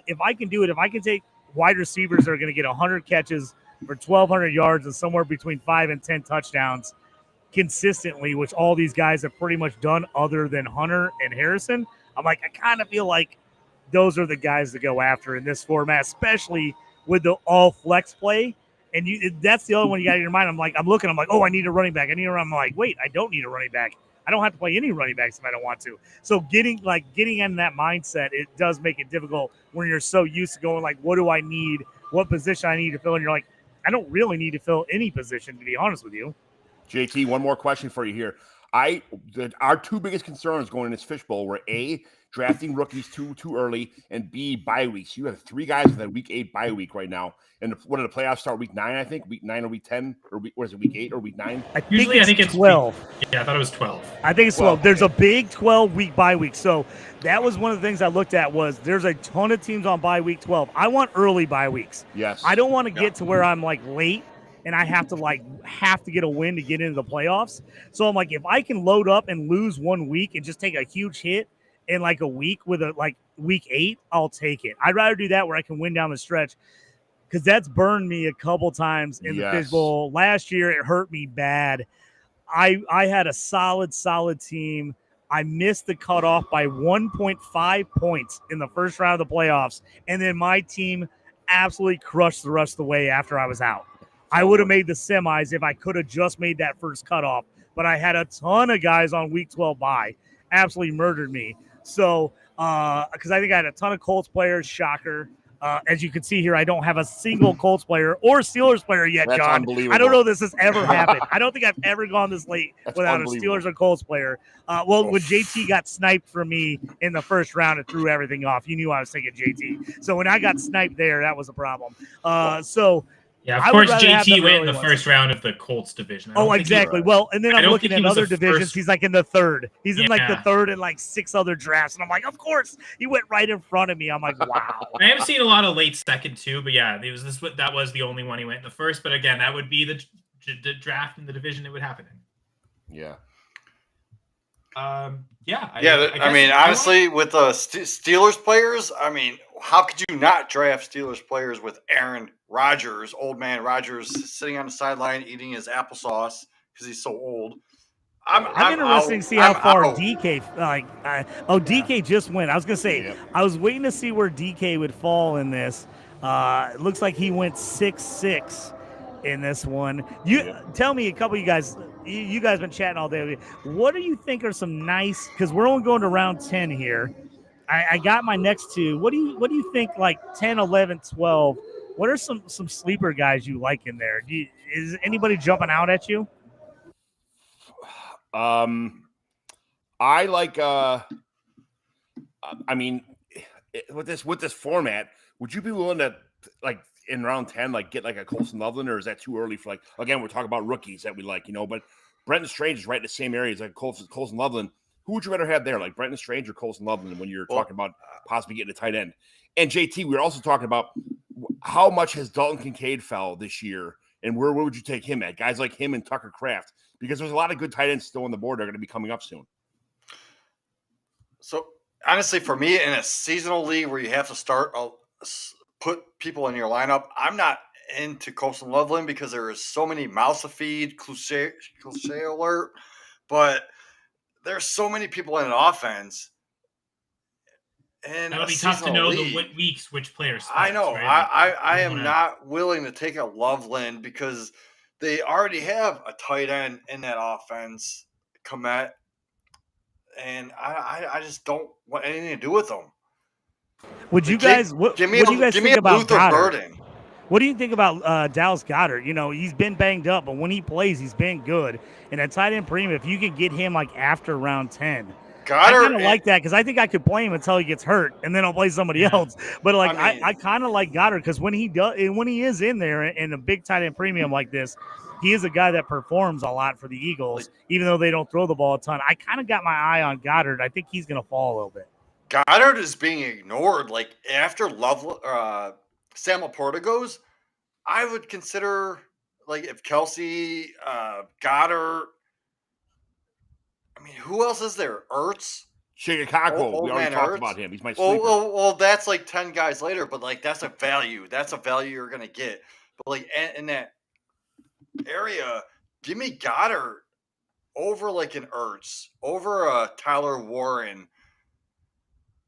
if I can do it, if I can take wide receivers that are going to get 100 catches for 1,200 yards and somewhere between 5 and 10 touchdowns consistently, which all these guys have pretty much done other than Hunter and Harrison, I'm like, I kind of feel like those are the guys to go after in this format, especially with the all flex play. And that's the other one you got in your mind. I'm like, oh, I need a running back. I'm like, wait, I don't need a running back. I don't have to play any running backs if I don't want to. So getting in that mindset, it does make it difficult when you're so used to going what do I need? What position I need to fill? And you're like, I don't really need to fill any position, to be honest with you. JT, one more question for you here. Our two biggest concerns going in this fishbowl were A, drafting rookies too early, and B, bye weeks. You have 3 guys with a week 8 bye week right now. And what did the playoffs start? Week 9, I think. Week 9 or week 10, or week 8 or week 9? I think it's 12. I thought it was 12. I think it's 12. There's a big 12-week bye week. So that was one of the things I looked at was there's a ton of teams on bye week 12. I want early bye weeks. Yes. I don't want to get to where I'm late and I have to get a win to get into the playoffs. So I'm like, if I can load up and lose 1 week and just take a huge hit in a week with week 8, I'll take it. I'd rather do that where I can win down the stretch because that's burned me a couple times in the Fish Bowl. Last year, it hurt me bad. I had a solid team. I missed the cutoff by 1.5 points in the first round of the playoffs, and then my team absolutely crushed the rest of the way after I was out. I would have made the semis if I could have just made that first cutoff. but I had a ton of guys on week 12 bye. Absolutely murdered me. So, because I think I had a ton of Colts players, shocker. As you can see here, I don't have a single Colts player or Steelers player yet, That's John. unbelievable. I don't know if this has ever happened. I don't think I've ever gone this late without a Steelers or Colts player. Well, when JT got sniped from me in the first round, it threw everything off. You knew I was taking JT. So when I got sniped there, that was a problem. Yeah, of course, JT went in the first round of the Colts division. Exactly. Well, and then I'm looking at other divisions. He's like in the third. He's in like the third and like 6 other drafts. And I'm like, of course, he went right in front of me. I'm like, wow. I have seen a lot of late second too, but yeah, that was the only one he went in the first. But again, that would be the draft in the division it would happen in. Yeah. I mean, honestly, with the Steelers players, I mean, how could you not draft Steelers players with Aaron Rodgers, old man Rodgers, sitting on the sideline eating his applesauce because he's so old? I'm interested to see how far DK DK just went. I was gonna say I was waiting to see where DK would fall in this. It looks like he went 6'6" in this one. Tell me, a couple of you guys. You guys been chatting all day. What do you think are some nice? Because we're only going to round 10 here. I got my next two. What do you think? Like 10, 11, 12. What are some sleeper guys you like in there? Is anybody jumping out at you? I like. I mean, with this format, would you be willing to like in round 10, like get like a Colson Loveland, or is that too early for like? Again, we're talking about rookies that we like, But Brenton Strange is right in the same area as like Colson Loveland. Who would you rather have there, like Brenton Strange or Colson Loveland, when you're talking about possibly getting a tight end? And JT, we were also talking about how much has Dalton Kincaid fell this year, and where would you take him at? Guys like him and Tucker Kraft, because there's a lot of good tight ends still on the board that are going to be coming up soon. So honestly, for me, in a seasonal league where you have to put people in your lineup, I'm not into Colson Loveland because there is so many mouths to feed, cliche alert, but there's so many people in an offense. And it'll be tough to know which players. I know. Right? I am not willing to take a Loveland because they already have a tight end in that offense, Komet, and I just don't want anything to do with them. Would you guys? What do you guys think about Goddard? What do you think about Dallas Goedert? He's been banged up, but when he plays, he's been good. And at tight end premium, if you could get him like after round 10, I kind of like that because I think I could play him until he gets hurt, and then I'll play somebody else. But I kind of like Goddard because when he is in there in a big tight end premium like this, he is a guy that performs a lot for the Eagles, even though they don't throw the ball a ton. I kind of got my eye on Goddard. I think he's going to fall a little bit. Goddard is being ignored. Like after Sam Laporta goes, I would consider like if Kelsey, Goddard. I mean, who else is there? Ertz, Chicago. We already talked about him. He's my sleeper. Well, that's like 10 guys later, but like that's a value. That's a value you're gonna get. But like in that area, give me Goddard over like an Ertz, over a Tyler Warren,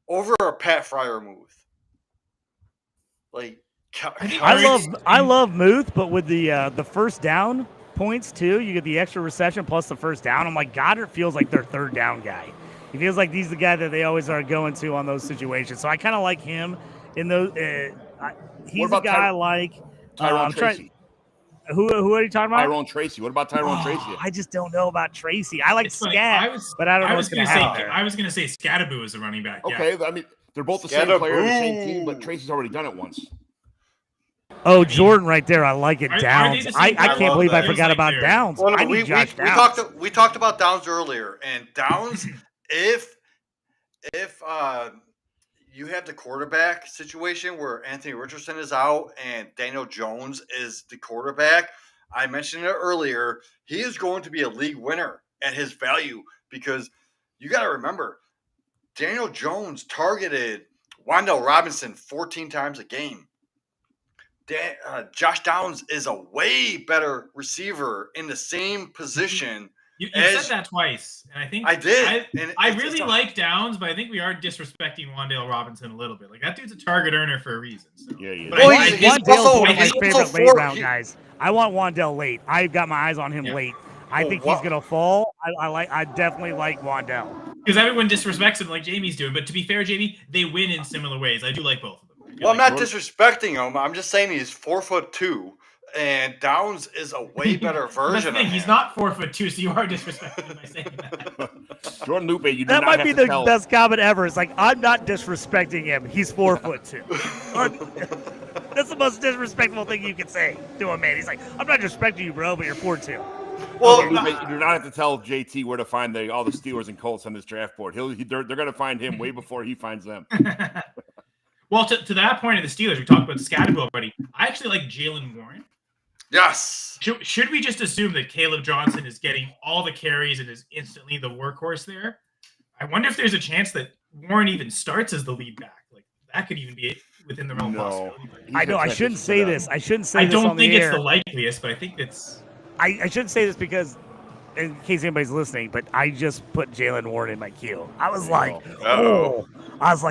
over a Pat Freiermuth. Like I love Muth, but with the first down points too, you get the extra reception plus the first down. I'm like, Goddard feels like their third down guy. He feels like he's the guy that they always are going to on those situations. So I kind of like him in those. He's a guy I like. Tyrone Tracy. Who are you talking about? Tyrone Tracy. What about Tyrone Tracy? I just don't know about Tracy. I like Scat, but I don't know what's going to happen there. I was going to say Scattaboo is a running back. Okay, I mean, they're both the same player, the same team, but Tracy's already done it once. Oh, Jordan right there. I like it. Downs. I can't believe I forgot about Downs. Well, I need Josh Downs. We talked about Downs earlier, and Downs, if you have the quarterback situation where Anthony Richardson is out and Daniel Jones is the quarterback, I mentioned it earlier, he is going to be a league winner at his value because you got to remember, Daniel Jones targeted Wan'Dale Robinson 14 times a game. Josh Downs is a way better receiver in the same position. You said that twice, and I think I did. I really like Downs, but I think we are disrespecting Wan'Dale Robinson a little bit. Like that dude's a target earner for a reason. So. Yeah. But Wan'Dale's one of my favorite late round guys. I want Wan'Dale late. I've got my eyes on him late. I think he's going to fall. I definitely like Wandell. Because everyone disrespects him like Jamie's doing. But to be fair, Jamie, they win in similar ways. I do like both of them. Well, I'm not disrespecting him. I'm just saying he's 4'2", and Downs is a way better version of him. He's not 4'2", so you are disrespecting him by saying that. Jordan Lupe, you do that not might have be to the tell. best comment ever. It's like, I'm not disrespecting him. He's 4'2". That's the most disrespectful thing you can say to a man. He's like, I'm not disrespecting you, bro, but you're 4'2". Well, you do not have to tell JT where to find all the Steelers and Colts on this draft board. They're going to find him way before he finds them. Well, to that point of the Steelers, we talked about Scatterbo already. I actually like Jalen Warren. Yes. Should we just assume that Caleb Johnson is getting all the carries and is instantly the workhorse there? I wonder if there's a chance that Warren even starts as the lead back. Like that could even be within the realm of possibility. I know. I shouldn't say this. I shouldn't say I this don't on think the it's air. the likeliest, but I think it's. I shouldn't say this because, in case anybody's listening, but I just put Jalen Warren in my queue. I was like,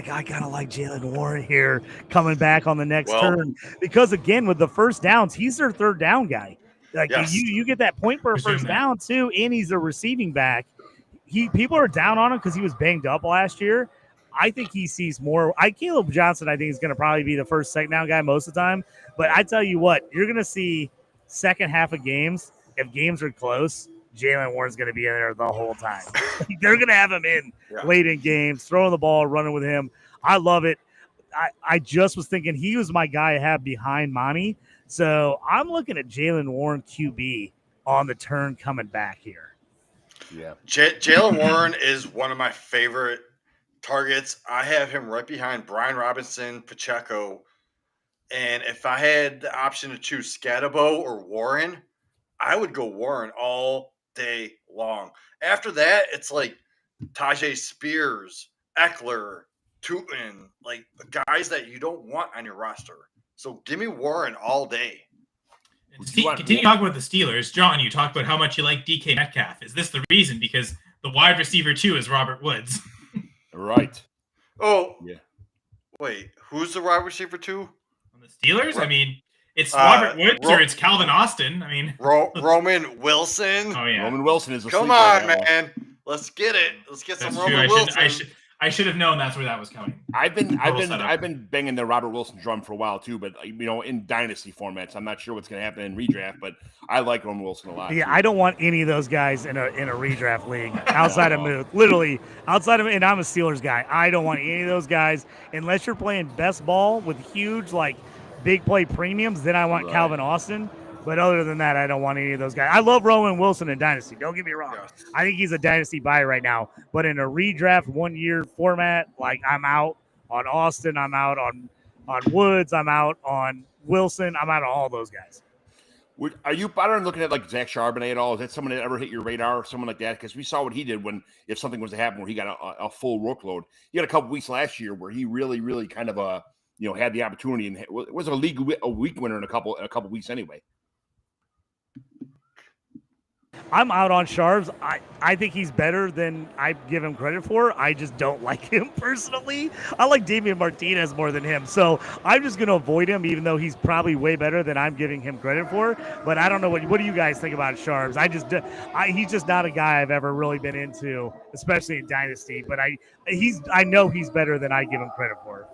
I gotta like Jalen Warren here coming back on the next turn because again with the first downs, he's their third down guy. Like you get that point per first down too, and he's a receiving back. People are down on him because he was banged up last year. I think he sees more. Caleb Johnson, I think, is going to probably be the first second down guy most of the time. But I tell you what, you're going to see second half of games. If games are close, Jalen Warren's going to be in there the whole time. They're going to have him in late in games, throwing the ball, running with him. I love it. I just was thinking he was my guy I have behind Monty. So I'm looking at Jalen Warren QB on the turn coming back here. Yeah. Jalen Warren is one of my favorite targets. I have him right behind Brian Robinson, Pacheco. And if I had the option to choose Scatterbo or Warren, I would go Warren all day long. After that, it's like Tajay Spears, Eckler, Tootin, like guys that you don't want on your roster. So give me Warren all day. Continue talking about the Steelers. John, you talked about how much you like DK Metcalf. Is this the reason? Because the wide receiver, too, is Robert Woods. Right. Oh. Yeah. Wait, who's the wide receiver, too? On the Steelers? I mean, it's Robert Woods or it's Calvin Austin. I mean, Roman Wilson. Oh, yeah. Roman Wilson is a Come sleeper on, right now. man. Let's get it. Let's get That's some true. Roman Wilson. I should have known that's where that was coming. I've been banging the Robert Wilson drum for a while too, but in dynasty formats, I'm not sure what's going to happen in redraft, but I like Roman Wilson a lot. Yeah, too. I don't want any of those guys in a redraft league outside of Moose. Literally outside of, and I'm a Steelers guy. I don't want any of those guys unless you're playing best ball with huge big play premiums. Then I want Calvin Austin. But other than that, I don't want any of those guys. I love Roman Wilson in Dynasty. Don't get me wrong. I think he's a Dynasty buy right now. But in a redraft 1 year format, I'm out on Austin. I'm out on Woods. I'm out on Wilson. I'm out on all those guys. Are you better than looking at Zach Charbonnet at all? Is that someone that ever hit your radar or someone like that? Because we saw what he did if something was to happen where he got a full workload. He had a couple weeks last year where he really, really kind of had the opportunity and was a week winner in a couple weeks anyway. I'm out on Sharps. I think he's better than I give him credit for. I just don't like him personally. I like Damian Martinez more than him. So I'm just going to avoid him, even though he's probably way better than I'm giving him credit for. But I don't know. What do you guys think about Sharps? He's just not a guy I've ever really been into, especially in Dynasty. But I know he's better than I give him credit for.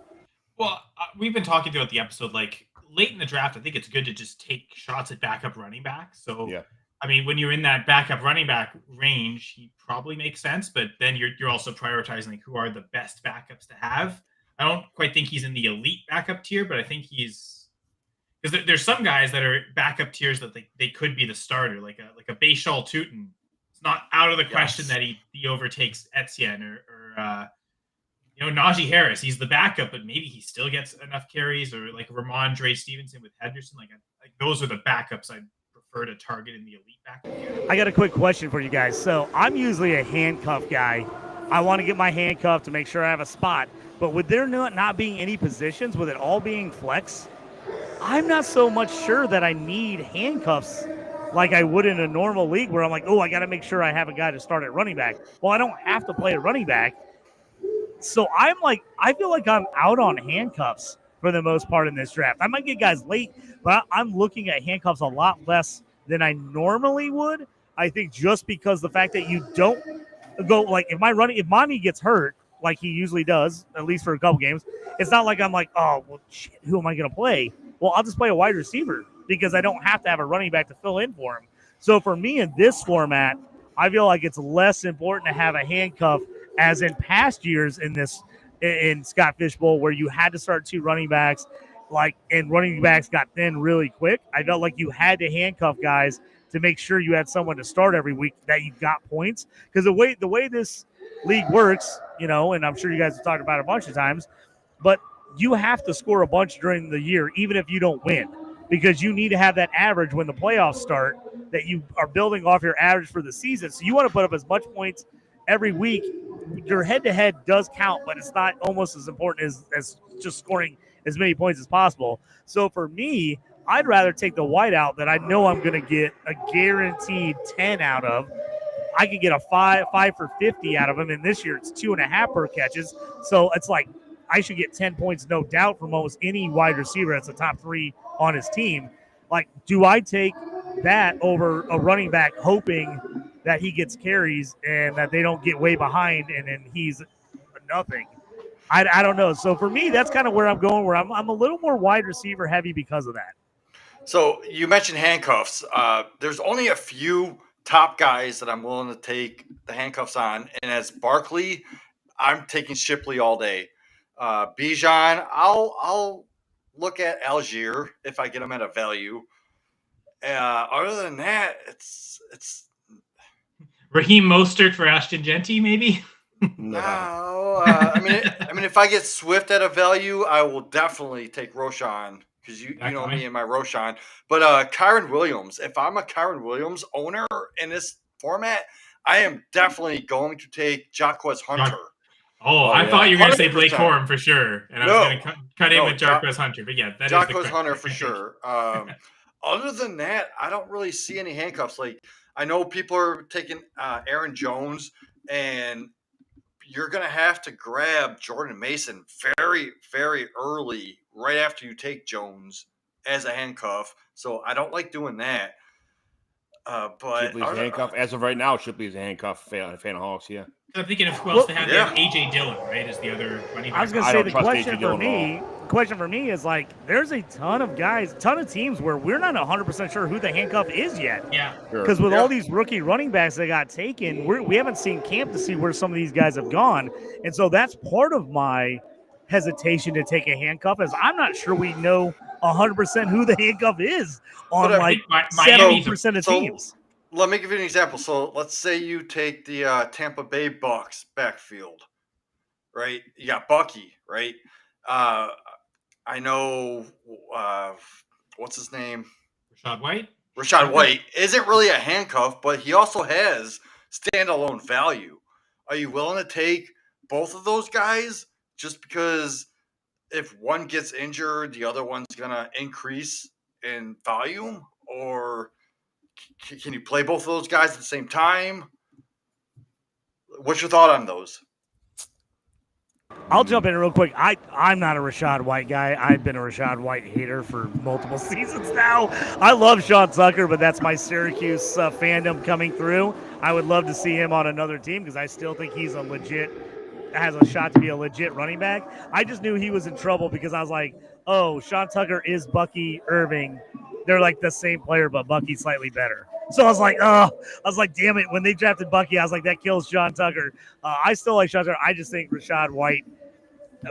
Well, we've been talking throughout the episode, late in the draft, I think it's good to just take shots at backup running back. So, yeah. I mean, when you're in that backup running back range, he probably makes sense, but then you're also prioritizing who are the best backups to have. I don't quite think he's in the elite backup tier, but I think he's because there's some guys that are backup tiers that they could be the starter, like a Bashal Tootin. It's not out of the question that he overtakes Etienne or Najee Harris. He's the backup, but maybe he still gets enough carries, or like Ramondre Stevenson with Henderson. Like those are the backups I'd prefer to target in the elite backup. I got a quick question for you guys. So I'm usually a handcuff guy. I want to get my handcuff to make sure I have a spot. But with there not being any positions, with it all being flex, I'm not so much sure that I need handcuffs like I would in a normal league where I'm like, I got to make sure I have a guy to start at running back. Well, I don't have to play a running back. So I feel like I'm out on handcuffs for the most part in this draft. I might get guys late, but I'm looking at handcuffs a lot less than I normally would. I think just because the fact that you don't go like if Monty gets hurt like he usually does, at least for a couple games, it's not like I'm like, oh well, shit, who am I going to play? Well, I'll just play a wide receiver because I don't have to have a running back to fill in for him. So for me in this format, I feel like it's less important to have a handcuff as in past years in Scott Fishbowl where you had to start 2 running backs, and running backs got thin really quick. I felt like you had to handcuff guys to make sure you had someone to start every week that you got points. Because the way this league works, and I'm sure you guys have talked about it a bunch of times, but you have to score a bunch during the year, even if you don't win, because you need to have that average when the playoffs start that you are building off your average for the season. So you want to put up as much points every week. Your head-to-head does count, but it's not almost as important as just scoring as many points as possible. So for me, I'd rather take the whiteout that I know I'm going to get a guaranteed 10 out of. I could get a 5 for 50 out of him, and this year it's 2.5 per catches. So it's like I should get 10 points, no doubt, from almost any wide receiver that's a top 3 on his team. Like, do I take that over a running back hoping that he gets carries and that they don't get way behind and then he's nothing? I don't know. So for me, that's kind of where I'm going, where I'm a little more wide receiver heavy because of that. So you mentioned handcuffs. There's only a few top guys that I'm willing to take the handcuffs on. And as Barkley, I'm taking Shipley all day. Bijan, I'll look at Algier if I get him at a value. Other than that, it's Raheem Mostert for Ashton Genty, maybe. No. I mean, if I get Swift at a value, I will definitely take Roshan because you know me and my Roshan. But Kyron Williams, if I'm a Kyron Williams owner in this format, I am definitely going to take Jacquez Hunter. I thought you were going to say Blake Corum for sure, and I was going to cut in with Jacquez Hunter. But yeah, that Jacquez Hunter for sure. Other than that, I don't really see any handcuffs. Like I know people are taking Aaron Jones, and you're going to have to grab Jordan Mason very, very early, right after you take Jones as a handcuff. So I don't like doing that. But Shipley's a handcuff as of right now. Shipley's a handcuff. Fan of Hawks, yeah. I'm thinking of who else they have. They have AJ Dillon, right? Is the other running back. I was going to say the question for me is like, there's a ton of teams where we're not 100% sure who the handcuff is yet. Yeah. Because with all these rookie running backs that got taken, we haven't seen camp to see where some of these guys have gone. And so that's part of my hesitation to take a handcuff, is I'm not sure we know 100% who the handcuff is on like 70% of teams. Let me give you an example. So let's say you take the Tampa Bay Bucks backfield, right? You got Bucky, right? I know, what's his name? Rashad White. Rashad White isn't really a handcuff, but he also has standalone value. Are you willing to take both of those guys just because if one gets injured, the other one's going to increase in volume? Or can you play both of those guys at the same time? What's your thought on those? I'll jump in real quick. I'm not a Rashad White guy. I've been a Rashad White hater for multiple seasons now. I love Sean Tucker, but that's my Syracuse fandom coming through. I would love to see him on another team because I still think he's has a shot to be a legit running back. I just knew he was in trouble because I was like, oh, Sean Tucker is Bucky Irving. They're like the same player, but Bucky's slightly better. So I was like, damn it. When they drafted Bucky, I was like, that kills Sean Tucker. I still like Sean Tucker. I just think Rashad White,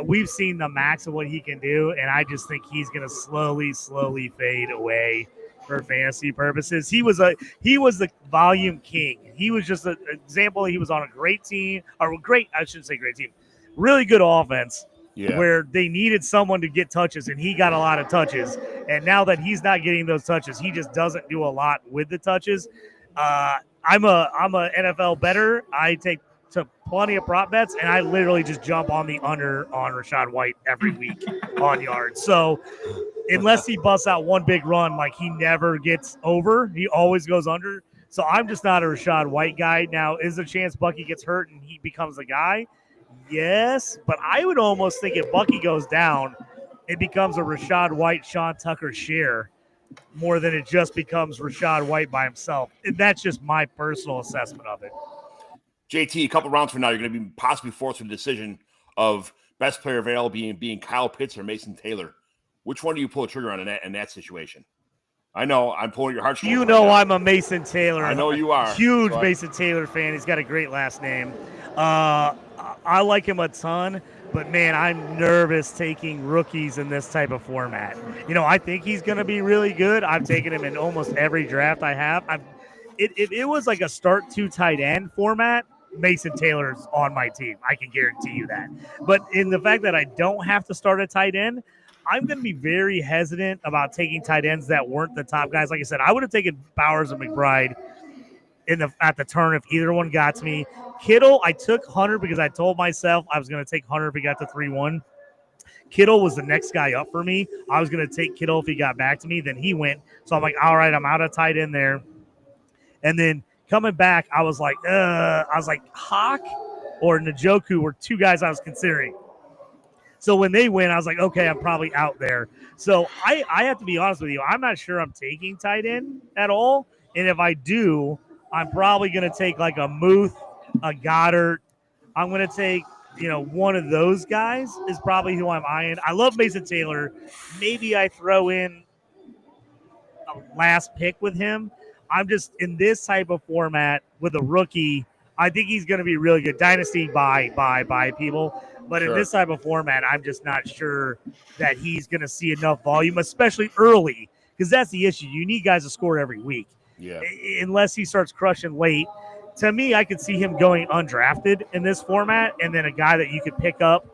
we've seen the max of what he can do, and I just think he's going to slowly fade away for fantasy purposes. He was the volume king. He was just an example. He was on a great team, or I shouldn't say great team, really good offense. Yeah. Where they needed someone to get touches, and he got a lot of touches. And now that he's not getting those touches, he just doesn't do a lot with the touches. I'm a NFL bettor. I take plenty of prop bets, and I literally just jump on the under on Rashad White every week on yards. So unless he busts out one big run, like he never gets over, he always goes under. So I'm just not a Rashad White guy. Now, is there a chance Bucky gets hurt and he becomes the guy? Yes, but I would almost think if Bucky goes down, it becomes a Rashad White, Sean Tucker share. more than it just becomes Rachaad White by himself. That's just my personal assessment of it. JT, a couple rounds from now, you're going to be possibly forced with a decision of best player available being Kyle Pitts or Mason Taylor. Which one do you pull a trigger on in that situation? I know I'm pulling your heartstrings. You know I'm a Mason Taylor. I know you are. Huge Mason Taylor fan. He's got a great last name. I like him a ton, but man, I'm nervous taking rookies in this type of format. I think he's going to be really good. I've taken him in almost every draft I have. If it was like a start 2 tight end format, Mason Taylor's on my team. I can guarantee you that. But in the fact that I don't have to start a tight end, I'm going to be very hesitant about taking tight ends that weren't the top guys. Like I said, I would have taken Bowers and McBride at the turn if either one got to me. Kittle, I took Hunter because I told myself I was going to take Hunter if he got to 3-1. Kittle was the next guy up for me. I was going to take Kittle if he got back to me. Then he went. So I'm like, all right, I'm out of tight end there. And then coming back, I was like Hawk or Njoku were two guys I was considering. So when they win, I was like, okay, I'm probably out there. So I have to be honest with you. I'm not sure I'm taking tight end at all. And if I do, I'm probably going to take like a Muth, a Goddard. I'm going to take, one of those guys is probably who I'm eyeing. I love Mason Taylor. Maybe I throw in a last pick with him. I'm just in this type of format with a rookie. I think he's going to be really good. Dynasty, buy people. But in this type of format, I'm just not sure that he's going to see enough volume, especially early, because that's the issue. You need guys to score every week. Yeah. Unless he starts crushing late. To me, I could see him going undrafted in this format, and then a guy that you could pick up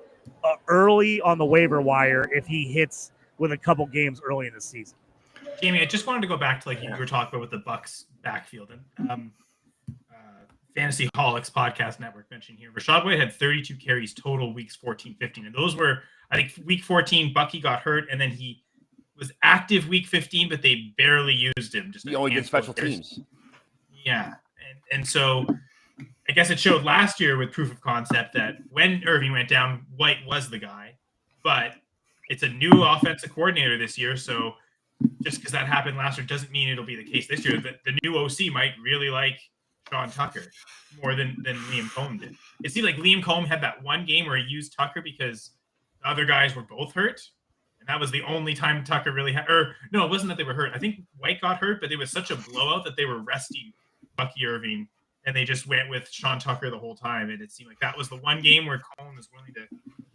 early on the waiver wire if he hits with a couple games early in the season. Jamie, I just wanted to go back to you were talking about with the Bucks backfield. And Fantasy Holics Podcast Network mentioned here, Rachaad White had 32 carries total weeks 14, 15. And those were, I think, week 14, Bucky got hurt, and then he was active week 15, but they barely used him. Just he only did special teams. Yeah. And so I guess it showed last year with proof of concept that when Irving went down, White was the guy. But it's a new offensive coordinator this year, so just because that happened last year doesn't mean it'll be the case this year. The new OC might really like Sean Tucker more than Liam Cohen did. It seemed like Liam Cohen had that one game where he used Tucker because the other guys were both hurt. And that was the only time Tucker really had, or no, it wasn't that they were hurt. I think White got hurt, but it was such a blowout that they were resting Bucky Irving and they just went with Sean Tucker the whole time. And it seemed like that was the one game where Cohen was willing to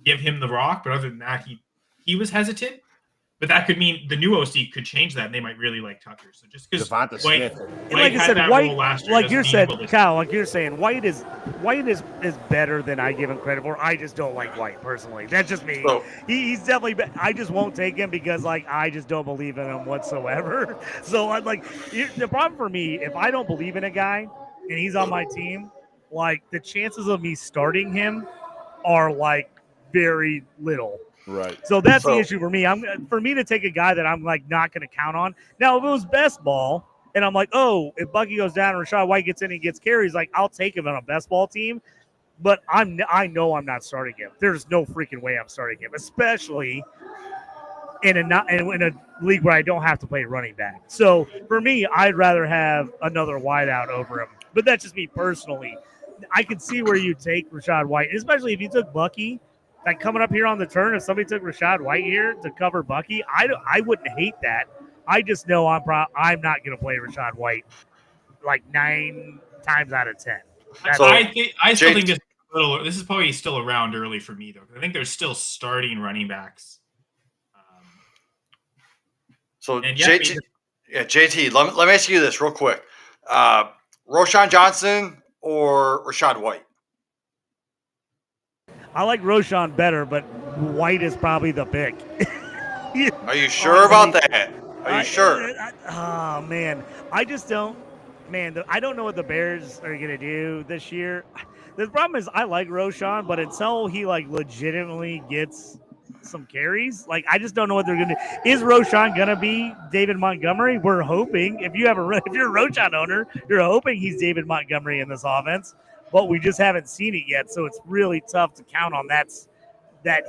give him the rock. But other than that, he was hesitant. But that could mean the new OC could change that, and they might really like Tucker. So just because White like I said, White last year, like you said, Kyle, like you're saying, White is better than I give him credit for. I just don't like White personally. That's just me. So, He's definitely. I just won't take him because I just don't believe in him whatsoever. So the problem for me, if I don't believe in a guy and he's on my team, the chances of me starting him are very little. Right. So that's the issue for me. For me to take a guy that I'm not going to count on. Now, if it was best ball and I'm if Bucky goes down and Rachaad White gets in and gets carries, I'll take him on a best ball team. But I know I'm not starting him. There's no freaking way I'm starting him, especially in a league where I don't have to play running back. So for me, I'd rather have another wideout over him. But that's just me personally. I can see where you take Rachaad White, especially if you took Bucky. Coming up here on the turn, if somebody took Rachaad White here to cover Bucky, I wouldn't hate that. I just know I'm not going to play Rachaad White 9 times out of 10. I still think this is probably still around early for me though. I think they're still starting running backs. JT, let me ask you this real quick: Roschon Johnson or Rachaad White? I like Roschon better, but White is probably the pick. Are you sure about that? Are you sure? Oh, man. I just don't. Man, I don't know what the Bears are going to do this year. The problem is I like Roschon, but until he, legitimately gets some carries, I just don't know what they're going to do. Is Roschon going to be David Montgomery? We're hoping. If you're a Roschon owner, you're hoping he's David Montgomery in this offense. But we just haven't seen it yet, so it's really tough to count on that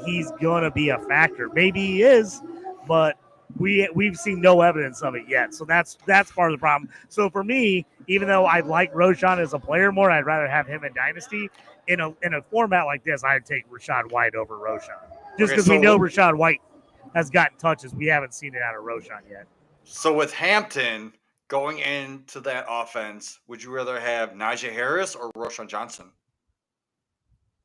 he's going to be a factor. Maybe he is, but we've seen no evidence of it yet. So that's part of the problem. So for me, even though I like Roshan as a player more, I'd rather have him in Dynasty. In a format like this, I'd take Rashad White over Roshan. Just because we know Rashad White has gotten touches. We haven't seen it out of Roshan yet. So with Hampton going into that offense, would you rather have Najee Harris or Roshan Johnson?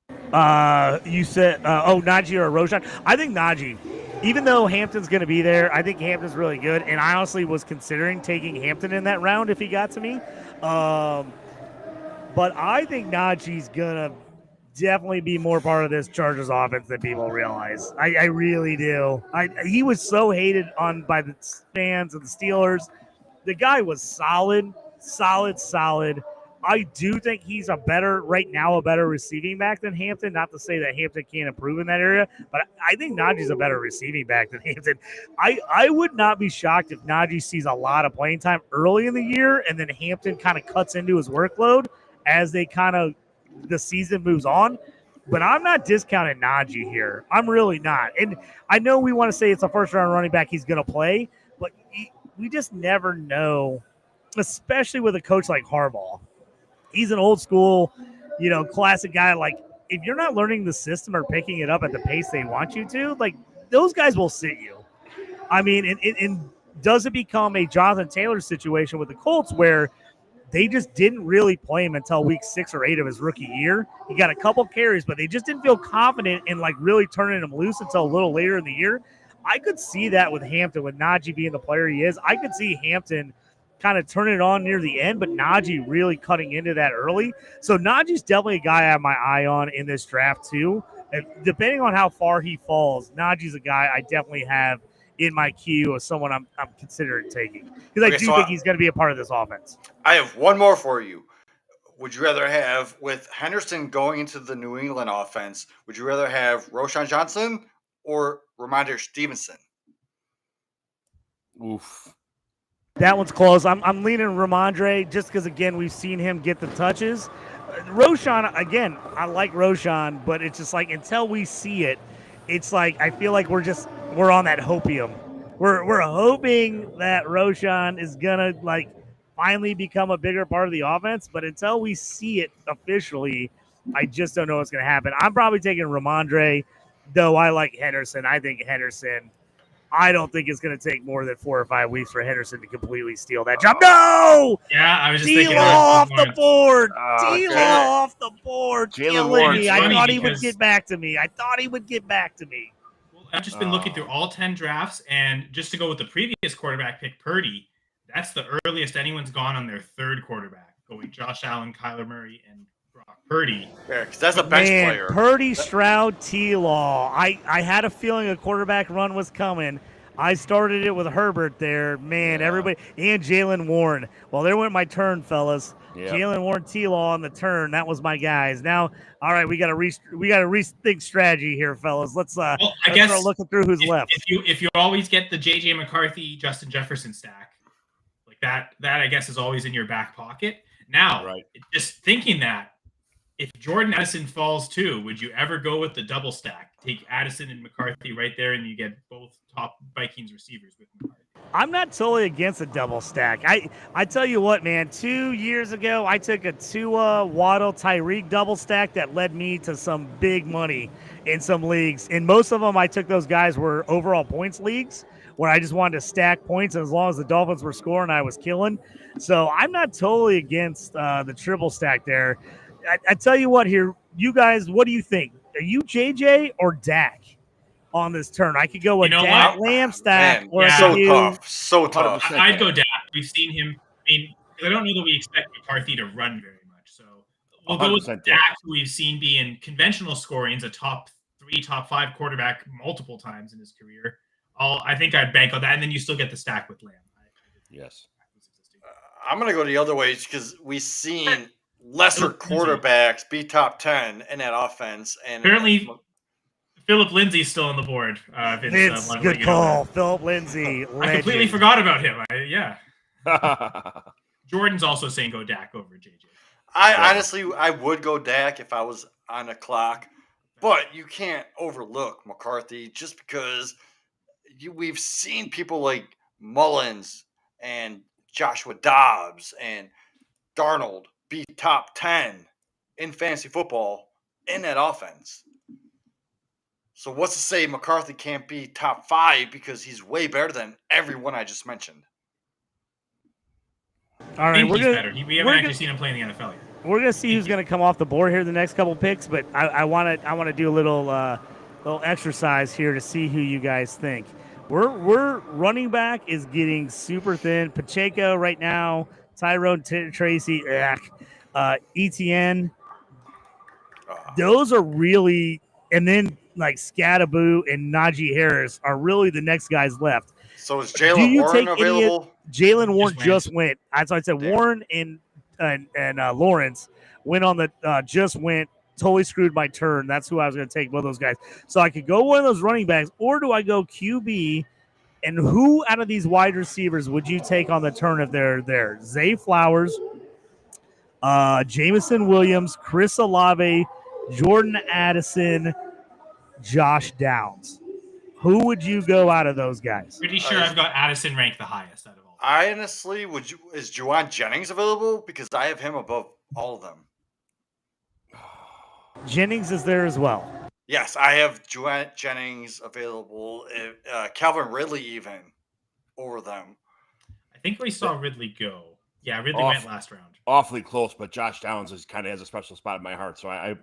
You said, Najee or Roshan? I think Najee. Even though Hampton's going to be there, I think Hampton's really good. And I honestly was considering taking Hampton in that round if he got to me. But I think Najee's going to definitely be more part of this Chargers offense than people realize. I really do. He was so hated on by the fans of the Steelers. The guy was solid. I do think he's a better receiving back than Hampton. Not to say that Hampton can't improve in that area, but I think Najee's a better receiving back than Hampton. I would not be shocked if Najee sees a lot of playing time early in the year and then Hampton kind of cuts into his workload as the season moves on. But I'm not discounting Najee here. I'm really not. And I know we want to say it's a first-round running back he's going to play, but we just never know, especially with a coach like Harbaugh. He's an old school, classic guy. Like, if you're not learning the system or picking it up at the pace they want you to, like, those guys will sit you. I mean, and does it become a Jonathan Taylor situation with the Colts where they just didn't really play him until week 6 or 8 of his rookie year? He got a couple carries, but they just didn't feel confident in, like, really turning him loose until a little later in the year. I could see that with Hampton, with Najee being the player he is. I could see Hampton kind of turn it on near the end, but Najee really cutting into that early. So Najee's definitely a guy I have my eye on in this draft too. And depending on how far he falls, Najee's a guy I definitely have in my queue as someone I'm considering taking. Because I do think he's going to be a part of this offense. I have one more for you. Would you rather have, with Henderson going into the New England offense, would you rather have Roshan Johnson or Ramondre Stevenson? Oof. That one's close. I'm leaning Ramondre just because, again, we've seen him get the touches. Roshan, again, I like Roshan, but it's just like until we see it, it's like I feel like we're on that hopium. We're hoping that Roshan is gonna like finally become a bigger part of the offense, but until we see it officially, I just don't know what's gonna happen. I'm probably taking Ramondre, though I like Henderson. I think Henderson. I don't think it's going to take more than 4 or 5 weeks for Henderson to completely steal that job. No! Yeah, I was just thinking. Off the board. T-Law off the board. Jalen Warren. I thought he would get back to me. I've just been looking through all 10 drafts, and just to go with the previous quarterback pick, Purdy, that's the earliest anyone's gone on their third quarterback, going Josh Allen, Kyler Murray, and Brock Purdy. Yeah, because that's a bench player. Purdy, Stroud, T-Law. I had a feeling a quarterback run was coming. I started it with Herbert there. Man, everybody. And Jalen Warren. Well, there went my turn, fellas. Yep. Jalen Warren, T-Law on the turn. That was my guys. Now, all right, we got to rethink strategy here, fellas. Let's start looking through who's left. If you always get the J.J. McCarthy, Justin Jefferson stack, like that I guess is always in your back pocket. Now, just thinking that, if Jordan Addison falls too, would you ever go with the double stack? Take Addison and McCarthy right there, and you get both top Vikings receivers with McCarthy. I'm not totally against a double stack. I tell you what, man, 2 years ago, I took a Tua, Waddle, Tyreek double stack that led me to some big money in some leagues. And most of them, I took those guys were overall points leagues where I just wanted to stack points. And as long as the Dolphins were scoring, I was killing. So I'm not totally against the triple stack there. I tell you what here, you guys, what do you think? Are you JJ or Dak on this turn? I could go with Dak, Lamb stack. Man, or so tough. I'd go Dak. We've seen him. I mean, I don't know that we expect McCarthy to run very much. So we'll go with Dak, who we've seen be in conventional scorings, a top 3, top 5 quarterback multiple times in his career. I think I'd bank on that. And then you still get the stack with Lamb. Yes. I'm going to go the other way because we've seen lesser quarterbacks be top 10 in that offense. And apparently Philip Lindsay's still on the board. Vince, good call. Philip Lindsay. I completely forgot about him. Jordan's also saying go Dak over JJ. Honestly, I would go Dak if I was on the clock, but you can't overlook McCarthy just because we've seen people like Mullins and Joshua Dobbs and Darnold be top 10 in fantasy football in that offense. So what's to say McCarthy can't be top 5 because he's way better than everyone I just mentioned? All right, he's better. We haven't actually seen him play in the NFL yet. We're gonna see who's gonna come off the board here the next couple picks, but I want to do a little exercise here to see who you guys think. We're running back is getting super thin. Pacheco right now, Tyrone Tracy, Etienne. Those are really, and then like Scattaboo and Najee Harris are really the next guys left. So is Jalen Warren available? Jalen Warren just went. That's why I said Warren and Lawrence went on the just went. Totally screwed my turn. That's who I was going to take, both those guys. So I could go one of those running backs, or do I go QB? And who out of these wide receivers would you take on the turn if they're there? Zay Flowers, Jameson Williams, Chris Olave, Jordan Addison, Josh Downs. Who would you go out of those guys? Pretty sure I've got Addison ranked the highest out of all. I honestly is Juwan Jennings available? Because I have him above all of them. Jennings is there as well. Yes, I have Juwan Jennings available. Calvin Ridley even over them. I think we saw Ridley go. Yeah, Ridley went last round. Awfully close, but Josh Downs kind of has a special spot in my heart. So I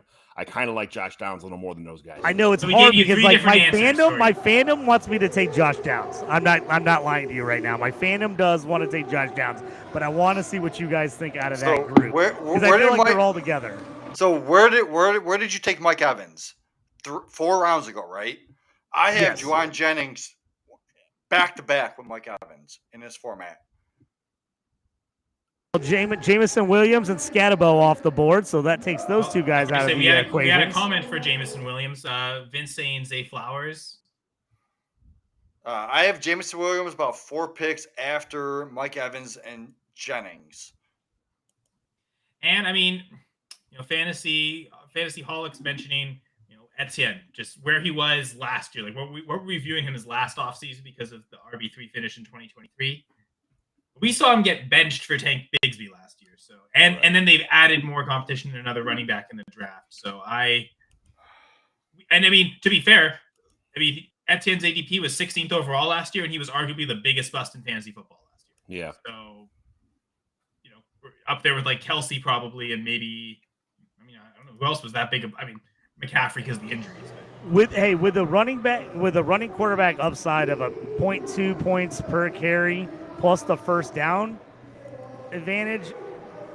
kind of like Josh Downs a little more than those guys. I know it's hard because like my fandom wants me to take Josh Downs. I'm not lying to you right now. My fandom does want to take Josh Downs, but I want to see what you guys think out of that group. Because I feel like they're all together. So where did you take Mike Evans? 4 rounds ago, right? I have Juwan Jennings back to back with Mike Evans in this format. Jameson Williams and Scatabo off the board, so that takes those two guys out of the equation. We had a comment for Jameson Williams. Vince saying Zay Flowers. I have Jameson Williams about 4 picks after Mike Evans and Jennings. And I mean, fantasy holics mentioning, Etienne, just where he was last year. Like what were we viewing him as last offseason because of the RB3 finish in 2023. We saw him get benched for Tank Bigsby last year. So and then they've added more competition in another running back in the draft. So I mean, to be fair, Etienne's ADP was 16th overall last year, and he was arguably the biggest bust in fantasy football last year. Yeah. So, we're up there with like Kelsey probably, and maybe, I don't know who else was that big. McCaffrey because of the injuries. With the running quarterback upside of a 0.2 points per carry plus the first down advantage,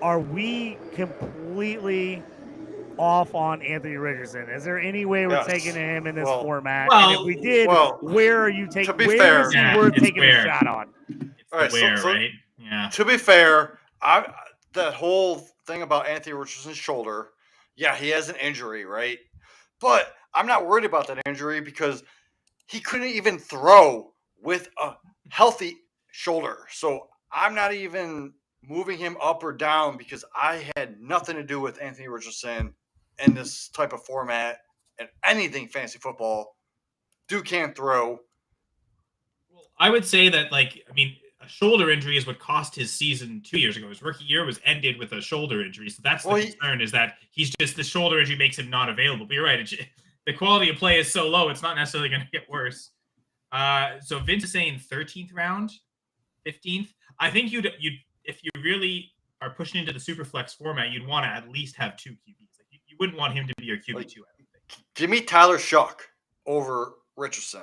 are we completely off on Anthony Richardson? Is there any way we're taking him in this format? And if we did, where are you taking? Where is he worth taking a shot on? All right, right? Yeah. To be fair, that whole thing about Anthony Richardson's shoulder, he has an injury, right? But I'm not worried about that injury because he couldn't even throw with a healthy shoulder. So I'm not even moving him up or down because I had nothing to do with Anthony Richardson in this type of format and anything fantasy football. Dude can't throw. Well, I would say that, a shoulder injury is what cost his season 2 years ago. His rookie year was ended with a shoulder injury. So that's the concern, is that he's just, the shoulder injury makes him not available. But you're right. The quality of play is so low, it's not necessarily going to get worse. So Vince is saying 13th round, 15th. I think you'd if you really are pushing into the super flex format, you'd want to at least have 2 QBs. You wouldn't want him to be your QB2. I don't think. Give me Tyler Shuck over Richardson.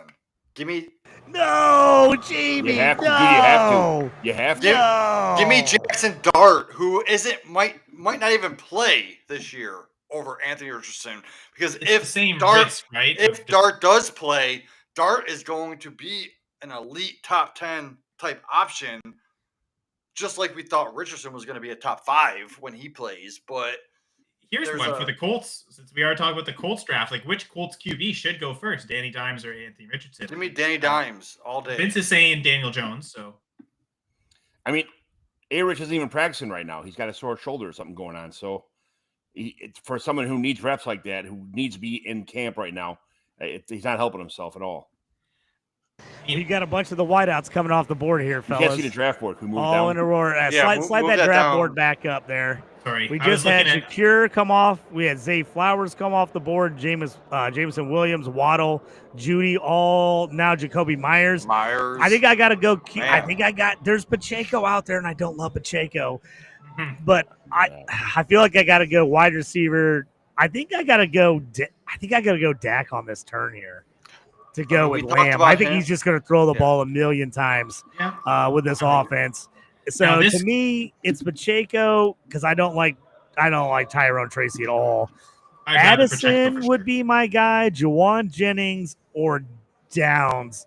Give me Jamie. You have to. You have to. Give me Jackson Dart, who might not even play this year, over Anthony Richardson, because if Dart does play, Dart is going to be an elite top 10 type option, just like we thought Richardson was going to be a top 5 when he plays. But here's one for the Colts, since we are talking about the Colts draft. Which Colts QB should go first, Danny Dimes or Anthony Richardson? Give me Danny Dimes all day. Vince is saying Daniel Jones. So, A-Rich isn't even practicing right now. He's got a sore shoulder or something going on. So, for someone who needs reps like that, who needs to be in camp right now, he's not helping himself at all. You got a bunch of the whiteouts coming off the board here, You fellas. can't see the draft board. We moved All down. in a roar. Slide move that that draft down. board back up there. Sorry, We I just was had looking at- Shakir come off. We had Zay Flowers come off the board. Jameson Williams, Waddle, Judy, all now Jacoby Myers. I think I got to go. There's Pacheco out there, and I don't love Pacheco. But I feel like I got to go wide receiver. I think I got to go Dak on this turn here to go with Lamb. I think he's just going to throw the ball a million times with this offense. So to me, it's Pacheco because I don't like Tyrone Tracy at all. Addison would be my guy. Juwan Jennings or Downs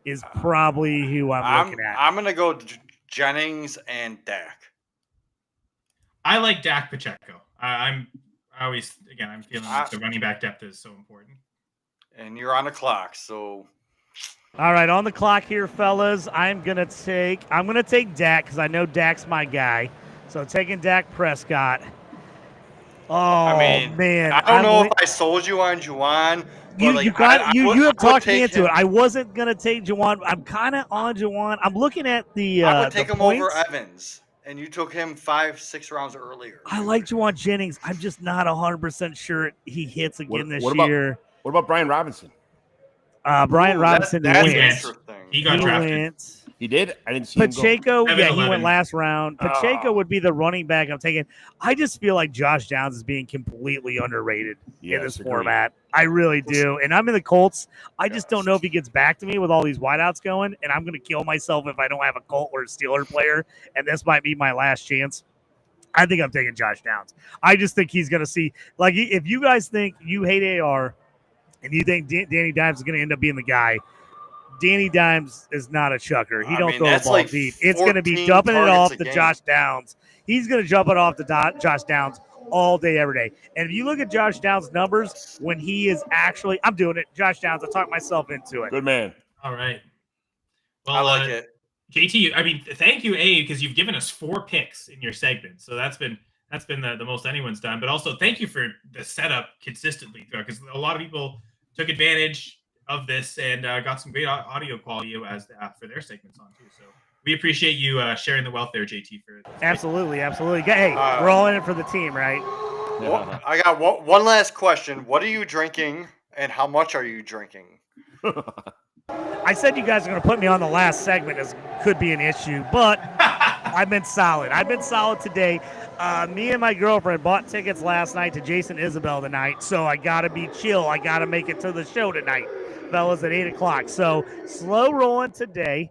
is probably who I'm looking at. I'm going to go Jennings and Dak. I like Dak Pacheco. I'm feeling like the running back depth is so important. And you're on the clock, so. All right, on the clock here, fellas. I'm gonna take Dak because I know Dak's my guy. So taking Dak Prescott. Oh man, I don't know if I sold you on Juwan. You have talked me into it. I wasn't gonna take Juwan. I'm kind of on Juwan. I'm looking at the. I would take him points. over Evans, and you took him 5-6 rounds earlier. I like Juwan Jennings. I'm just not 100% sure he hits again this year. What about Brian Robinson? Brian Robinson went. He got drafted. He did? I didn't see him Pacheco, go. he went last round. Pacheco would be the running back I'm taking. I just feel like Josh Downs is being completely underrated in this format. I really do. And I'm in the Colts. I just don't know if he gets back to me with all these wideouts going, and I'm going to kill myself if I don't have a Colt or a Steeler player, and this might be my last chance. I think I'm taking Josh Downs. I just think he's going to see – like, if you guys think you hate AR and you think Danny Dimes is going to end up being the guy – Danny Dimes is not a chucker. He don't throw the ball deep. It's going to be dumping it off to Josh Downs. He's going to jump it off to Josh Downs all day, every day. And if you look at Josh Downs' numbers, when he is actually – I'm doing it. Josh Downs, I talked myself into it. Good man. All right. Well, I like it. JT, thank you, because you've given us 4 picks in your segment. So that's been the most anyone's done. But also thank you for the setup consistently throughout, because a lot of people took advantage of this and got some great audio quality for their segments on too. So we appreciate you sharing the wealth there, JT. Absolutely. Hey, we're all in it for the team, right? Well, I got one last question. What are you drinking, and how much are you drinking? I said you guys are going to put me on the last segment as could be an issue, but I've been solid. I've been solid today. Me and my girlfriend bought tickets last night to Jason Isabel tonight, so I got to be chill. I got to make it to the show tonight, fellas, at 8 o'clock. So slow rolling today,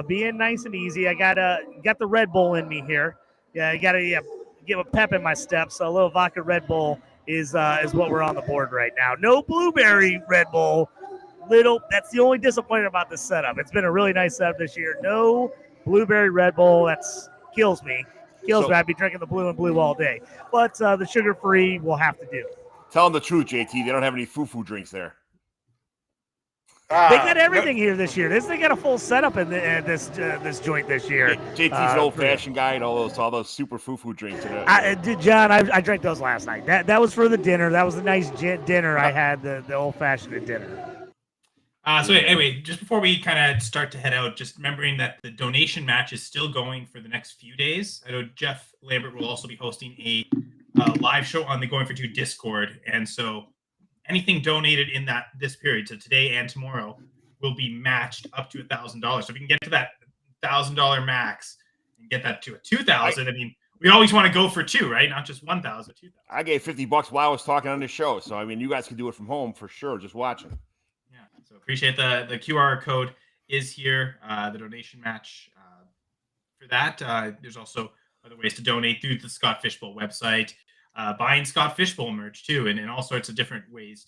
being nice and easy. I got the Red Bull in me here. Yeah, I got to give a pep in my step. So a little vodka Red Bull is what we're on the board right now. No blueberry Red Bull. That's the only disappointment about this setup. It's been a really nice setup this year. No blueberry Red Bull. That's kills me. I'd be drinking the blue and blue all day. But the sugar-free we'll have to do. Tell them the truth, JT. They don't have any foo-foo drinks there. They got everything here this year. They got a full setup in this joint this year. JT's an old-fashioned guy and all those super foo-foo drinks. John, I drank those last night. That was for the dinner. That was a nice dinner I had, the old-fashioned dinner. So anyway, just before we kind of start to head out, just remembering that the donation match is still going for the next few days. I know Geoff Lambert will also be hosting a live show on the GoingFor2 Discord, and so anything donated in this period, so today and tomorrow, will be matched up to $1,000. So if you can get to that $1,000 max and get that to a $2,000, we always want to go for 2, right? Not just 1,000, 2,000. I gave $50 while I was talking on this show, so you guys can do it from home for sure, just watching. So appreciate the QR code is here, the donation match for that. There's also other ways to donate through the Scott Fishbowl website, buying Scott Fishbowl merch too, and all sorts of different ways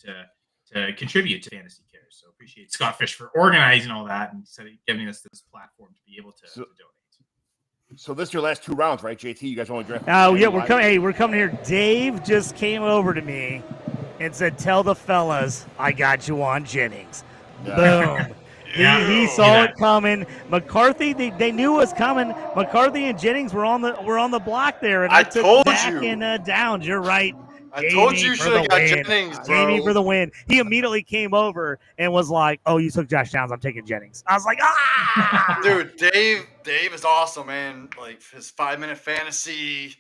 to contribute to FantasyCares. So appreciate Scott Fish for organizing all that and giving us this platform to be able to donate. So this is your last 2 rounds, right, JT? You guys only drafted. Oh yeah, we're coming. Hey, we're coming here. Dave just came over to me and said, "Tell the fellas I got you on Jennings." Boom. He saw it coming. McCarthy, they knew it was coming. McCarthy and Jennings were on the block there, and I took told Dak you. and Downs. You're right. I told you you for should the have got win. Jennings, bro. Jamie for the win. He immediately came over and was like, "Oh, you took Josh Downs. I'm taking Jennings." I was like, "Ah!" Dude, Dave is awesome, man. Like his 5-minute fantasy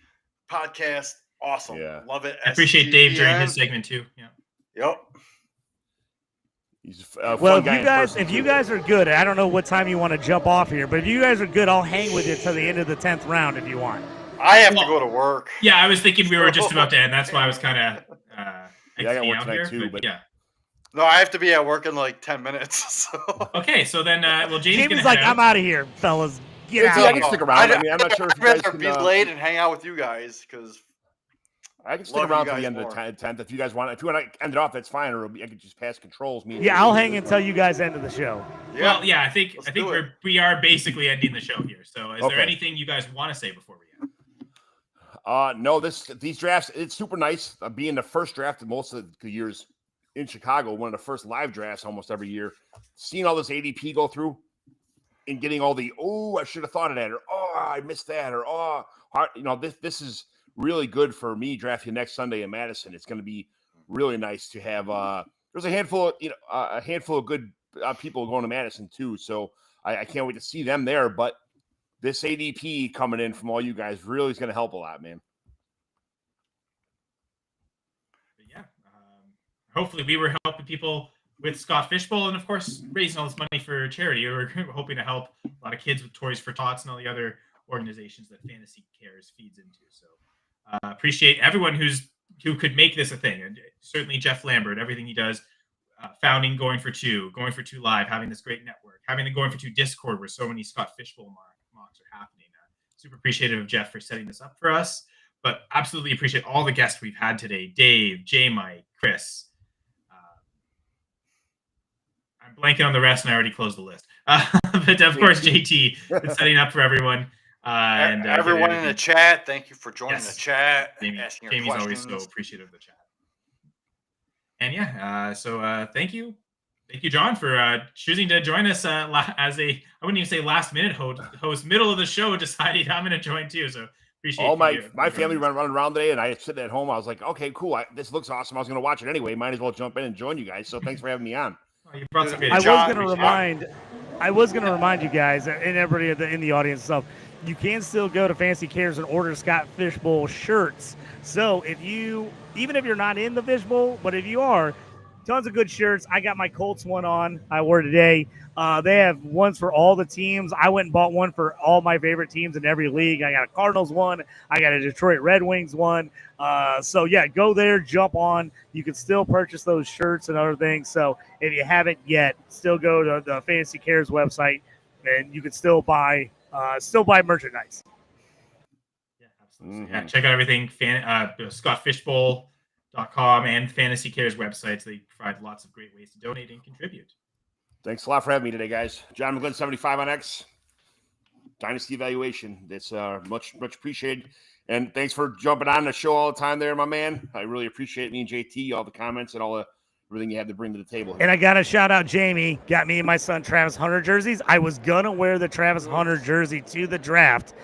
podcast, awesome. Yeah. Love it. I appreciate Dave during SGPN. his segment too. Yeah. Yep. He's Well, if you guys are good, I don't know what time you want to jump off here, but if you guys are good, I'll hang with you till the end of the 10th round if you want. I have to go to work. Yeah, I was thinking we were just about to end. That's why I was kind of I got work out tonight here. too, But but yeah. No, I have to be at work in like 10 minutes. So. Okay, so then, well, Jamie's like, "I'm out of here, fellas. Get out." I can stick around. I mean, I'm not sure if I'd you guys rather can, be late and hang out with you guys because I can stick around to the end of the 10th if you guys want. If you want to end it off, that's fine. Or I could just pass controls. Yeah, I'll hang until you guys end of the show. Well, yeah, I think we are basically ending the show here. So, is there Okay. anything you guys want to say before we end? No, these drafts, it's super nice. Being the first draft of most of the years in Chicago, one of the first live drafts almost every year, seeing all this ADP go through and getting all the, I should have thought of that, or I missed that, or this is really good for me drafting next Sunday in Madison. It's going to be really nice to have. There's a handful of good people going to Madison too, so I can't wait to see them there. But this ADP coming in from all you guys really is going to help a lot, man. But yeah, hopefully we were helping people with Scott Fishbowl and, of course, raising all this money for charity. We're hoping to help a lot of kids with Toys for Tots and all the other organizations that FantasyCares feeds into. So appreciate everyone who could make this a thing. And certainly Jeff Lambert, everything he does, founding GoingFor2 Live, having this great network, having the GoingFor2 Discord where so many Scott Fishbowl mocks are happening. Super appreciative of Jeff for setting this up for us, but absolutely appreciate all the guests we've had today. Dave, J. Mike, Chris. I'm blanking on the rest and I already closed the list. But of course, JT is setting up for everyone. And everyone in the chat, thank you for joining the chat. Jamie's asking your always questions. so appreciative of the chat. And yeah, so thank you, John, for choosing to join us as a, I wouldn't even say last minute host, middle of the show, decided I'm going to join too. So appreciate all my family running around today, and I sitting at home. I was like, okay, cool. This looks awesome. I was going to watch it anyway. Might as well jump in and join you guys. So thanks for having me on. You brought some I was going to remind you guys and everybody in the audience stuff. You can still go to FantasyCares and order Scott Fishbowl shirts. So even if you're not in the Fishbowl, but if you are, tons of good shirts. I got my Colts one on. I wore today. They have ones for all the teams. I went and bought one for all my favorite teams in every league. I got a Cardinals one. I got a Detroit Red Wings one. So yeah, go there, jump on. You can still purchase those shirts and other things. So if you haven't yet, still go to the FantasyCares website and you can still buy merchandise. Yeah, absolutely. Yeah, check out everything. ScottFishbowl.com and FantasyCares websites. They provide lots of great ways to donate and contribute. Thanks a lot for having me today, guys. John McGlynn, 75 on X. Dynasty evaluation. That's much appreciated. And thanks for jumping on the show all the time there, my man. I really appreciate me and JT, all the comments and everything you had to bring to the table here. And I got to shout out Jamie. Got me and my son Travis Hunter jerseys. I was going to wear the Travis Hunter jersey to the draft.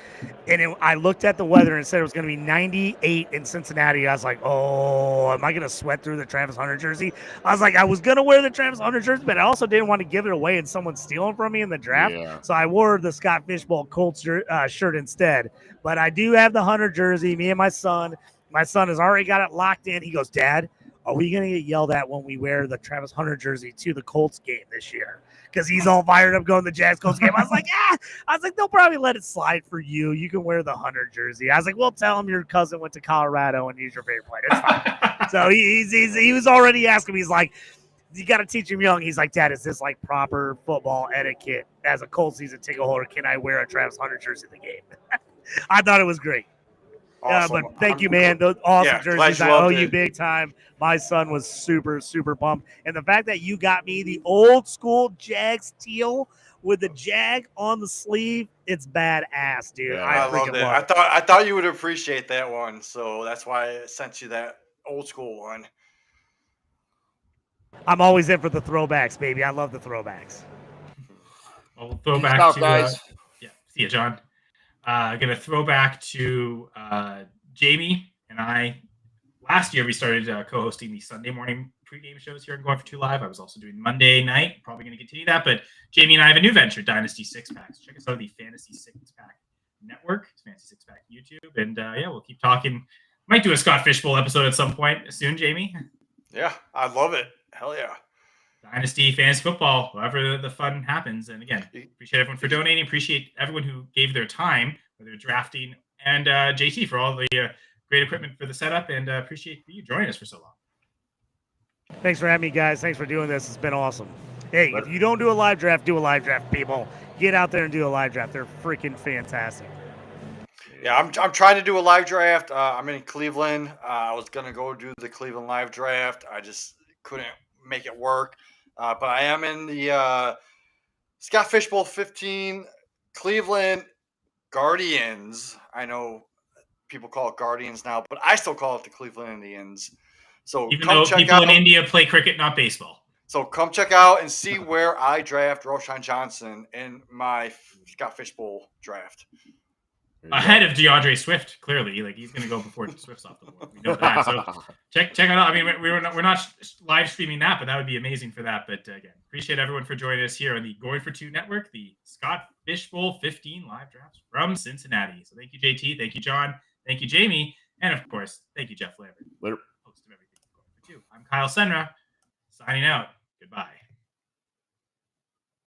And I looked at the weather and said it was going to be 98 in Cincinnati. I was like, oh, am I going to sweat through the Travis Hunter jersey? I was going to wear the Travis Hunter jersey, but I also didn't want to give it away and someone stealing from me in the draft. Yeah. So I wore the Scott Fishbowl Colts shirt instead. But I do have the Hunter jersey, me and my son. My son has already got it locked in. He goes, Dad, are we going to get yelled at when we wear the Travis Hunter jersey to the Colts game this year? Because he's all fired up going to the Jags-Colts game. I was like, they'll probably let it slide for you. You can wear the Hunter jersey. I was like, well, tell him your cousin went to Colorado and he's your favorite player. It's fine. So he was already asking me. He's like, you got to teach him young. He's like, Dad, is this like proper football etiquette as a Colts season ticket holder? Can I wear a Travis Hunter jersey in the game? I thought it was great. Awesome. But thank you, man. Those awesome jerseys. I owe you it. big time. My son was super, super pumped. And the fact that you got me the old school Jags teal with the Jag on the sleeve, it's badass, dude. Yeah, I loved freaking it. love it. I thought you would appreciate that one, so that's why I sent you that old school one. I'm always in for the throwbacks, baby. I love the throwbacks. I'll throw back out, to guys. see you, John. Gonna throw back to Jamie and I last year we started co-hosting the Sunday morning pregame shows here on Going for 2 Live. I was also doing Monday night. Probably going to continue that. But Jamie and I have a new venture, Dynasty Six Packs. Check us out on the Fantasy Six Pack Network, Fantasy Six Pack YouTube, and we'll keep talking. Might do a Scott Fishbowl episode at some point soon, Jamie. Yeah, I love it. Hell yeah. Dynasty, fantasy football, wherever the fun happens. And again, appreciate everyone for donating. Appreciate everyone who gave their time, whether drafting, and JT for all the great equipment for the setup. And appreciate you joining us for so long. Thanks for having me, guys. Thanks for doing this. It's been awesome. Hey, if you don't do a live draft, do a live draft, people. Get out there and do a live draft. They're freaking fantastic. Yeah, I'm trying to do a live draft. I'm in Cleveland. I was going to go do the Cleveland live draft. I just couldn't make it work. But I am in the Scott Fishbowl 15 Cleveland Guardians. I know people call it Guardians now, but I still call it the Cleveland Indians. So even though people in India play cricket, not baseball. So come check out and see where I draft Roshan Johnson in my Scott Fishbowl draft. Ahead of DeAndre Swift, clearly, like he's going to go before Swift's off the board. We know that. So check it out. I mean, we're not live streaming that, but that would be amazing for that. But again, appreciate everyone for joining us here on the Going for 2 Network, the Scott Fishbowl 15 live drafts from Cincinnati. So thank you, JT. Thank you, John. Thank you, Jamie. And of course, thank you, Geoff Lambert, host of everything Going for 2. I'm Kyle Senra, signing out. Goodbye.